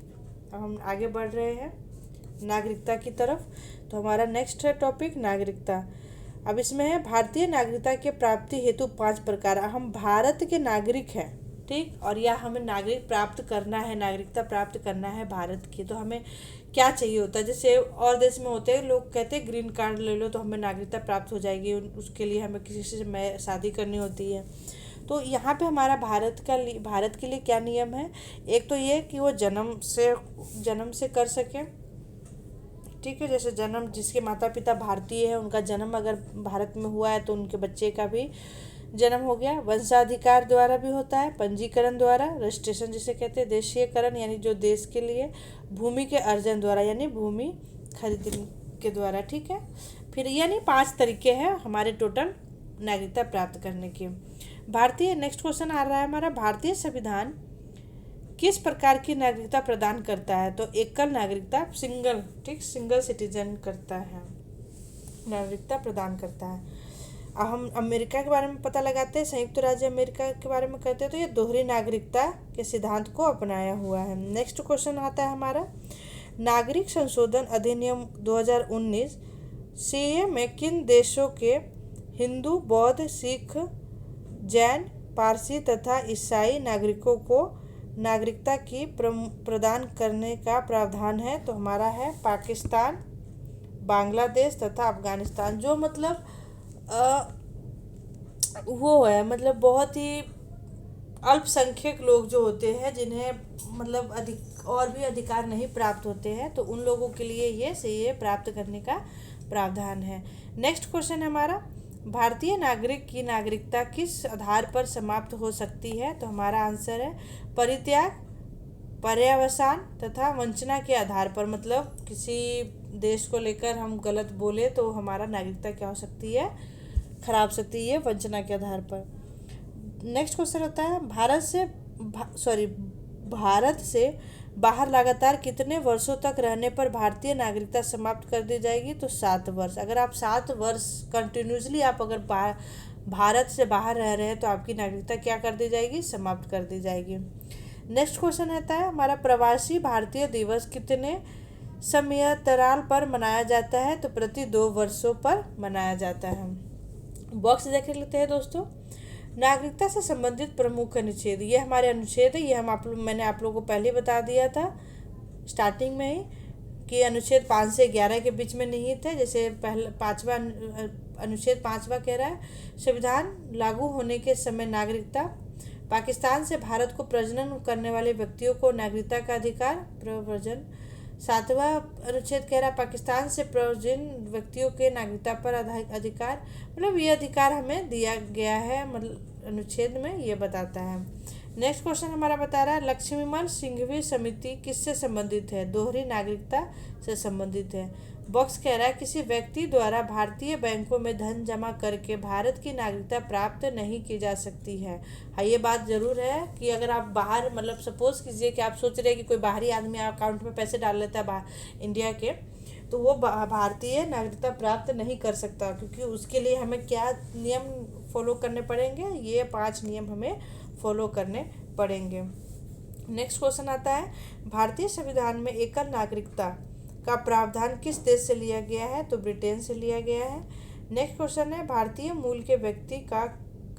अब हम आगे बढ़ रहे हैं नागरिकता की तरफ। तो हमारा नेक्स्ट है टॉपिक नागरिकता। अब इसमें है भारतीय नागरिकता के प्राप्ति हेतु 5 प्रकार। हम भारत के नागरिक हैं, ठीक, और या हमें नागरिक प्राप्त करना है, नागरिकता प्राप्त करना है भारत की, तो हमें क्या चाहिए होता है। जैसे और देश में होते हैं, लोग कहते हैं ग्रीन कार्ड ले लो तो हमें नागरिकता प्राप्त हो जाएगी, उसके लिए हमें किसी से शादी करनी होती है। तो यहाँ पे हमारा भारत के लिए क्या नियम है? एक तो ये कि वो जन्म से कर सके। ठीक है, जैसे जन्म, जिसके माता पिता भारतीय है, उनका जन्म अगर भारत में हुआ है तो उनके बच्चे का भी जन्म हो गया। वंशाधिकार द्वारा भी होता है, पंजीकरण द्वारा, रजिस्ट्रेशन जिसे कहते हैं, देशीयकरण यानी जो देश के लिए, भूमि के अर्जन द्वारा यानी भूमि खरीदने के द्वारा। ठीक है, फिर यानी 5 तरीके हैं हमारे टोटल नागरिकता प्राप्त करने के। भारतीय, नेक्स्ट क्वेश्चन आ रहा है हमारा, भारतीय संविधान किस प्रकार की नागरिकता प्रदान करता है? तो एकल नागरिकता, सिंगल सिटीजन करता है, नागरिकता प्रदान करता है। अब हम अमेरिका के बारे में पता लगाते हैं, संयुक्त राज्य अमेरिका के बारे में कहते हैं, तो ये दोहरी नागरिकता के सिद्धांत को अपनाया हुआ है। नेक्स्ट क्वेश्चन आता है हमारा, नागरिक संशोधन अधिनियम 2019 सीए में किन देशों के हिंदू, बौद्ध, सिख, जैन, पारसी तथा ईसाई नागरिकों को नागरिकता की प्रदान करने का प्रावधान है? तो हमारा है पाकिस्तान, बांग्लादेश तथा अफगानिस्तान। जो मतलब वो है, मतलब बहुत ही अल्पसंख्यक लोग जो होते हैं, जिन्हें मतलब और भी अधिकार नहीं प्राप्त होते हैं, तो उन लोगों के लिए ये सीए प्राप्त करने का प्रावधान है। नेक्स्ट क्वेश्चन है हमारा, भारतीय नागरिक की नागरिकता किस आधार पर समाप्त हो सकती है? तो हमारा आंसर है परित्याग, पर्यवसान तथा वंचना के आधार पर, मतलब किसी देश को लेकर हम गलत बोले तो हमारा नागरिकता क्या हो सकती है, खराब सकती है, वंचना के आधार पर। नेक्स्ट क्वेश्चन होता है भारत से बाहर लगातार कितने वर्षों तक रहने पर भारतीय नागरिकता समाप्त कर दी जाएगी। तो 7 वर्ष। अगर आप 7 वर्ष कंटिन्यूसली आप अगर भारत से बाहर रह रहे हैं तो आपकी नागरिकता क्या कर दी जाएगी, समाप्त कर दी जाएगी। नेक्स्ट क्वेश्चन आता है हमारा प्रवासी भारतीय दिवस कितने समयांतराल पर मनाया जाता है। तो प्रति 2 वर्षों पर मनाया जाता है। बॉक्स देख लेते हैं दोस्तों। नागरिकता से संबंधित प्रमुख अनुच्छेद, ये हमारे अनुच्छेद है, ये मैंने आप लोगों को पहले बता दिया था स्टार्टिंग में ही कि अनुच्छेद 5 से 11 के बीच में निहित है। जैसे पहला अनुच्छेद 5वां कह रहा है संविधान लागू होने के समय नागरिकता, पाकिस्तान से भारत को प्रजनन करने वाले व्यक्तियों को नागरिकता का अधिकार, प्रव्रजन। 7वां अनुच्छेद कह रहा है पाकिस्तान से प्रव्रजन व्यक्तियों के नागरिकता पर अधिकार, मतलब ये अधिकार हमें दिया गया है, मतलब अनुच्छेद में ये बताता है। नेक्स्ट क्वेश्चन हमारा बता रहा है लक्ष्मीमल सिंघवी समिति किससे संबंधित है। दोहरी नागरिकता से संबंधित है। बॉक्स कह रहा है किसी व्यक्ति द्वारा भारतीय बैंकों में धन जमा करके भारत की नागरिकता प्राप्त नहीं की जा सकती है। हाँ, ये बात ज़रूर है कि अगर आप बाहर, मतलब सपोज कीजिए कि आप सोच रहे हैं कि कोई बाहरी आदमी अकाउंट में पैसे डाल लेता है इंडिया के, तो वो भारतीय नागरिकता प्राप्त नहीं कर सकता, क्योंकि उसके लिए हमें क्या नियम फॉलो करने पड़ेंगे, ये 5 नियम हमें फॉलो करने पड़ेंगे। नेक्स्ट क्वेश्चन आता है भारतीय संविधान में एकल नागरिकता का प्रावधान किस देश से लिया गया है। तो ब्रिटेन से लिया गया है। नेक्स्ट क्वेश्चन है भारतीय मूल के व्यक्ति का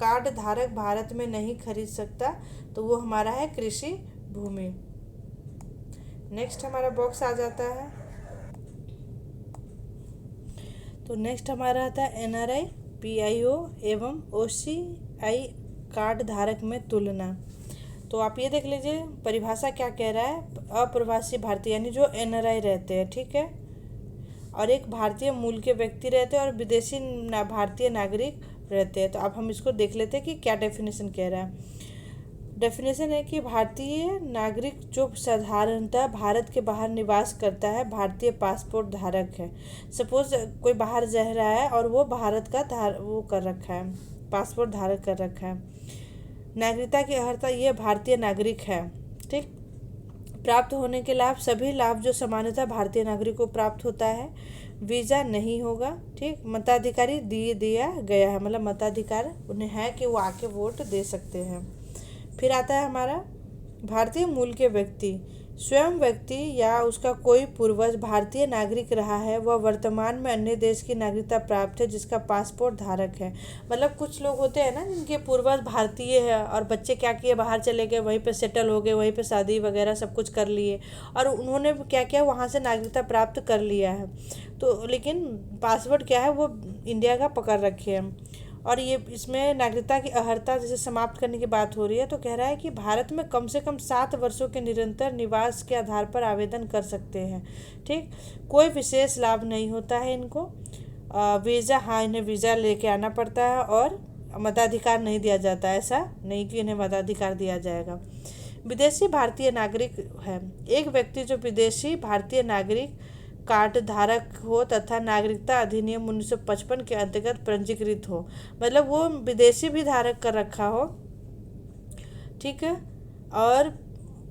कार्ड धारक भारत में नहीं खरीद सकता। तो वो हमारा है कृषि भूमि। नेक्स्ट हमारा बॉक्स आ जाता है, तो नेक्स्ट हमारा आता है NRI, PIO एवं OCI कार्ड धारक में तुलना। तो आप ये देख लीजिए परिभाषा क्या कह रहा है। अप्रवासी भारतीय यानी जो NRI रहते हैं, ठीक है, और एक भारतीय मूल के व्यक्ति रहते हैं और विदेशी भारतीय नागरिक रहते हैं। तो अब हम इसको देख लेते हैं कि क्या डेफिनेशन कह रहा है। डेफिनेशन है कि भारतीय नागरिक जो साधारणतः भारत के बाहर निवास करता है, भारतीय पासपोर्ट धारक है। सपोज कोई बाहर रह रहा है और वो भारत का वो कर रखा है, पासपोर्ट धारक कर रखा है। नागरिकता की अर्हता ये भारतीय नागरिक है, ठीक। प्राप्त होने के लाभ, सभी लाभ जो सामान्यतः भारतीय नागरिक को प्राप्त होता है। वीज़ा नहीं होगा, ठीक। मताधिकारी दिया गया है, मतलब मताधिकार उन्हें है कि वो आके वोट दे सकते हैं। फिर आता है हमारा भारतीय मूल के व्यक्ति, स्वयं व्यक्ति या उसका कोई पूर्वज भारतीय नागरिक रहा है, वह वर्तमान में अन्य देश की नागरिकता प्राप्त है जिसका पासपोर्ट धारक है। मतलब कुछ लोग होते हैं ना जिनके पूर्वज भारतीय है और बच्चे क्या किए, बाहर चले गए, वहीं पे सेटल हो गए, वहीं पे शादी वगैरह सब कुछ कर लिए और उन्होंने क्या किया, वहाँ से नागरिकता प्राप्त कर लिया है। तो लेकिन पासपोर्ट क्या है, वो इंडिया का पकड़ रखे हैं। और ये इसमें नागरिकता की अर्हता जैसे समाप्त करने की बात हो रही है, तो कह रहा है कि भारत में कम से कम 7 वर्षों के निरंतर निवास के आधार पर आवेदन कर सकते हैं, ठीक। कोई विशेष लाभ नहीं होता है इनको। वीज़ा, हाँ, इन्हें वीज़ा लेके आना पड़ता है और मताधिकार नहीं दिया जाता, ऐसा नहीं कि इन्हें मताधिकार दिया जाएगा। विदेशी भारतीय नागरिक है एक व्यक्ति जो विदेशी भारतीय नागरिक कार्ड धारक हो तथा नागरिकता अधिनियम 1955 के अंतर्गत पंजीकृत हो, मतलब वो विदेशी भी धारक कर रखा हो, ठीक है, और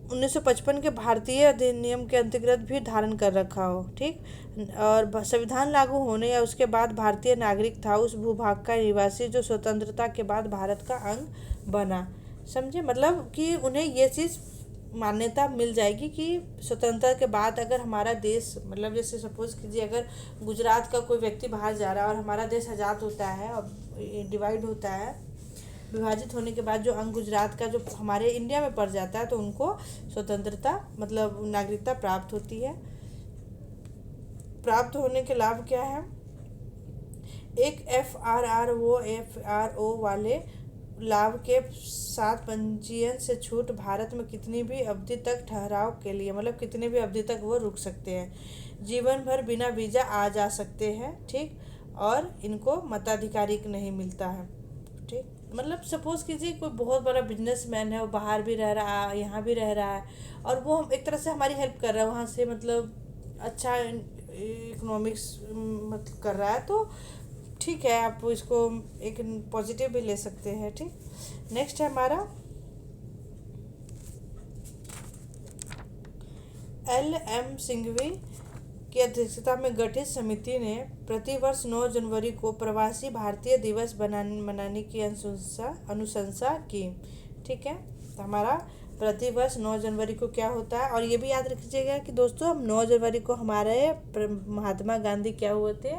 1955 के भारतीय अधिनियम के अंतर्गत भी धारण कर रखा हो, ठीक। और संविधान लागू होने या उसके बाद भारतीय नागरिक था उस भूभाग का निवासी जो स्वतंत्रता के बाद भारत का अंग बना। समझे, मतलब कि उन्हें ये चीज़ मान्यता मिल जाएगी कि स्वतंत्रता के बाद अगर हमारा देश, मतलब जैसे सपोज कीजिए अगर गुजरात का कोई व्यक्ति बाहर जा रहा है और हमारा देश आज़ाद होता है और डिवाइड होता है, विभाजित होने के बाद जो अंग गुजरात का जो हमारे इंडिया में पड़ जाता है तो उनको स्वतंत्रता मतलब नागरिकता प्राप्त होती है। प्राप्त होने के लाभ क्या है, एक FRRO वाले लाभ के साथ पंजीयन से छूट, भारत में कितनी भी अवधि तक ठहराव के लिए, मतलब कितनी भी अवधि तक वो रुक सकते हैं। जीवन भर बिना वीज़ा आ जा सकते हैं, ठीक। और इनको मताधिकारी नहीं मिलता है, ठीक। मतलब सपोज कीजिए कोई बहुत बड़ा बिजनेसमैन है, वो बाहर भी रह रहा है, यहाँ भी रह रहा है, और वो एक तरह से हमारी हेल्प कर रहा है वहाँ से, मतलब अच्छा इकोनॉमिक्स मतलब कर रहा है, तो ठीक है, आप इसको एक पॉजिटिव भी ले सकते हैं। ठीक, नेक्स्ट है हमारा LM सिंघवी की अध्यक्षता में गठित समिति ने प्रतिवर्ष 9 जनवरी को प्रवासी भारतीय दिवस मनाने की अनुशंसा की। ठीक है, तो हमारा प्रतिवर्ष 9 जनवरी को क्या होता है, और ये भी याद रखिएगा कि दोस्तों हम 9 जनवरी को हमारे महात्मा गांधी क्या हुए थे,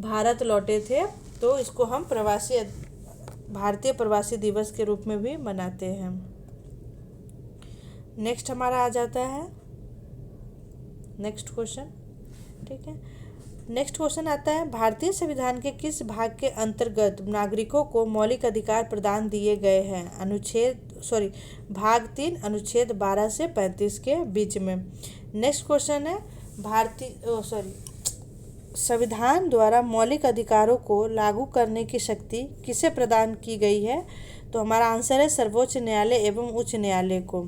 भारत लौटे थे, तो इसको हम भारतीय प्रवासी दिवस के रूप में भी मनाते हैं। नेक्स्ट हमारा आ जाता है नेक्स्ट क्वेश्चन। ठीक है, नेक्स्ट क्वेश्चन आता है, भारतीय संविधान के किस भाग के अंतर्गत नागरिकों को मौलिक अधिकार प्रदान दिए गए हैं? भाग 3 अनुच्छेद 12 से 35 के बीच में। नेक्स्ट क्वेश्चन है, संविधान द्वारा मौलिक अधिकारों को लागू करने की शक्ति किसे प्रदान की गई है? तो हमारा आंसर है सर्वोच्च न्यायालय एवं उच्च न्यायालय को।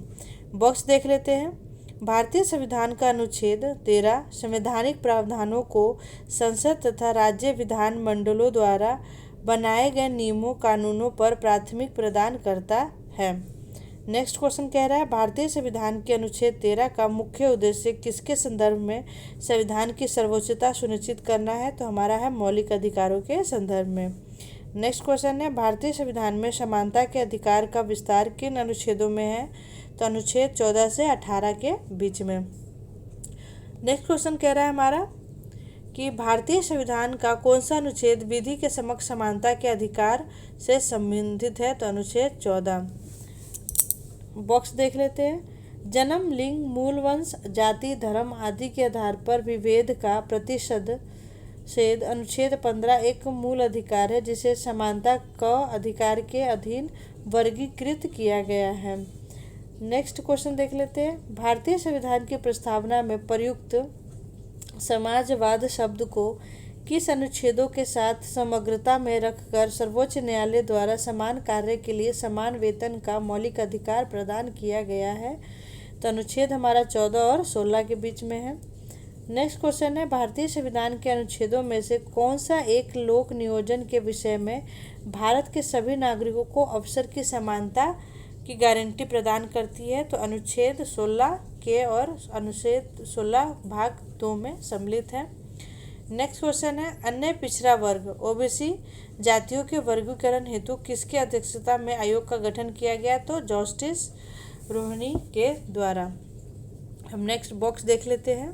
बॉक्स देख लेते हैं। भारतीय संविधान का अनुच्छेद 13 संवैधानिक प्रावधानों को संसद तथा राज्य विधान मंडलों द्वारा बनाए गए नियमों कानूनों पर प्राथमिक प्रदान करता है। नेक्स्ट क्वेश्चन कह रहा है, भारतीय संविधान के अनुच्छेद 13 का मुख्य उद्देश्य किसके संदर्भ में संविधान की सर्वोच्चता सुनिश्चित करना है? तो हमारा है मौलिक अधिकारों के संदर्भ में। नेक्स्ट क्वेश्चन है, भारतीय संविधान में समानता के अधिकार का विस्तार किन अनुच्छेदों में है? तो अनुच्छेद 14 से 18 के बीच में। नेक्स्ट क्वेश्चन कह रहा है हमारा कि भारतीय संविधान का कौन सा अनुच्छेद विधि के समक्ष समानता के अधिकार से संबंधित है? तो अनुच्छेद 14। बॉक्स देख लेते हैं। जन्म, लिंग, मूल वंश, जाति, धर्म आदि के आधार पर विभेद का प्रतिषेध अनुच्छेद 15 एक मूल अधिकार है जिसे समानता क अधिकार के अधीन वर्गीकृत किया गया है। नेक्स्ट क्वेश्चन देख लेते हैं। भारतीय संविधान की प्रस्तावना में प्रयुक्त समाजवाद शब्द को किस अनुच्छेदों के साथ समग्रता में रखकर सर्वोच्च न्यायालय द्वारा समान कार्य के लिए समान वेतन का मौलिक अधिकार प्रदान किया गया है? तो अनुच्छेद हमारा 14 और 16 के बीच में है। नेक्स्ट क्वेश्चन है, भारतीय संविधान के अनुच्छेदों में से कौन सा एक लोक नियोजन के विषय में भारत के सभी नागरिकों को अवसर की समानता की गारंटी प्रदान करती है? तो अनुच्छेद 16 के और अनुच्छेद 16 भाग 2 में सम्मिलित है। नेक्स्ट क्वेश्चन है, अन्य पिछड़ा वर्ग OBC जातियों के वर्गीकरण हेतु किसके अध्यक्षता में आयोग का गठन किया गया? तो जस्टिस रोहिणी के द्वारा। हम नेक्स्ट बॉक्स देख लेते हैं।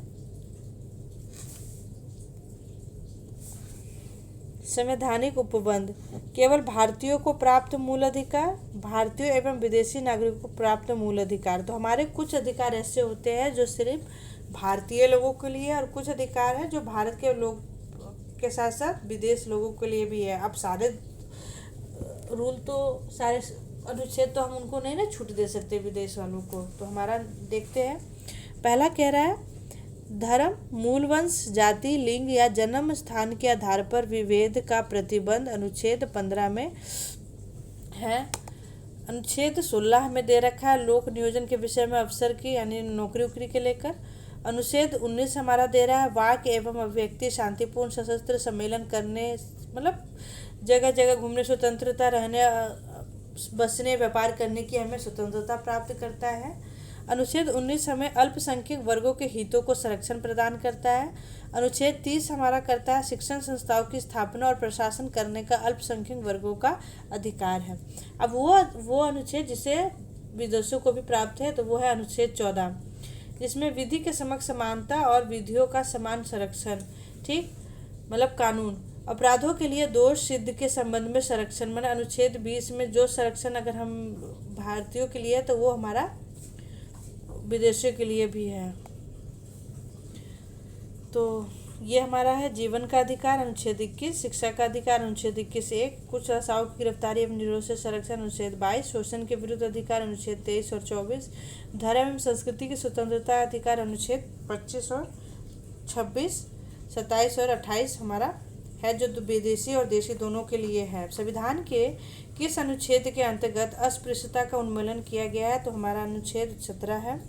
संवैधानिक उपबंध केवल भारतीयों को प्राप्त मूल अधिकार, भारतीयों एवं विदेशी नागरिकों को प्राप्त मूल अधिकार। तो हमारे कुछ अधिकार ऐसे होते हैं जो सिर्फ भारतीय लोगों के लिए, और कुछ अधिकार है जो भारत के लोग के साथ साथ विदेश लोगों के लिए भी है। अब सारे रूल तो सारे अनुच्छेद तो हम उनको नहीं ना छूट दे सकते विदेश वालों को। तो हमारा देखते हैं, पहला कह रहा है धर्म, मूल वंश, जाति, लिंग या जन्म स्थान के आधार पर विभेद का प्रतिबंध अनुच्छेद 15 में है। अनुच्छेद 16 में दे रखा है लोक नियोजन के विषय में अवसर की यानी नौकरी उकरी के लेकर। अनुच्छेद 19 हमारा दे रहा है वाक एवं अभिव्यक्ति शांतिपूर्ण सशस्त्र सम्मेलन करने, मतलब जगह जगह घूमने, स्वतंत्रता रहने बसने व्यापार करने की हमें स्वतंत्रता प्राप्त करता है। अनुच्छेद 19 हमें अल्पसंख्यक वर्गों के हितों को संरक्षण प्रदान करता है। अनुच्छेद 30 हमारा करता है शिक्षण संस्थाओं की स्थापना और प्रशासन करने का अल्पसंख्यक वर्गों का अधिकार है। अब वो अनुच्छेद जिसे विदेशों को भी प्राप्त है तो वो है अनुच्छेद 14, जिसमें विधि के समक्ष समानता और विधियों का समान संरक्षण। ठीक, मतलब कानून, अपराधों के लिए दोष सिद्ध के संबंध में संरक्षण। मतलब अनुच्छेद 20 में जो संरक्षण अगर हम भारतीयों के लिए तो वो हमारा विदेशियों के लिए भी है। तो ये हमारा है जीवन का अधिकार अनुच्छेद 21, शिक्षा का अधिकार अनुच्छेद 21(1), कुछ आशाओं की गिरफ्तारी एवं निरोध से संरक्षण अनुच्छेद 22, शोषण के विरुद्ध अधिकार अनुच्छेद 23 और 24, धर्म एवं संस्कृति की स्वतंत्रता अधिकार अनुच्छेद 25 और 26, 27 और 28 हमारा है जो विदेशी और देशी दोनों के लिए है। संविधान के किस अनुच्छेद के अंतर्गत अस्पृश्यता का उन्मूलन किया गया है? तो हमारा अनुच्छेद 17 है।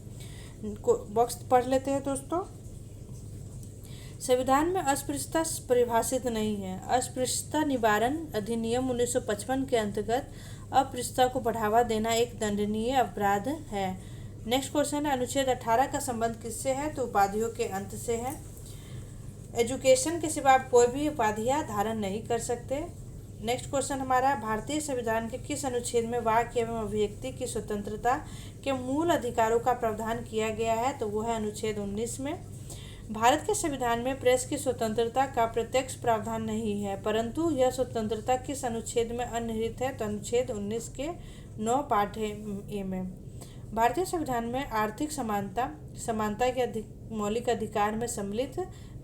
बॉक्स पढ़ लेते हैं दोस्तों। संविधान में अस्पृश्यता परिभाषित नहीं है। अस्पृश्यता निवारण अधिनियम 1955 के अंतर्गत अस्पृश्यता को बढ़ावा देना एक दंडनीय अपराध है। नेक्स्ट क्वेश्चन है, अनुच्छेद 18 का संबंध किससे है? तो उपाधियों के अंत से है। एजुकेशन के सिवा आप कोई भी उपाधियां धारण नहीं कर सकते। नेक्स्ट क्वेश्चन हमारा, भारतीय संविधान के किस अनुच्छेद में वाक्य एवं अभिव्यक्ति की स्वतंत्रता के मूल अधिकारों का प्रावधान किया गया है? तो वो है अनुच्छेद 19 में। भारत के संविधान में प्रेस की स्वतंत्रता का प्रत्यक्ष प्रावधान नहीं है, परंतु यह स्वतंत्रता किस अनुच्छेद में अंतर्निहित है? तो अनुच्छेद 19 के 9 पार्ट ए में। भारतीय संविधान में आर्थिक समानता के मौलिक अधिकार में सम्मिलित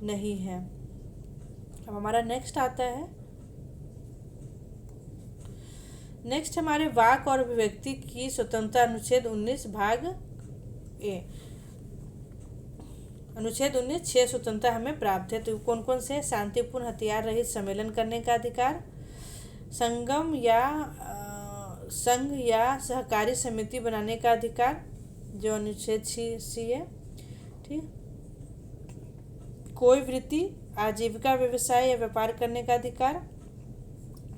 नहीं है। अब हमारा नेक्स्ट आता है, नेक्स्ट हमारे वाक और अभिव्यक्ति की स्वतंत्रता अनुच्छेद 19 भाग ए। अनुच्छेद 19 6 स्वतंत्रता हमें प्राप्त है। तो कौन कौन से? शांतिपूर्ण हथियार रहित सम्मेलन करने का अधिकार, संघ या सहकारी समिति बनाने का अधिकार जो अनुच्छेद 6 है, ठीक। कोई वृत्ति, आजीविका, व्यवसाय या व्यापार करने का अधिकार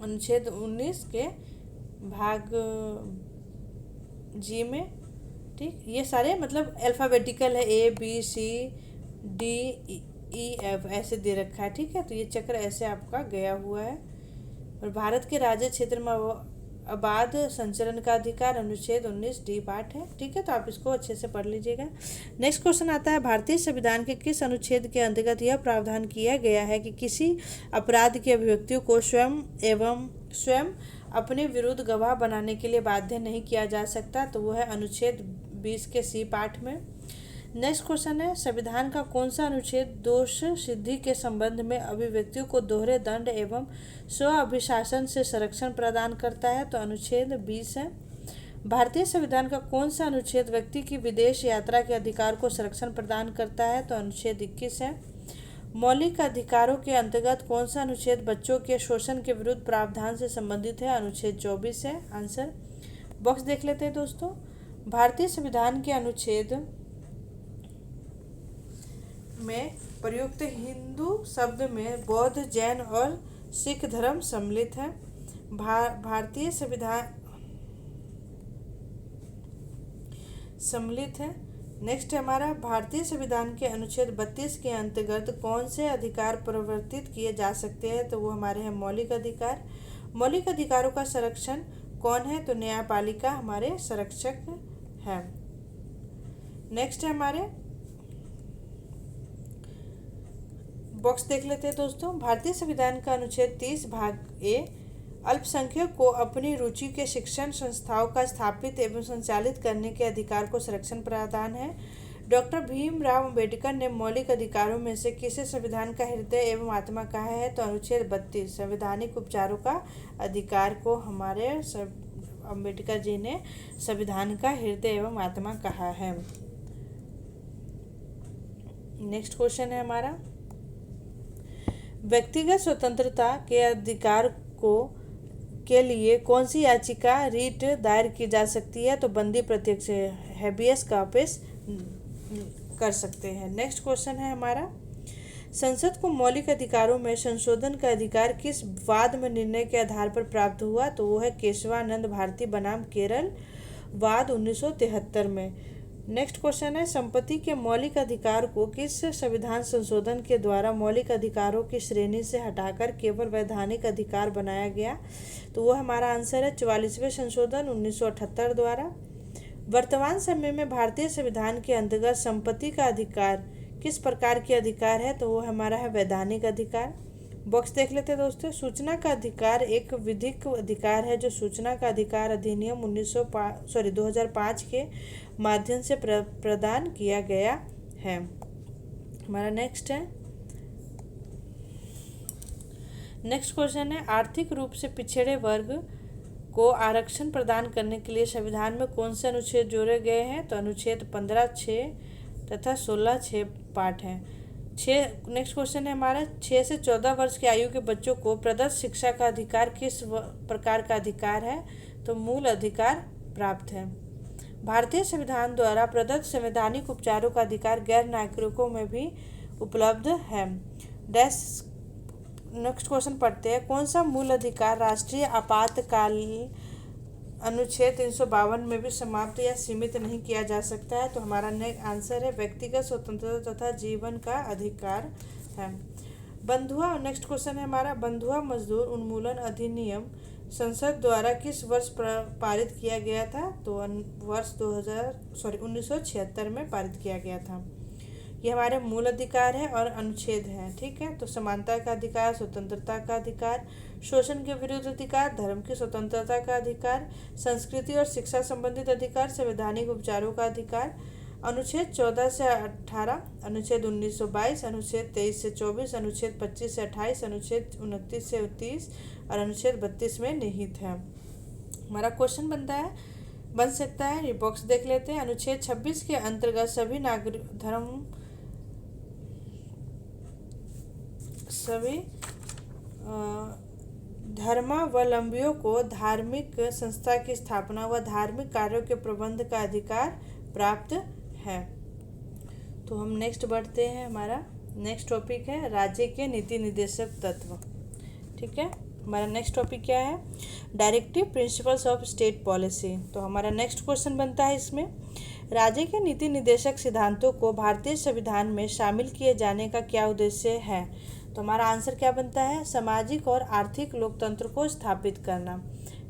अनुच्छेद 19 के भाग जी में, ठीक। ये सारे मतलब अल्फ़ाबेटिकल है, ABCDEF ऐसे दे रखा है, ठीक है। तो ये चक्र ऐसे आपका गया हुआ है। और भारत के राज्य क्षेत्र में अबाध संचरण का अधिकार अनुच्छेद 19D पार्ट है, ठीक है। तो आप इसको अच्छे से पढ़ लीजिएगा। नेक्स्ट क्वेश्चन आता है, भारतीय संविधान के किस अनुच्छेद के अंतर्गत यह प्रावधान किया गया है कि किसी अपराध की अभिव्यक्तियों को स्वयं अपने विरुद्ध गवाह बनाने के लिए बाध्य नहीं किया जा सकता? तो वो है अनुच्छेद 20 के C पार्ट में। नेक्स्ट क्वेश्चन है, संविधान का कौन सा अनुच्छेद दोष सिद्धि के संबंध में अभिव्यक्तियों को दोहरे दंड एवं स्व अभिशासन से संरक्षण प्रदान करता है? तो अनुच्छेद 20 है। भारतीय संविधान का कौन सा अनुच्छेद व्यक्ति की विदेश यात्रा के अधिकार को संरक्षण प्रदान करता है? तो अनुच्छेद 21 है। मौलिक अधिकारों के अंतर्गत कौन सा अनुच्छेद बच्चों के शोषण के विरुद्ध प्रावधान से संबंधित है? अनुच्छेद 24 है। आंसर बॉक्स देख लेते हैं दोस्तों। भारतीय संविधान के अनुच्छेद में प्रयुक्त हिंदू शब्द में बौद्ध, जैन और सिख धर्म सम्मिलित है। भारतीय संविधान सम्मिलित है। नेक्स्ट हमारा, भारतीय संविधान के अनुच्छेद 32 के अंतर्गत कौन से अधिकार परिवर्तित किए जा सकते हैं? तो वो हमारे हैं मौलिक अधिकार। मौलिक अधिकारों का संरक्षण कौन है? तो न्यायपालिका हमारे संरक्षक है। नेक्स्ट है हमारे बॉक्स देख लेते हैं दोस्तों। भारतीय संविधान का अनुच्छेद 30 भाग ए अल्पसंख्यक को अपनी रुचि के शिक्षण संस्थाओं का स्थापित एवं संचालित करने के अधिकार को संरक्षण प्रदान है। डॉक्टर भीमराव अंबेडकर ने मौलिक अधिकारों में से किसे संविधान का हृदय एवं आत्मा कहा है? तो अनुच्छेद 32 संवैधानिक उपचारों का अधिकार को हमारे अंबेडकर जी ने संविधान का हृदय एवं आत्मा कहा है। नेक्स्ट क्वेश्चन है हमारा, व्यक्तिगत स्वतंत्रता के अधिकार के लिए कौन सी याचिका रीट दायर की जा सकती है? तो बंदी प्रत्यक्ष हैबियस कॉर्पस कर सकते हैं। नेक्स्ट क्वेश्चन है हमारा, संसद को मौलिक अधिकारों में संशोधन का अधिकार किस वाद में निर्णय के आधार पर प्राप्त हुआ? तो वो है केशवानंद भारती बनाम केरल वाद 1973 में। नेक्स्ट क्वेश्चन है, संपत्ति के मौलिक अधिकार को किस संविधान संशोधन के द्वारा मौलिक अधिकारों की श्रेणी से हटाकर केवल वैधानिक अधिकार बनाया गया? तो वो हमारा आंसर है 44वें संशोधन 1978 द्वारा। वर्तमान समय में भारतीय संविधान के अंतर्गत संपत्ति का अधिकार किस प्रकार के अधिकार है? तो वो हमारा है वैधानिक अधिकार। बॉक्स देख लेते हैं दोस्तों। सूचना का अधिकार एक विधिक अधिकार है जो सूचना का अधिकार अधिनियम 2005 के माध्यम से प्रदान किया गया है। हमारा नेक्स्ट क्वेश्चन है, आर्थिक रूप से पिछड़े वर्ग को आरक्षण प्रदान करने के लिए संविधान में कौन से अनुच्छेद जोड़े गए हैं? तो अनुच्छेद 15(6) तथा 16(6) पाठ हैं। नेक्स्ट क्वेश्चन है हमारा, 6 से 14 वर्ष की आयु के बच्चों को प्रदत्त शिक्षा का अधिकार किस प्रकार का अधिकार है? तो मूल अधिकार प्राप्त है। भारतीय संविधान द्वारा प्रदत्त संवैधानिक उपचारों का अधिकार गैर नागरिकों में भी उपलब्ध है। नेक्स्ट क्वेश्चन पढ़ते हैं, कौन सा मूल अधिकार राष्ट्रीय आपातकाल अनुच्छेद 352 में भी समाप्त या सीमित नहीं किया जा सकता है? तो हमारा आंसर है व्यक्तिगत स्वतंत्रता तथा जीवन का अधिकार है। बंधुआ नेक्स्ट क्वेश्चन है हमारा, बंधुआ मजदूर उन्मूलन अधिनियम संसद द्वारा किस वर्ष पारित किया गया था? तो वर्ष 1976 में पारित किया गया था। ये हमारे मूल अधिकार है और अनुच्छेद है, ठीक है। तो समानता का अधिकार, स्वतंत्रता का अधिकार, शोषण के विरुद्ध अधिकार, धर्म की स्वतंत्रता का अधिकार, संस्कृति और शिक्षा संबंधित अधिकार, संवैधानिक उपचारों का अधिकार, अनुच्छेद 14 से 18, अनुच्छेद 19 से 22, अनुच्छेद 23 से 24, अनुच्छेद 25 से 28, अनुच्छेद 29 से 30 और अनुच्छेद 32 में निहित है। हमारा क्वेश्चन बन सकता है, ये बॉक्स देख लेते हैं। अनुच्छेद 26 के अंतर्गत सभी धर्मावलंबियों को धार्मिक संस्था की स्थापना व धार्मिक कार्यों के प्रबंध का अधिकार प्राप्त है। तो हम नेक्स्ट बढ़ते हैं, हमारा नेक्स्ट टॉपिक है राज्य के नीति निर्देशक तत्व, ठीक है। हमारा नेक्स्ट टॉपिक क्या है? Directive principles of state policy. तो हमारा नेक्स्ट क्वेश्चन बनता है इसमें, राज्य के नीति निर्देशक सिद्धांतों को भारतीय संविधान में शामिल किए जाने का क्या उद्देश्य है? तो हमारा आंसर क्या बनता है? सामाजिक और आर्थिक लोकतंत्र को स्थापित करना।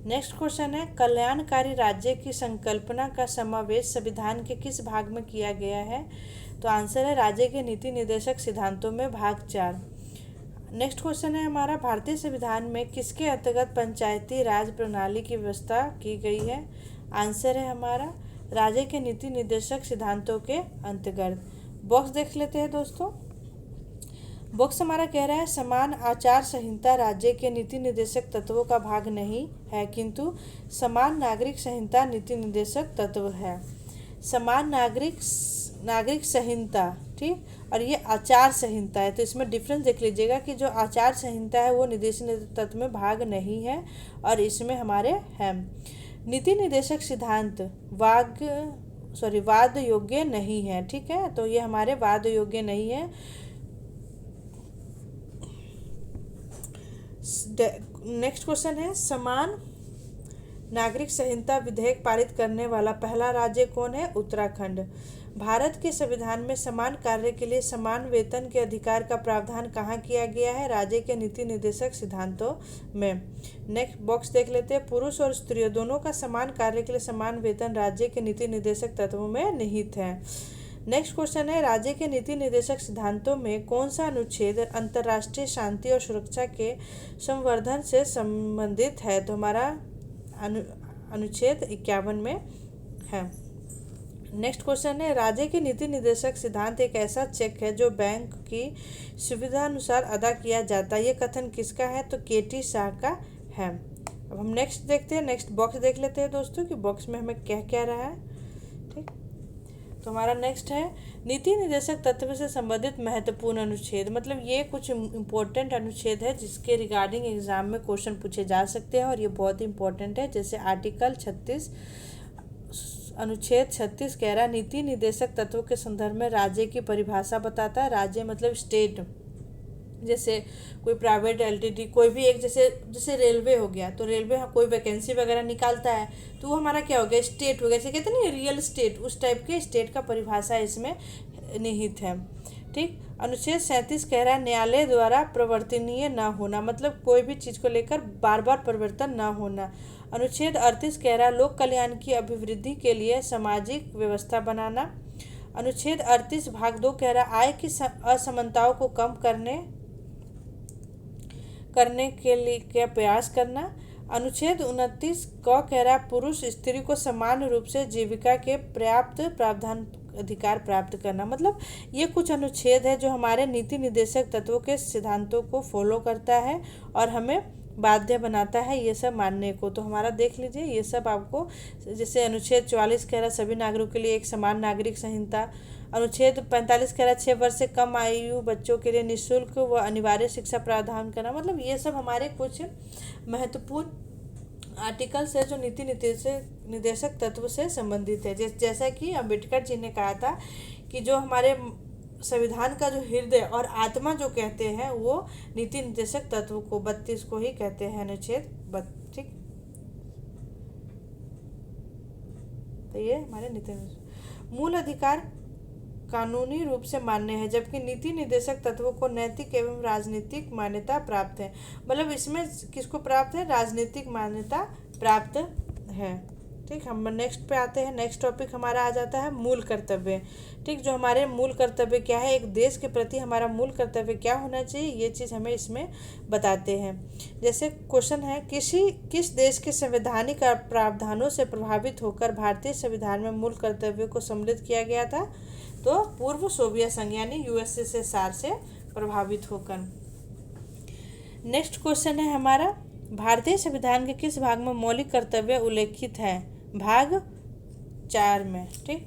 नेक्स्ट क्वेश्चन है, कल्याणकारी राज्य की संकल्पना का समावेश संविधान के किस भाग में किया गया है? तो आंसर है राज्य के नीति निर्देशक सिद्धांतों में भाग 4। नेक्स्ट क्वेश्चन है हमारा, भारतीय संविधान में किसके अंतर्गत पंचायती राज प्रणाली की व्यवस्था की गई है? आंसर है हमारा राज्य के नीति निर्देशक सिद्धांतों के अंतर्गत। बॉक्स देख लेते हैं दोस्तों। बॉक्स हमारा कह रहा है, समान आचार संहिता राज्य के नीति निर्देशक तत्वों का भाग नहीं है, किंतु समान नागरिक संहिता नीति निर्देशक तत्व है। समान नागरिक संहिता, ठीक, और ये आचार संहिता है। तो इसमें डिफरेंस देख लीजिएगा कि जो आचार संहिता है वो निर्देशक तत्व में भाग नहीं है और इसमें हमारे है। नीति निर्देशक सिद्धांत वाद योग्य नहीं है, ठीक है। तो ये हमारे वाद योग्य नहीं है। नेक्स्ट क्वेश्चन है, समान नागरिक संहिता विधेयक पारित करने वाला पहला राज्य कौन है? उत्तराखंड। भारत के संविधान में समान कार्य के लिए समान वेतन के अधिकार का प्रावधान कहाँ किया गया है? राज्य के नीति निर्देशक सिद्धांतों में। नेक्स्ट बॉक्स देख लेते हैं, पुरुष और स्त्रियों दोनों का समान कार्य के लिए समान वेतन राज्य के नीति निर्देशक तत्वों में निहित है। नेक्स्ट क्वेश्चन है, राज्य के नीति निर्देशक सिद्धांतों में कौन सा अनुच्छेद अंतर्राष्ट्रीय शांति और सुरक्षा के संवर्धन से संबंधित है? तो हमारा अनुच्छेद 51 में है। नेक्स्ट क्वेश्चन है, राज्य के नीति निर्देशक सिद्धांत एक ऐसा चेक है जो बैंक की सुविधा अनुसार अदा किया जाता है। ये कथन किसका है? तो केटी शाह का है। अब हम नेक्स्ट देखते हैं, नेक्स्ट बॉक्स देख लेते हैं दोस्तों कि बॉक्स में हमें क्या क्या रहा है, ठीक। तो हमारा नेक्स्ट है, नीति निर्देशक तत्व से संबंधित महत्वपूर्ण अनुच्छेद। मतलब ये कुछ इम्पोर्टेंट अनुच्छेद है जिसके रिगार्डिंग एग्जाम में क्वेश्चन पूछे जा सकते हैं और ये बहुत ही इंपॉर्टेंट है। जैसे आर्टिकल 36 अनुच्छेद 36 कह रहा है, नीति निर्देशक तत्वों के संदर्भ में राज्य की परिभाषा बताता है। राज्य मतलब स्टेट, जैसे कोई प्राइवेट एलटीडी, कोई भी एक, जैसे रेलवे हो गया, तो रेलवे कोई वैकेंसी वगैरह निकालता है तो वो हमारा क्या हो गया? स्टेट हो गया। जैसे कहते हैं ना रियल स्टेट, उस टाइप के स्टेट का परिभाषा इसमें निहित है, ठीक। अनुच्छेद 37 कह रहा है, न्यायालय द्वारा प्रवर्तनीय न होना, मतलब कोई भी चीज़ को लेकर बार बार परिवर्तन न होना। अनुच्छेद 38 कह रहा है, लोक कल्याण की अभिवृद्धि के लिए सामाजिक व्यवस्था बनाना। अनुच्छेद 38 भाग 2 कह रहा है, आय की असमानताओं को कम करने के लिए क्या प्रयास करना। अनुच्छेद 29 क कह रहा है, पुरुष स्त्री को समान रूप से जीविका के पर्याप्त प्रावधान अधिकार प्राप्त करना। मतलब ये कुछ अनुच्छेद है जो हमारे नीति निर्देशक तत्वों के सिद्धांतों को फॉलो करता है और हमें बाध्य बनाता है ये सब मानने को। तो हमारा देख लीजिए ये सब आपको, जैसे अनुच्छेद 44 कह रहा है, सभी नागरिकों के लिए एक समान नागरिक संहिता। अनुच्छेद 45 कह रहा है 6 वर्ष से कम आयु बच्चों के लिए निःशुल्क व अनिवार्य शिक्षा प्रावधान करना। मतलब ये सब हमारे कुछ महत्वपूर्ण आर्टिकल्स है जो नीति निर्देशक तत्व से संबंधित है। जैसा कि अम्बेडकर जी ने कहा था कि जो हमारे संविधान का जो हृदय और आत्मा जो कहते हैं वो नीति निर्देशक तत्व को 32 को ही कहते हैं, अनुच्छेद 32। ठीक, तो ये हमारे नीति मूल अधिकार कानूनी रूप से मान्य है, जबकि नीति निर्देशक तत्वों को नैतिक एवं राजनीतिक मान्यता प्राप्त है। मतलब इसमें किसको प्राप्त है? राजनीतिक मान्यता प्राप्त है। ठीक, हम नेक्स्ट पे आते हैं। नेक्स्ट टॉपिक हमारा आ जाता है मूल कर्तव्य। ठीक, जो हमारे मूल कर्तव्य क्या है, एक देश के प्रति हमारा मूल कर्तव्य क्या होना चाहिए, ये चीज़ हमें इसमें बताते हैं। जैसे क्वेश्चन है, किस देश के संवैधानिक प्रावधानों से प्रभावित होकर भारतीय संविधान में मूल कर्तव्यों को सम्मिलित किया गया था? तो पूर्व सोवियत संघ यानी यूएसएसआर से प्रभावित होकर। नेक्स्ट क्वेश्चन है हमारा, भारतीय संविधान के किस भाग में मौलिक कर्तव्य उल्लेखित है? भाग 4 में। ठीक,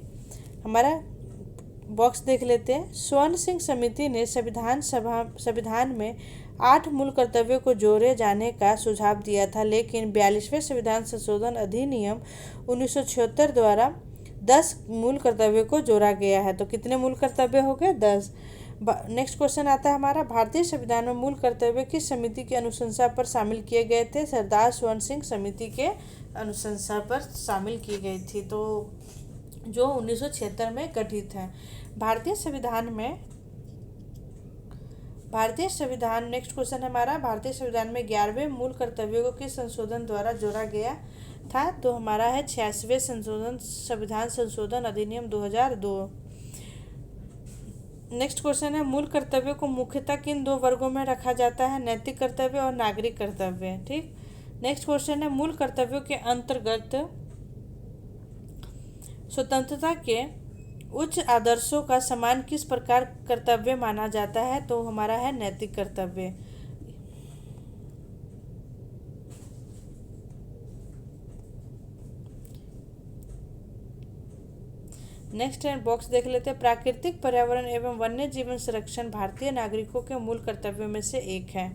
हमारा बॉक्स देख लेते हैं। स्वर्ण सिंह समिति ने संविधान में 8 मूल कर्तव्यों को जोड़े जाने का सुझाव दिया था, लेकिन 42वें संविधान संशोधन अधिनियम 1976 द्वारा 10 मूल कर्तव्यों को जोड़ा गया है। तो कितने मूल कर्तव्य हो गए? 10। नेक्स्ट क्वेश्चन आता है हमारा, भारतीय संविधान में मूल कर्तव्य किस समिति की अनुशंसा पर शामिल किए गए थे? सरदार स्वर्ण सिंह समिति के अनुशंसा पर शामिल की गई थी, तो जो 1976 में गठित है। भारतीय संविधान नेक्स्ट क्वेश्चन हमारा, भारतीय संविधान में 11वें मूल कर्तव्यों को किस संशोधन द्वारा जोड़ा गया था? तो हमारा है 86वें संविधान संशोधन अधिनियम 2002। नेक्स्ट क्वेश्चन है, मूल कर्तव्यों को मुख्यतः किन 2 वर्गों में रखा जाता है? नैतिक कर्तव्य और नागरिक कर्तव्य। ठीक, नेक्स्ट क्वेश्चन है, मूल कर्तव्यों के अंतर्गत स्वतंत्रता के उच्च आदर्शों का सम्मान किस प्रकार कर्तव्य माना जाता है? तो हमारा है नैतिक कर्तव्य। नेक्स्ट बॉक्स देख लेते हैं। प्राकृतिक पर्यावरण एवं वन्य जीवन संरक्षण भारतीय नागरिकों के मूल कर्तव्यों में से एक है।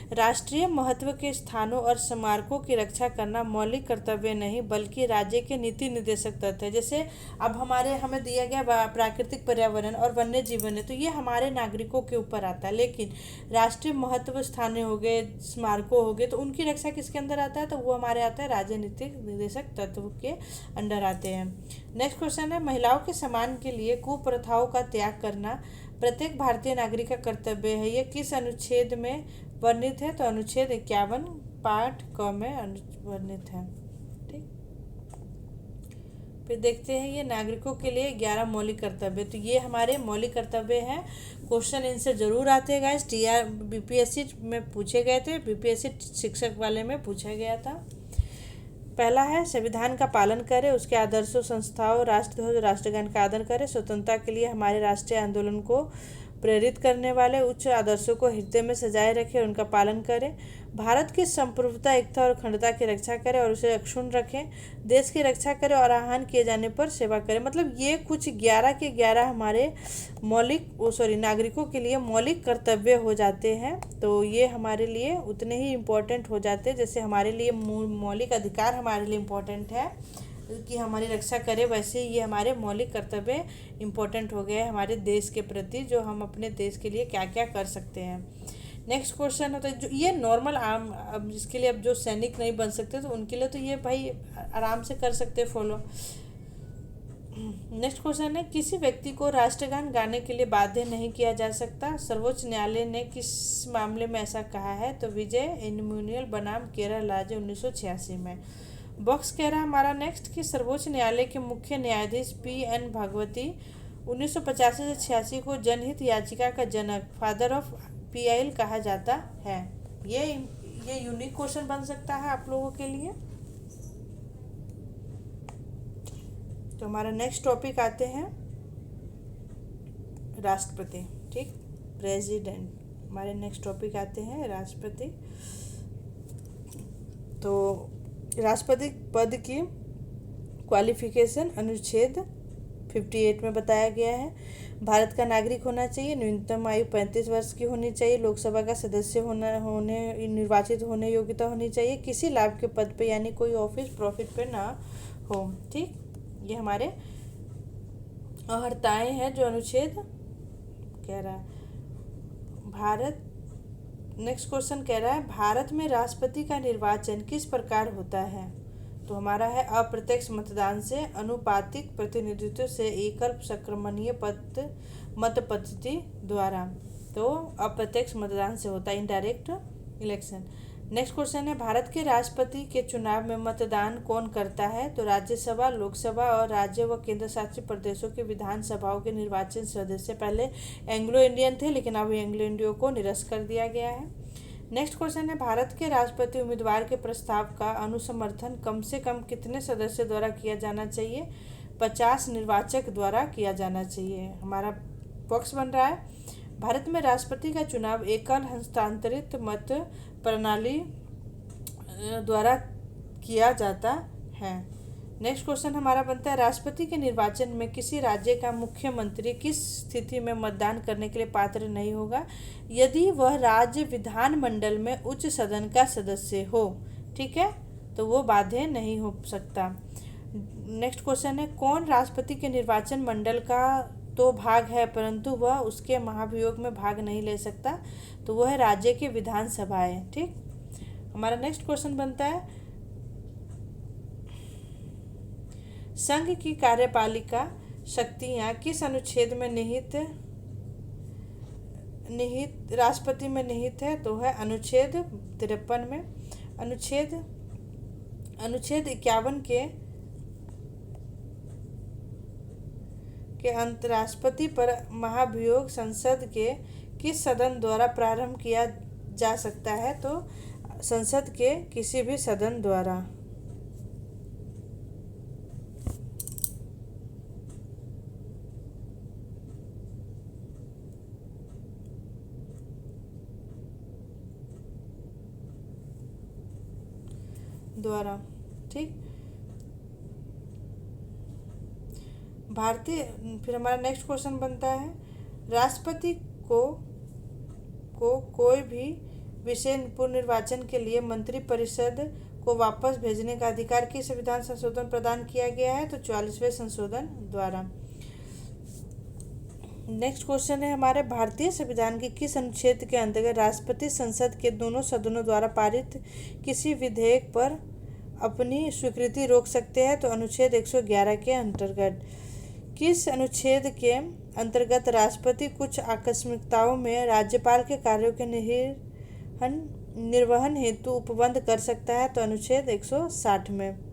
राष्ट्रीय महत्व के स्थानों और स्मारकों की रक्षा करना मौलिक कर्तव्य नहीं बल्कि राज्य के नीति निर्देशक तत्व है। जैसे अब हमें दिया गया प्राकृतिक पर्यावरण और वन्य जीवन है, तो ये हमारे नागरिकों के ऊपर आता है, लेकिन राष्ट्रीय महत्व स्थानीय हो गए, स्मारकों हो गए, तो उनकी रक्षा किसके अंदर आता है? तो वो हमारे आता है राज्य नीति निर्देशक तत्व के अंडर आते हैं। नेक्स्ट क्वेश्चन है, महिलाओं के सम्मान के लिए कुप्रथाओं का त्याग करना प्रत्येक भारतीय नागरिक का कर्तव्य है। यह किस अनुच्छेद में वर्णित है? तो अनुच्छेद 51 पार्ट क में वर्णित है। ठीक, फिर देखते हैं ये नागरिकों के लिए 11 मौलिक कर्तव्य। तो ये हमारे मौलिक कर्तव्य हैं। क्वेश्चन इनसे जरूर आते हैं गाइस, बीपीएससी में पूछे गए थे, बीपीएससी शिक्षक वाले में पूछा गया था। पहला है, संविधान का पालन करें, उसके आदर्शों, संस्थाओं, राष्ट्रध्वज, राष्ट्रगान का आदर करें, स्वतंत्रता के लिए हमारे राष्ट्रीय आंदोलन को प्रेरित करने वाले उच्च आदर्शों को हृदय में सजाए रखें, उनका पालन करें, भारत की संप्रभुता, एकता और अखंडता की रक्षा करें और उसे अक्षुण्ण रखें, देश की रक्षा करें और आह्वान किए जाने पर सेवा करें। मतलब ये कुछ 11 के 11 हमारे नागरिकों के लिए मौलिक कर्तव्य हो जाते हैं। तो ये हमारे लिए उतने ही इम्पोर्टेंट हो जाते हैं जैसे हमारे लिए मौलिक अधिकार हमारे लिए इम्पोर्टेंट है कि हमारी रक्षा करें, वैसे ये हमारे मौलिक कर्तव्य इम्पोर्टेंट हो गए हमारे देश के प्रति, जो हम अपने देश के लिए क्या क्या कर सकते हैं। नेक्स्ट क्वेश्चन होता है, जो ये नॉर्मल आम, अब जिसके लिए अब जो सैनिक नहीं बन सकते तो उनके लिए तो ये भाई आराम से कर सकते फॉलो। नेक्स्ट क्वेश्चन है, किसी व्यक्ति को राष्ट्रगान गाने के लिए बाध्य नहीं किया जा सकता। सर्वोच्च न्यायालय ने किस मामले में ऐसा कहा है? तो विजय इम्मानुएल बनाम केरल राज्य 1986 में। बॉक्स कह रहा है हमारा नेक्स्ट कि सर्वोच्च न्यायालय के मुख्य न्यायाधीश पी.एन. भागवती 1985 से 86 को जनहित याचिका का जनक, फादर ऑफ पीआईएल कहा जाता है। ये यूनिक क्वेश्चन बन सकता है आप लोगों के लिए। तो हमारा नेक्स्ट टॉपिक आते हैं राष्ट्रपति। ठीक, प्रेसिडेंट। हमारे नेक्स्ट टॉपिक आते हैं राष्ट्रपति। तो राष्ट्रपति पद की क्वालिफिकेशन अनुच्छेद 58 में बताया गया है। भारत का नागरिक होना चाहिए, न्यूनतम आयु 35 वर्ष की होनी चाहिए, लोकसभा का सदस्य होने निर्वाचित होने योग्यता होनी चाहिए, किसी लाभ के पद पे यानी कोई ऑफिस प्रॉफिट पे ना हो। ठीक, ये हमारे अर्हताएं हैं जो अनुच्छेद कह रहा है। भारत नेक्स्ट क्वेश्चन कह रहा है भारत में राष्ट्रपति का निर्वाचन किस प्रकार होता है? तो हमारा है अप्रत्यक्ष मतदान से, अनुपातिक प्रतिनिधित्व से, एकल संक्रमणीय मत पद्धति द्वारा। तो अप्रत्यक्ष मतदान से होता है, इनडायरेक्ट इलेक्शन। नेक्स्ट क्वेश्चन है भारत के राष्ट्रपति के चुनाव में मतदान कौन करता है? तो राज्यसभा, लोकसभा और राज्य व केंद्र शासित प्रदेशों के विधानसभाओं के निर्वाचन सदस्य पहले एंग्लो इंडियन थे, लेकिन अब एंग्लो इंडियन को निरस्त कर दिया गया है। नेक्स्ट क्वेश्चन है भारत के राष्ट्रपति उम्मीदवार के प्रस्ताव का अनुसमर्थन कम से कम कितने सदस्य द्वारा किया जाना चाहिए? 50 निर्वाचक द्वारा किया जाना चाहिए। हमारा बॉक्स बन रहा है भारत में राष्ट्रपति का चुनाव एकल हस्तांतरित मत प्रणाली द्वारा किया जाता है। नेक्स्ट क्वेश्चन हमारा बनता है राष्ट्रपति के निर्वाचन में किसी राज्य का मुख्यमंत्री किस स्थिति में मतदान करने के लिए पात्र नहीं होगा? यदि वह राज्य विधानमंडल में उच्च सदन का सदस्य हो। ठीक है, तो वो बाध्य नहीं हो सकता। नेक्स्ट क्वेश्चन है कौन राष्ट्रपति के निर्वाचन मंडल का तो भाग है परंतु वह उसके महाभियोग में भाग नहीं ले सकता? तो वह है राज्य की विधानसभाएं। ठीक, हमारा नेक्स्ट क्वेश्चन बनता है संघ की कार्यपालिका शक्तियां किस अनुच्छेद में निहित राष्ट्रपति में निहित है? तो है अनुच्छेद 53 में। अनुच्छेद 51 के अंत राष्ट्रपति पर महाभियोग संसद के किस सदन द्वारा प्रारंभ किया जा सकता है? तो संसद के किसी भी सदन द्वारा। ठीक, भारतीय फिर हमारा नेक्स्ट क्वेश्चन बनता है राष्ट्रपति को कोई भी विषय पुनर्निर्वाचन के लिए मंत्रिपरिषद को वापस भेजने का अधिकार किस संविधान संशोधन प्रदान किया गया है? तो 44वें संशोधन द्वारा। नेक्स्ट क्वेश्चन है हमारे भारतीय संविधान के किस अनुच्छेद के अंतर्गत राष्ट्रपति संसद के दोनों सदनों द्वारा पारित किसी विधेयक पर अपनी स्वीकृति रोक सकते हैं? तो अनुच्छेद 111 के अंतर्गत। किस अनुच्छेद के अंतर्गत राष्ट्रपति कुछ आकस्मिकताओं में राज्यपाल के कार्यों के निर्वहन हेतु उपबंध कर सकता है? तो अनुच्छेद 160 में।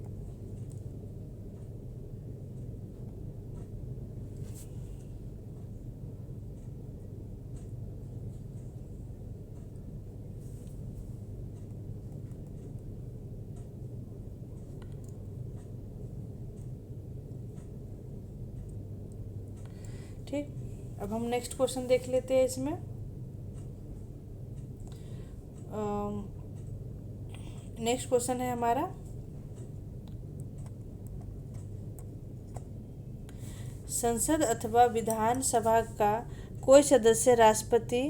ठीक, अब हम नेक्स्ट क्वेश्चन देख लेते हैं इसमें। नेक्स्ट क्वेश्चन है हमारा संसद अथवा विधानसभा का कोई सदस्य राष्ट्रपति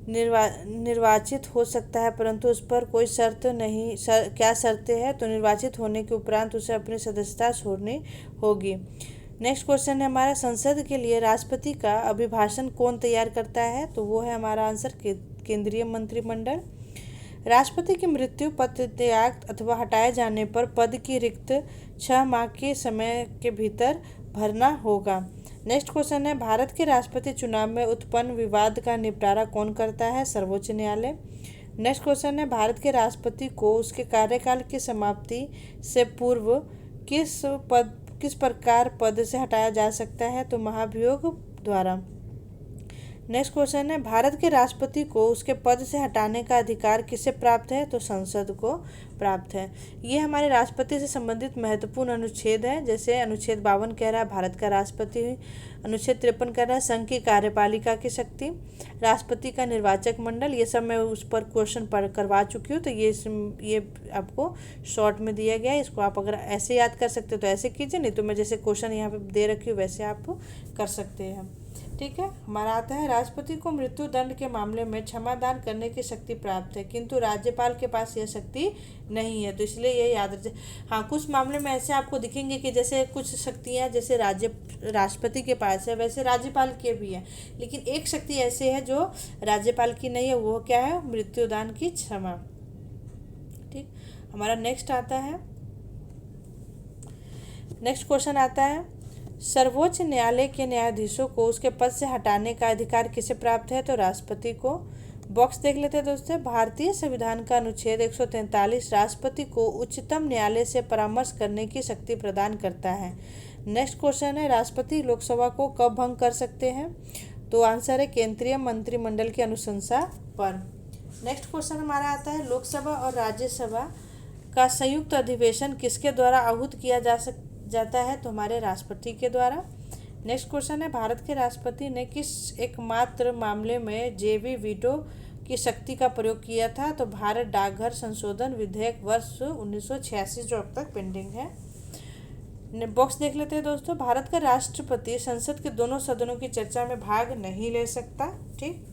निर्वाचित हो सकता है परंतु उस पर कोई शर्त नहीं। क्या शर्तें हैं? तो निर्वाचित होने के उपरांत उसे अपनी सदस्यता छोड़नी होगी। नेक्स्ट क्वेश्चन है हमारा संसद के लिए राष्ट्रपति का अभिभाषण कौन तैयार करता है? तो वो है हमारा आंसर केंद्रीय मंत्रिमंडल। राष्ट्रपति की मृत्यु, पदत्याग अथवा हटाए जाने पर पद की रिक्त 6 माह के समय के भीतर भरना होगा। नेक्स्ट क्वेश्चन है भारत के राष्ट्रपति चुनाव में उत्पन्न विवाद का निपटारा कौन करता है? सर्वोच्च न्यायालय। नेक्स्ट क्वेश्चन है भारत के राष्ट्रपति को उसके कार्यकाल की समाप्ति से पूर्व किस प्रकार पद से हटाया जा सकता है? तो महाभियोग द्वारा। नेक्स्ट क्वेश्चन है, भारत के राष्ट्रपति को उसके पद से हटाने का अधिकार किसे प्राप्त है? तो संसद को प्राप्त है। ये हमारे राष्ट्रपति से संबंधित महत्वपूर्ण अनुच्छेद है। जैसे अनुच्छेद 52 कह रहा है भारत का राष्ट्रपति, अनुच्छेद 53 कह रहा है संघ की कार्यपालिका की शक्ति, राष्ट्रपति का निर्वाचक मंडल, ये सब मैं उस पर क्वेश्चन पढ़ करवा चुकी हूँ, तो ये आपको शॉर्ट में दिया गया है। इसको आप अगर ऐसे याद कर सकते हो तो ऐसे कीजिए, नहीं तो मैं जैसे क्वेश्चन यहाँ पे दे रखी हूँ वैसे आप कर सकते हैं। ठीक है, हमारा आता है, राष्ट्रपति को मृत्यु दंड के मामले में क्षमादान करने की शक्ति प्राप्त है, किंतु राज्यपाल के पास यह शक्ति नहीं है। तो इसलिए ये याद रखें। हाँ, कुछ मामले में ऐसे आपको दिखेंगे कि जैसे कुछ शक्तियाँ जैसे राष्ट्रपति के पास है, वैसे राज्यपाल के भी है, लेकिन एक शक्ति ऐसे है जो राज्यपाल की नहीं है, वो क्या है? मृत्युदान की क्षमा। ठीक, हमारा नेक्स्ट आता है, नेक्स्ट क्वेश्चन आता है, सर्वोच्च न्यायालय के न्यायाधीशों को उसके पद से हटाने का अधिकार किसे प्राप्त है? तो राष्ट्रपति को। बॉक्स देख लेते हैं दोस्तों, भारतीय संविधान का अनुच्छेद 143 राष्ट्रपति को उच्चतम न्यायालय से परामर्श करने की शक्ति प्रदान करता है। नेक्स्ट क्वेश्चन है, राष्ट्रपति लोकसभा को कब भंग कर सकते हैं? तो आंसर है केंद्रीय मंत्रिमंडल की अनुशंसा पर। नेक्स्ट क्वेश्चन हमारा आता है, लोकसभा और राज्यसभा का संयुक्त अधिवेशन किसके द्वारा आहूत किया जाता है? तो हमारे राष्ट्रपति के द्वारा। नेक्स्ट क्वेश्चन है, भारत के राष्ट्रपति ने किस एकमात्र मामले में जेवी वीटो की शक्ति का प्रयोग किया था? तो भारत डाकघर संशोधन विधेयक वर्ष 1986 जो अब तक पेंडिंग है। बॉक्स देख लेते हैं दोस्तों, भारत का राष्ट्रपति संसद के दोनों सदनों की चर्चा में भाग नहीं ले सकता। ठीक,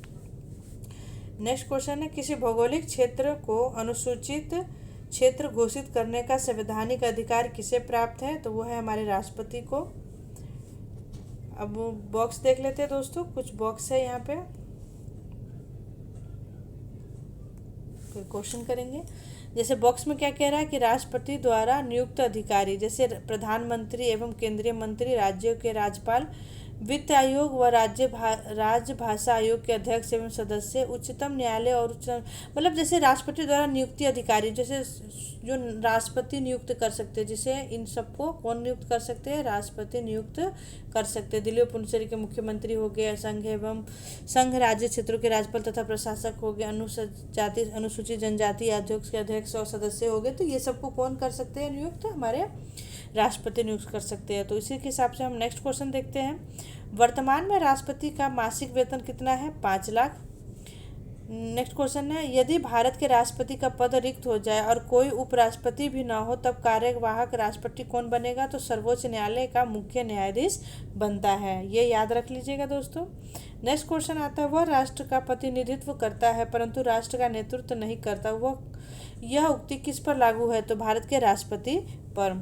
नेक्स्ट क्वेश्चन है, किसी भौगोलिक क्षेत्र को अनुसूचित क्षेत्र घोषित करने का संवैधानिक अधिकार किसे प्राप्त है? तो वो है हमारे राष्ट्रपति को। अब बॉक्स देख लेते हैं दोस्तों, कुछ बॉक्स है यहाँ पे, फिर क्वेश्चन करेंगे। जैसे बॉक्स में क्या कह रहा है कि राष्ट्रपति द्वारा नियुक्त अधिकारी जैसे प्रधानमंत्री एवं केंद्रीय मंत्री, राज्यों के राज्यपाल, वित्त आयोग व राजभाषा आयोग के अध्यक्ष एवं सदस्य, उच्चतम न्यायालय और मतलब जैसे राष्ट्रपति द्वारा नियुक्ति अधिकारी, जैसे जो राष्ट्रपति नियुक्त कर सकते हैं, जिसे इन सबको कौन नियुक्त कर सकते हैं? राष्ट्रपति नियुक्त कर सकते हैं। दिल्ली और पुडुचेरी के मुख्यमंत्री हो गए, संघ राज्य क्षेत्रों के राज्यपाल तथा प्रशासक हो गए, अनुसूचित जनजाति आयोग के अध्यक्ष और सदस्य हो गए, तो ये सबको कौन कर सकते हैं नियुक्त? हमारे राष्ट्रपति नियुक्त कर सकते हैं। तो इसी के हिसाब से हम नेक्स्ट क्वेश्चन देखते हैं, वर्तमान में राष्ट्रपति का मासिक वेतन कितना है? 5 लाख। नेक्स्ट क्वेश्चन है, यदि भारत के राष्ट्रपति का पद रिक्त हो जाए और कोई उपराष्ट्रपति भी ना हो, तब कार्यवाहक राष्ट्रपति कौन बनेगा? तो सर्वोच्च न्यायालय का मुख्य न्यायाधीश बनता है। ये याद रख लीजिएगा दोस्तों। नेक्स्ट क्वेश्चन आता है, वह राष्ट्र का प्रतिनिधित्व करता है परंतु राष्ट्र का नेतृत्व नहीं करता, यह उक्ति किस पर लागू है? तो भारत के राष्ट्रपति पर।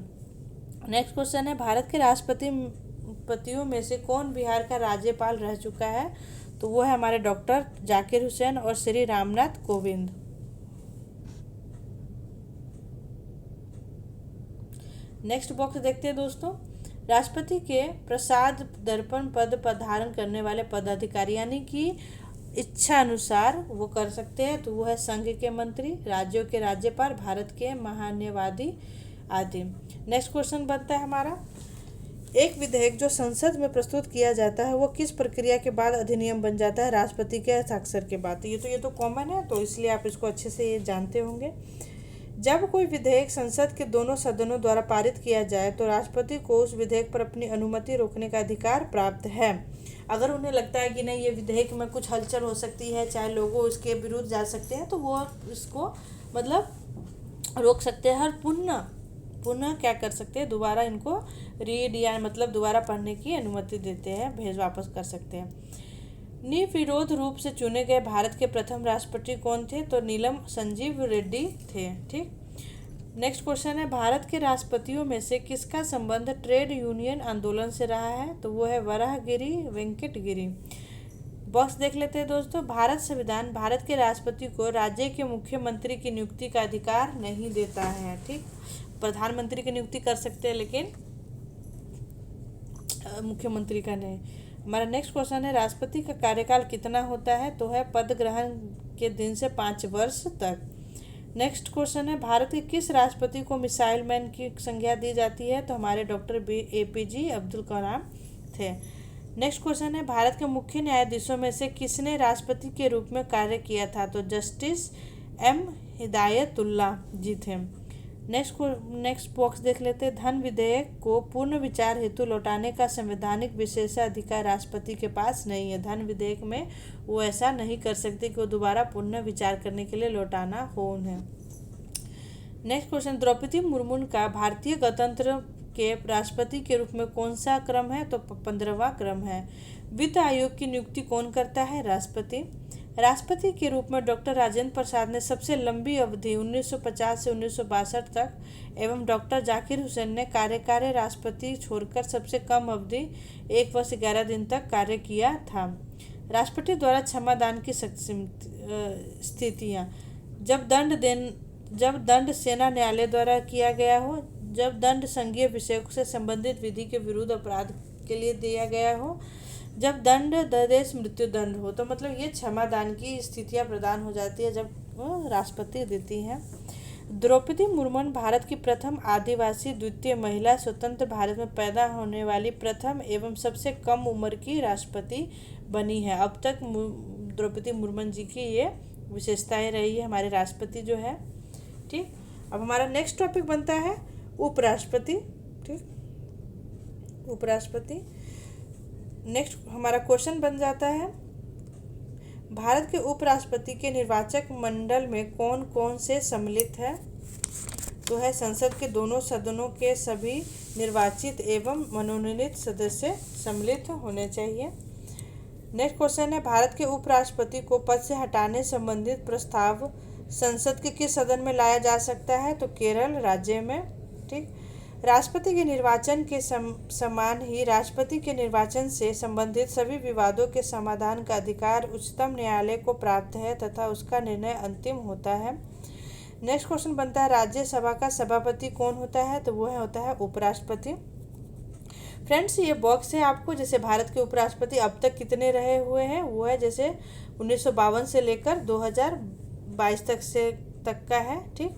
नेक्स्ट क्वेश्चन है, भारत के राष्ट्रपतियों में से कौन बिहार का राज्यपाल रह चुका है? तो वो है हमारे डॉक्टर जाकिर हुसैन और श्री रामनाथ कोविंद। नेक्स्ट बॉक्स देखते हैं दोस्तों, राष्ट्रपति के प्रसाद दर्पण पद पर धारण करने वाले पदाधिकारी यानी कि इच्छा अनुसार वो कर सकते हैं, तो वो है संघ के मंत्री, राज्यों के राज्यपाल, भारत के महान्यायवादी आदि। नेक्स्ट क्वेश्चन बनता है हमारा, एक विधेयक जो संसद में प्रस्तुत किया जाता है वो किस प्रक्रिया के बाद अधिनियम बन जाता है? राष्ट्रपति के हस्ताक्षर के बाद। ये तो कॉमन है, तो इसलिए आप इसको अच्छे से ये जानते होंगे। जब कोई विधेयक संसद के दोनों सदनों द्वारा पारित किया जाए तो राष्ट्रपति को उस विधेयक पर अपनी अनुमति रोकने का अधिकार प्राप्त है। अगर उन्हें लगता है कि नहीं ये विधेयक में कुछ हलचल हो सकती है, चाहे लोगों इसके विरुद्ध जा सकते हैं, तो वो इसको मतलब रोक सकते हैं और पुनः क्या कर सकते हैं? दोबारा इनको रीड या मतलब दोबारा पढ़ने की अनुमति देते हैं, भेज वापस कर सकते हैं। निर्विरोध रूप से चुने गए भारत के प्रथम राष्ट्रपति कौन थे? तो नीलम संजीव रेड्डी थे। ठीक, नेक्स्ट क्वेश्चन है, भारत के राष्ट्रपतियों में से किसका संबंध ट्रेड यूनियन आंदोलन से रहा है? तो वो है वराहगिरी वेंकट गिरी। बॉक्स देख लेते हैं दोस्तों, भारत संविधान भारत के राष्ट्रपति को राज्य के मुख्यमंत्री की नियुक्ति का अधिकार नहीं देता है। ठीक, प्रधानमंत्री की नियुक्ति कर सकते हैं लेकिन मुख्यमंत्री का नहीं। हमारा नेक्स्ट क्वेश्चन है, राष्ट्रपति का कार्यकाल कितना होता है? तो है पद ग्रहण के दिन से 5 वर्ष तक। नेक्स्ट क्वेश्चन है, भारत के किस राष्ट्रपति को मिसाइल मैन की संज्ञा दी जाती है? तो हमारे डॉक्टर APJ अब्दुल कलाम थे। नेक्स्ट क्वेश्चन है, भारत के मुख्य न्यायाधीशों में से किसने राष्ट्रपति के रूप में कार्य किया था? तो जस्टिस एम हिदायतुल्ला जी थे। नेक्स्ट बॉक्स देख लेते हैं, धन विधेयक को पूर्ण विचार हेतु लौटाने का संवैधानिक विशेषाधिकार राष्ट्रपति के पास नहीं है। धन विधेयक में वो ऐसा नहीं कर सकते कि वो दोबारा पुनः विचार करने के लिए लौटाना हो उन्हें। नेक्स्ट क्वेश्चन, द्रौपदी मुर्मू का भारतीय गणतंत्र के राष्ट्रपति के रूप में कौन सा क्रम है? तो 15वां क्रम है। वित्त आयोग की नियुक्ति कौन करता है? राष्ट्रपति। राष्ट्रपति के रूप में डॉक्टर राजेंद्र प्रसाद ने सबसे लंबी अवधि 1950 से 1962 तक एवं डॉक्टर जाकिर हुसैन ने कार्यकारी राष्ट्रपति छोड़कर सबसे कम अवधि 1 वर्ष 11 दिन तक कार्य किया था। राष्ट्रपति द्वारा क्षमादान की स्थितियाँ, जब दंड सेना न्यायालय द्वारा किया गया हो, जब दंड संघीय विषयों से संबंधित विधि के विरुद्ध अपराध के लिए दिया गया हो, जब दंड देश मृत्यु दंड हो। तो मतलब ये क्षमादान की स्थितियां प्रदान हो जाती है जब राष्ट्रपति देती हैं। द्रौपदी मुर्मू भारत की प्रथम आदिवासी द्वितीय महिला स्वतंत्र भारत में पैदा होने वाली प्रथम एवं सबसे कम उम्र की राष्ट्रपति बनी है। अब तक द्रौपदी मुर्मू जी की ये विशेषताएं रही है हमारे राष्ट्रपति जो है। ठीक, अब हमारा नेक्स्ट टॉपिक बनता है उपराष्ट्रपति। ठीक, उपराष्ट्रपति। नेक्स्ट हमारा क्वेश्चन बन जाता है, भारत के उपराष्ट्रपति के निर्वाचक मंडल में कौन कौन से सम्मिलित है? तो है संसद के दोनों सदनों के सभी निर्वाचित एवं मनोनीत सदस्य सम्मिलित होने चाहिए। नेक्स्ट क्वेश्चन है, भारत के उपराष्ट्रपति को पद से हटाने संबंधित प्रस्ताव संसद के किस सदन में लाया जा सकता है? तो केरल राज्य में। ठीक, राष्ट्रपति के निर्वाचन के समान ही राष्ट्रपति के निर्वाचन से संबंधित सभी विवादों के समाधान का अधिकार उच्चतम न्यायालय को प्राप्त है तथा उसका निर्णय अंतिम होता है। नेक्स्ट क्वेश्चन बनता है, राज्यसभा का सभापति कौन होता है? तो वो होता है उपराष्ट्रपति। फ्रेंड्स, ये बॉक्स है आपको जैसे भारत के उपराष्ट्रपति अब तक कितने रहे हुए हैं, वो है जैसे 1952 से लेकर 2022 तक का है। ठीक,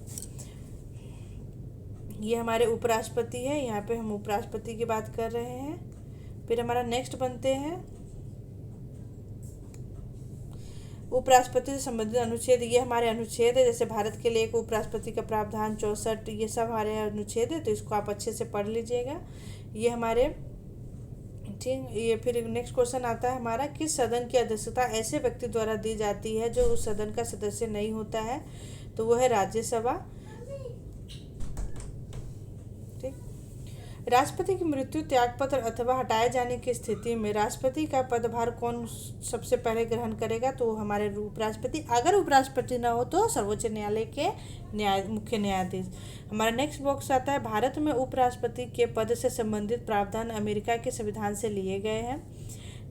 ये हमारे उपराष्ट्रपति है, यहाँ पे हम उपराष्ट्रपति की बात कर रहे हैं। फिर हमारा नेक्स्ट बनते हैं उपराष्ट्रपति से संबंधित अनुच्छेद। ये हमारे अनुच्छेद है, जैसे भारत के लिए एक उपराष्ट्रपति का प्रावधान 64, ये सब हमारे अनुच्छेद है, तो इसको आप अच्छे से पढ़ लीजिएगा। ये हमारे ठीक, ये फिर नेक्स्ट क्वेश्चन आता है हमारा, किस सदन की अध्यक्षता ऐसे व्यक्ति द्वारा दी जाती है जो उस सदन का सदस्य नहीं होता है? तो वो है राज्यसभा। राष्ट्रपति की मृत्यु, त्यागपत्र अथवा हटाए जाने की स्थिति में राष्ट्रपति का पदभार कौन सबसे पहले ग्रहण करेगा? तो हमारे उपराष्ट्रपति। अगर उपराष्ट्रपति ना हो तो सर्वोच्च न्यायालय के मुख्य न्यायाधीश। हमारा नेक्स्ट बॉक्स आता है, भारत में उपराष्ट्रपति के पद से संबंधित प्रावधान अमेरिका के संविधान से लिए गए हैं।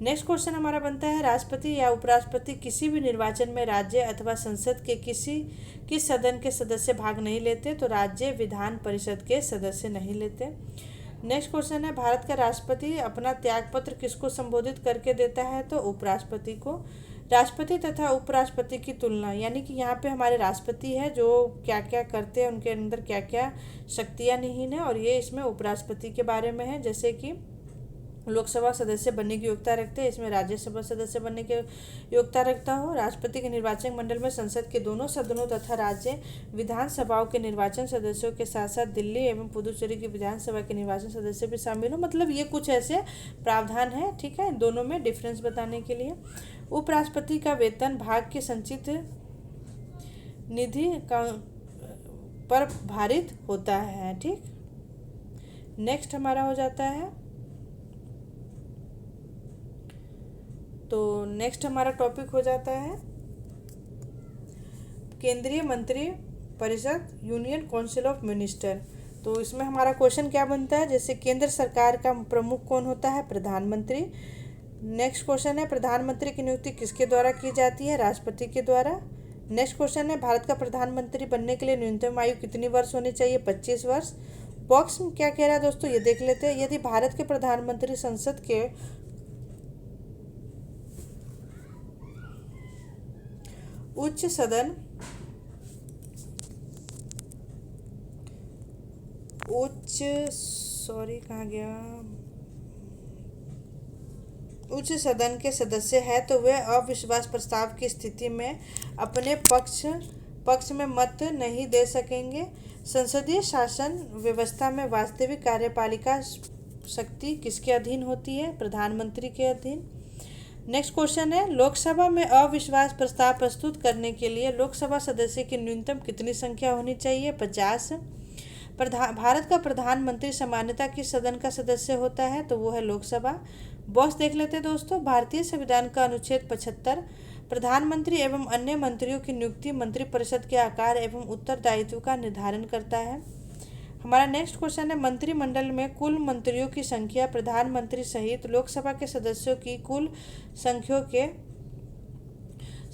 नेक्स्ट क्वेश्चन हमारा बनता है, राष्ट्रपति या उपराष्ट्रपति किसी भी निर्वाचन में राज्य अथवा संसद के किस सदन के सदस्य भाग नहीं लेते? तो राज्य विधान परिषद के सदस्य नहीं लेते। नेक्स्ट क्वेश्चन है, भारत का राष्ट्रपति अपना त्यागपत्र किसको संबोधित करके देता है? तो उपराष्ट्रपति को। राष्ट्रपति तथा उपराष्ट्रपति की तुलना, यानी कि यहाँ पे हमारे राष्ट्रपति है जो क्या क्या करते हैं, उनके अंदर क्या क्या शक्तियाँ निहित है, और ये इसमें उपराष्ट्रपति के बारे में है। जैसे कि लोकसभा सदस्य बनने की योग्यता रखते हैं, इसमें राज्यसभा सदस्य बनने की योग्यता रखता हो। राष्ट्रपति के निर्वाचन मंडल में संसद के दोनों सदनों तथा राज्य विधानसभाओं के निर्वाचन सदस्यों के साथ साथ दिल्ली एवं पुदुचेरी की विधानसभा के निर्वाचन सदस्य भी शामिल हो। मतलब ये कुछ ऐसे प्रावधान है, ठीक है, दोनों में डिफरेंस बताने के लिए। उपराष्ट्रपति का वेतन भाग के संचित निधि पर भारित होता है। ठीक, नेक्स्ट हमारा हो जाता है, तो नेक्स्ट हमारा टॉपिक हो जाता है केंद्रीय मंत्री परिषद, यूनियन काउंसिल ऑफ मिनिस्टर। तो इसमें हमारा क्वेश्चन क्या बनता है, जैसे केंद्र सरकार का प्रमुख कौन होता है? प्रधानमंत्री। नेक्स्ट क्वेश्चन है, प्रधानमंत्री की नियुक्ति किसके द्वारा की जाती है? राष्ट्रपति के द्वारा। नेक्स्ट क्वेश्चन है, भारत का प्रधानमंत्री बनने के लिए न्यूनतम आयु कितनी वर्ष होनी चाहिए? 25 वर्ष। बॉक्स में क्या कह रहा है दोस्तों, ये देख लेते हैं। यदि भारत के प्रधानमंत्री संसद के उच्च सदन कहाँ गया, उच्च सदन के सदस्य है तो वे अविश्वास प्रस्ताव की स्थिति में अपने पक्ष में मत नहीं दे सकेंगे। संसदीय शासन व्यवस्था में वास्तविक कार्यपालिका शक्ति किसके अधीन होती है? प्रधानमंत्री के अधीन। नेक्स्ट क्वेश्चन है, लोकसभा में अविश्वास प्रस्ताव प्रस्तुत करने के लिए लोकसभा सदस्य की न्यूनतम कितनी संख्या होनी चाहिए? 50। भारत का प्रधानमंत्री सामान्यतः किस सदन का सदस्य होता है? तो वो है लोकसभा। बॉक्स देख लेते हैं दोस्तों। भारतीय संविधान का अनुच्छेद 75 प्रधानमंत्री एवं अन्य मंत्रियों की नियुक्ति मंत्रिपरिषद के आकार एवं उत्तरदायित्व का निर्धारण करता है। हमारा नेक्स्ट क्वेश्चन है, मंत्रिमंडल में कुल मंत्रियों की संख्या प्रधानमंत्री सहित लोकसभा के सदस्यों की कुल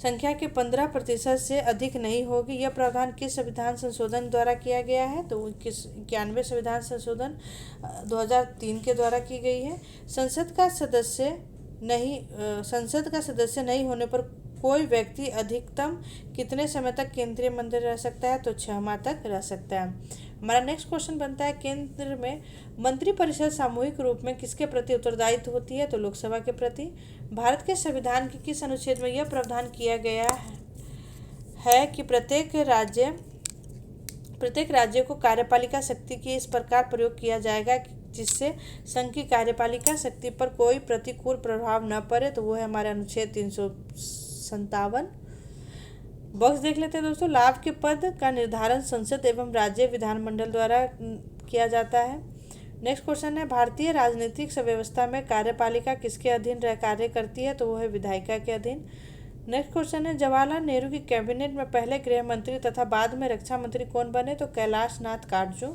संख्या के 15% से अधिक नहीं होगी। यह प्रावधान किस संविधान संशोधन द्वारा किया गया है? तो 91 संविधान संशोधन 2003 के द्वारा की गई है। संसद का सदस्य नहीं होने पर कोई व्यक्ति अधिकतम कितने समय तक केंद्रीय मंत्री रह सकता है? तो 6 माह तक रह सकता है। हमारा नेक्स्ट क्वेश्चन बनता है, केंद्र में मंत्रिपरिषद सामूहिक रूप में किसके प्रति उत्तरदायित्व होती है? तो लोकसभा के प्रति। भारत के संविधान के किस अनुच्छेद में यह प्रावधान किया गया है कि प्रत्येक राज्य को कार्यपालिका शक्ति की इस प्रकार प्रयोग किया जाएगा जिससे संघ की कार्यपालिका शक्ति पर कोई प्रतिकूल प्रभाव न पड़े? तो वो है हमारा अनुच्छेद 357। बॉक्स देख लेते हैं दोस्तों। लाभ के पद का निर्धारण संसद एवं राज्य विधानमंडल द्वारा किया जाता है। नेक्स्ट क्वेश्चन है, भारतीय राजनीतिक व्यवस्था में कार्यपालिका किसके अधीन कार्य करती है? तो वो है विधायिका के अधीन। नेक्स्ट क्वेश्चन है, जवाहरलाल नेहरू की कैबिनेट में पहले गृह मंत्री तथा बाद में रक्षा मंत्री कौन बने? तो कैलाश नाथ काटजू।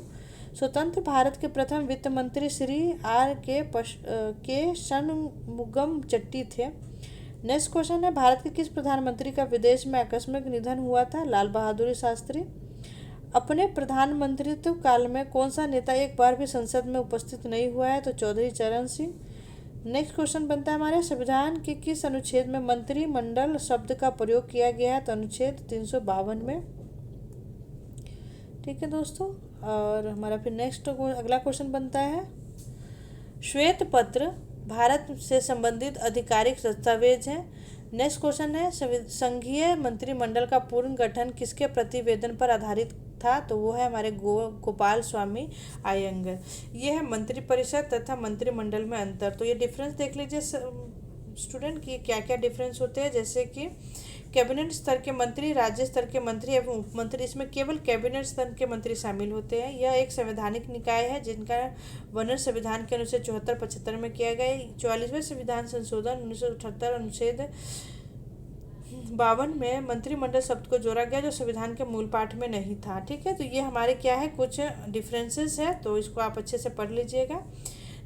स्वतंत्र भारत के प्रथम वित्त मंत्री श्री के शनमुगम चट्टी थे। नेक्स्ट क्वेश्चन है, भारत के किस प्रधानमंत्री का विदेश में आकस्मिक निधन हुआ था? लाल बहादुर शास्त्री। अपने प्रधानमंत्रित्व काल में कौन सा नेता एक बार भी संसद में उपस्थित नहीं हुआ है? तो चौधरी चरण सिंह। नेक्स्ट क्वेश्चन बनता है हमारे, संविधान के किस अनुच्छेद में मंत्रिमंडल शब्द का प्रयोग किया गया है? तो अनुच्छेद 352 में। ठीक है दोस्तों, और हमारा फिर नेक्स्ट अगला क्वेश्चन बनता है, श्वेत पत्र भारत से संबंधित आधिकारिक दस्तावेज है। नेक्स्ट क्वेश्चन है, संघीय मंत्रिमंडल का पूर्ण गठन किसके प्रतिवेदन पर आधारित था? तो वो है हमारे गोपाल स्वामी अयंगर। ये है मंत्रिपरिषद तथा मंत्रिमंडल में अंतर। तो ये डिफरेंस देख लीजिए स्टूडेंट कि क्या क्या डिफरेंस होते हैं। जैसे कि कैबिनेट स्तर के मंत्री, राज्य स्तर के मंत्री एवं उप मंत्री, इसमें केवल कैबिनेट स्तर के मंत्री शामिल होते हैं। यह एक संवैधानिक निकाय है जिनका वर्णन संविधान के अनुच्छेद 74-75 में किया गया है। 44वें संविधान संशोधन 1978 अनुच्छेद 52 में मंत्रिमंडल शब्द को जोड़ा गया जो संविधान के मूल पाठ में नहीं था। ठीक है, तो ये हमारे क्या है, कुछ डिफरेंसेस है, तो इसको आप अच्छे से पढ़ लीजिएगा।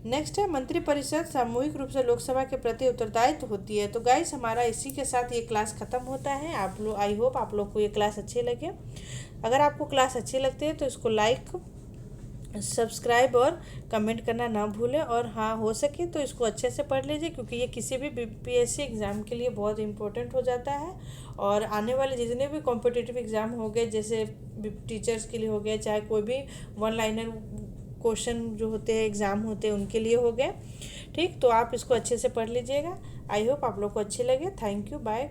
नेक्स्ट है, मंत्रिपरिषद सामूहिक रूप से लोकसभा के प्रति उत्तरदायित्व होती है। तो गाइस, हमारा इसी के साथ ये क्लास खत्म होता है। आप लोग, आई होप आप लोग को ये क्लास अच्छी लगे। अगर आपको क्लास अच्छी लगती है तो इसको लाइक, सब्सक्राइब और कमेंट करना ना भूलें। और हाँ, हो सके तो इसको अच्छे से पढ़ लीजिए क्योंकि ये किसी भी बीपीएससी एग्ज़ाम के लिए बहुत इंपॉर्टेंट हो जाता है। और आने वाले जितने भी कॉम्पिटिटिव एग्ज़ाम हो गए, जैसे टीचर्स के लिए हो गए, चाहे कोई भी 1 लाइनर क्वेश्चन जो होते हैं एग्ज़ाम होते हैं उनके लिए हो गए। ठीक, तो आप इसको अच्छे से पढ़ लीजिएगा। आई होप आप लोग को अच्छे लगे। Thank you, bye.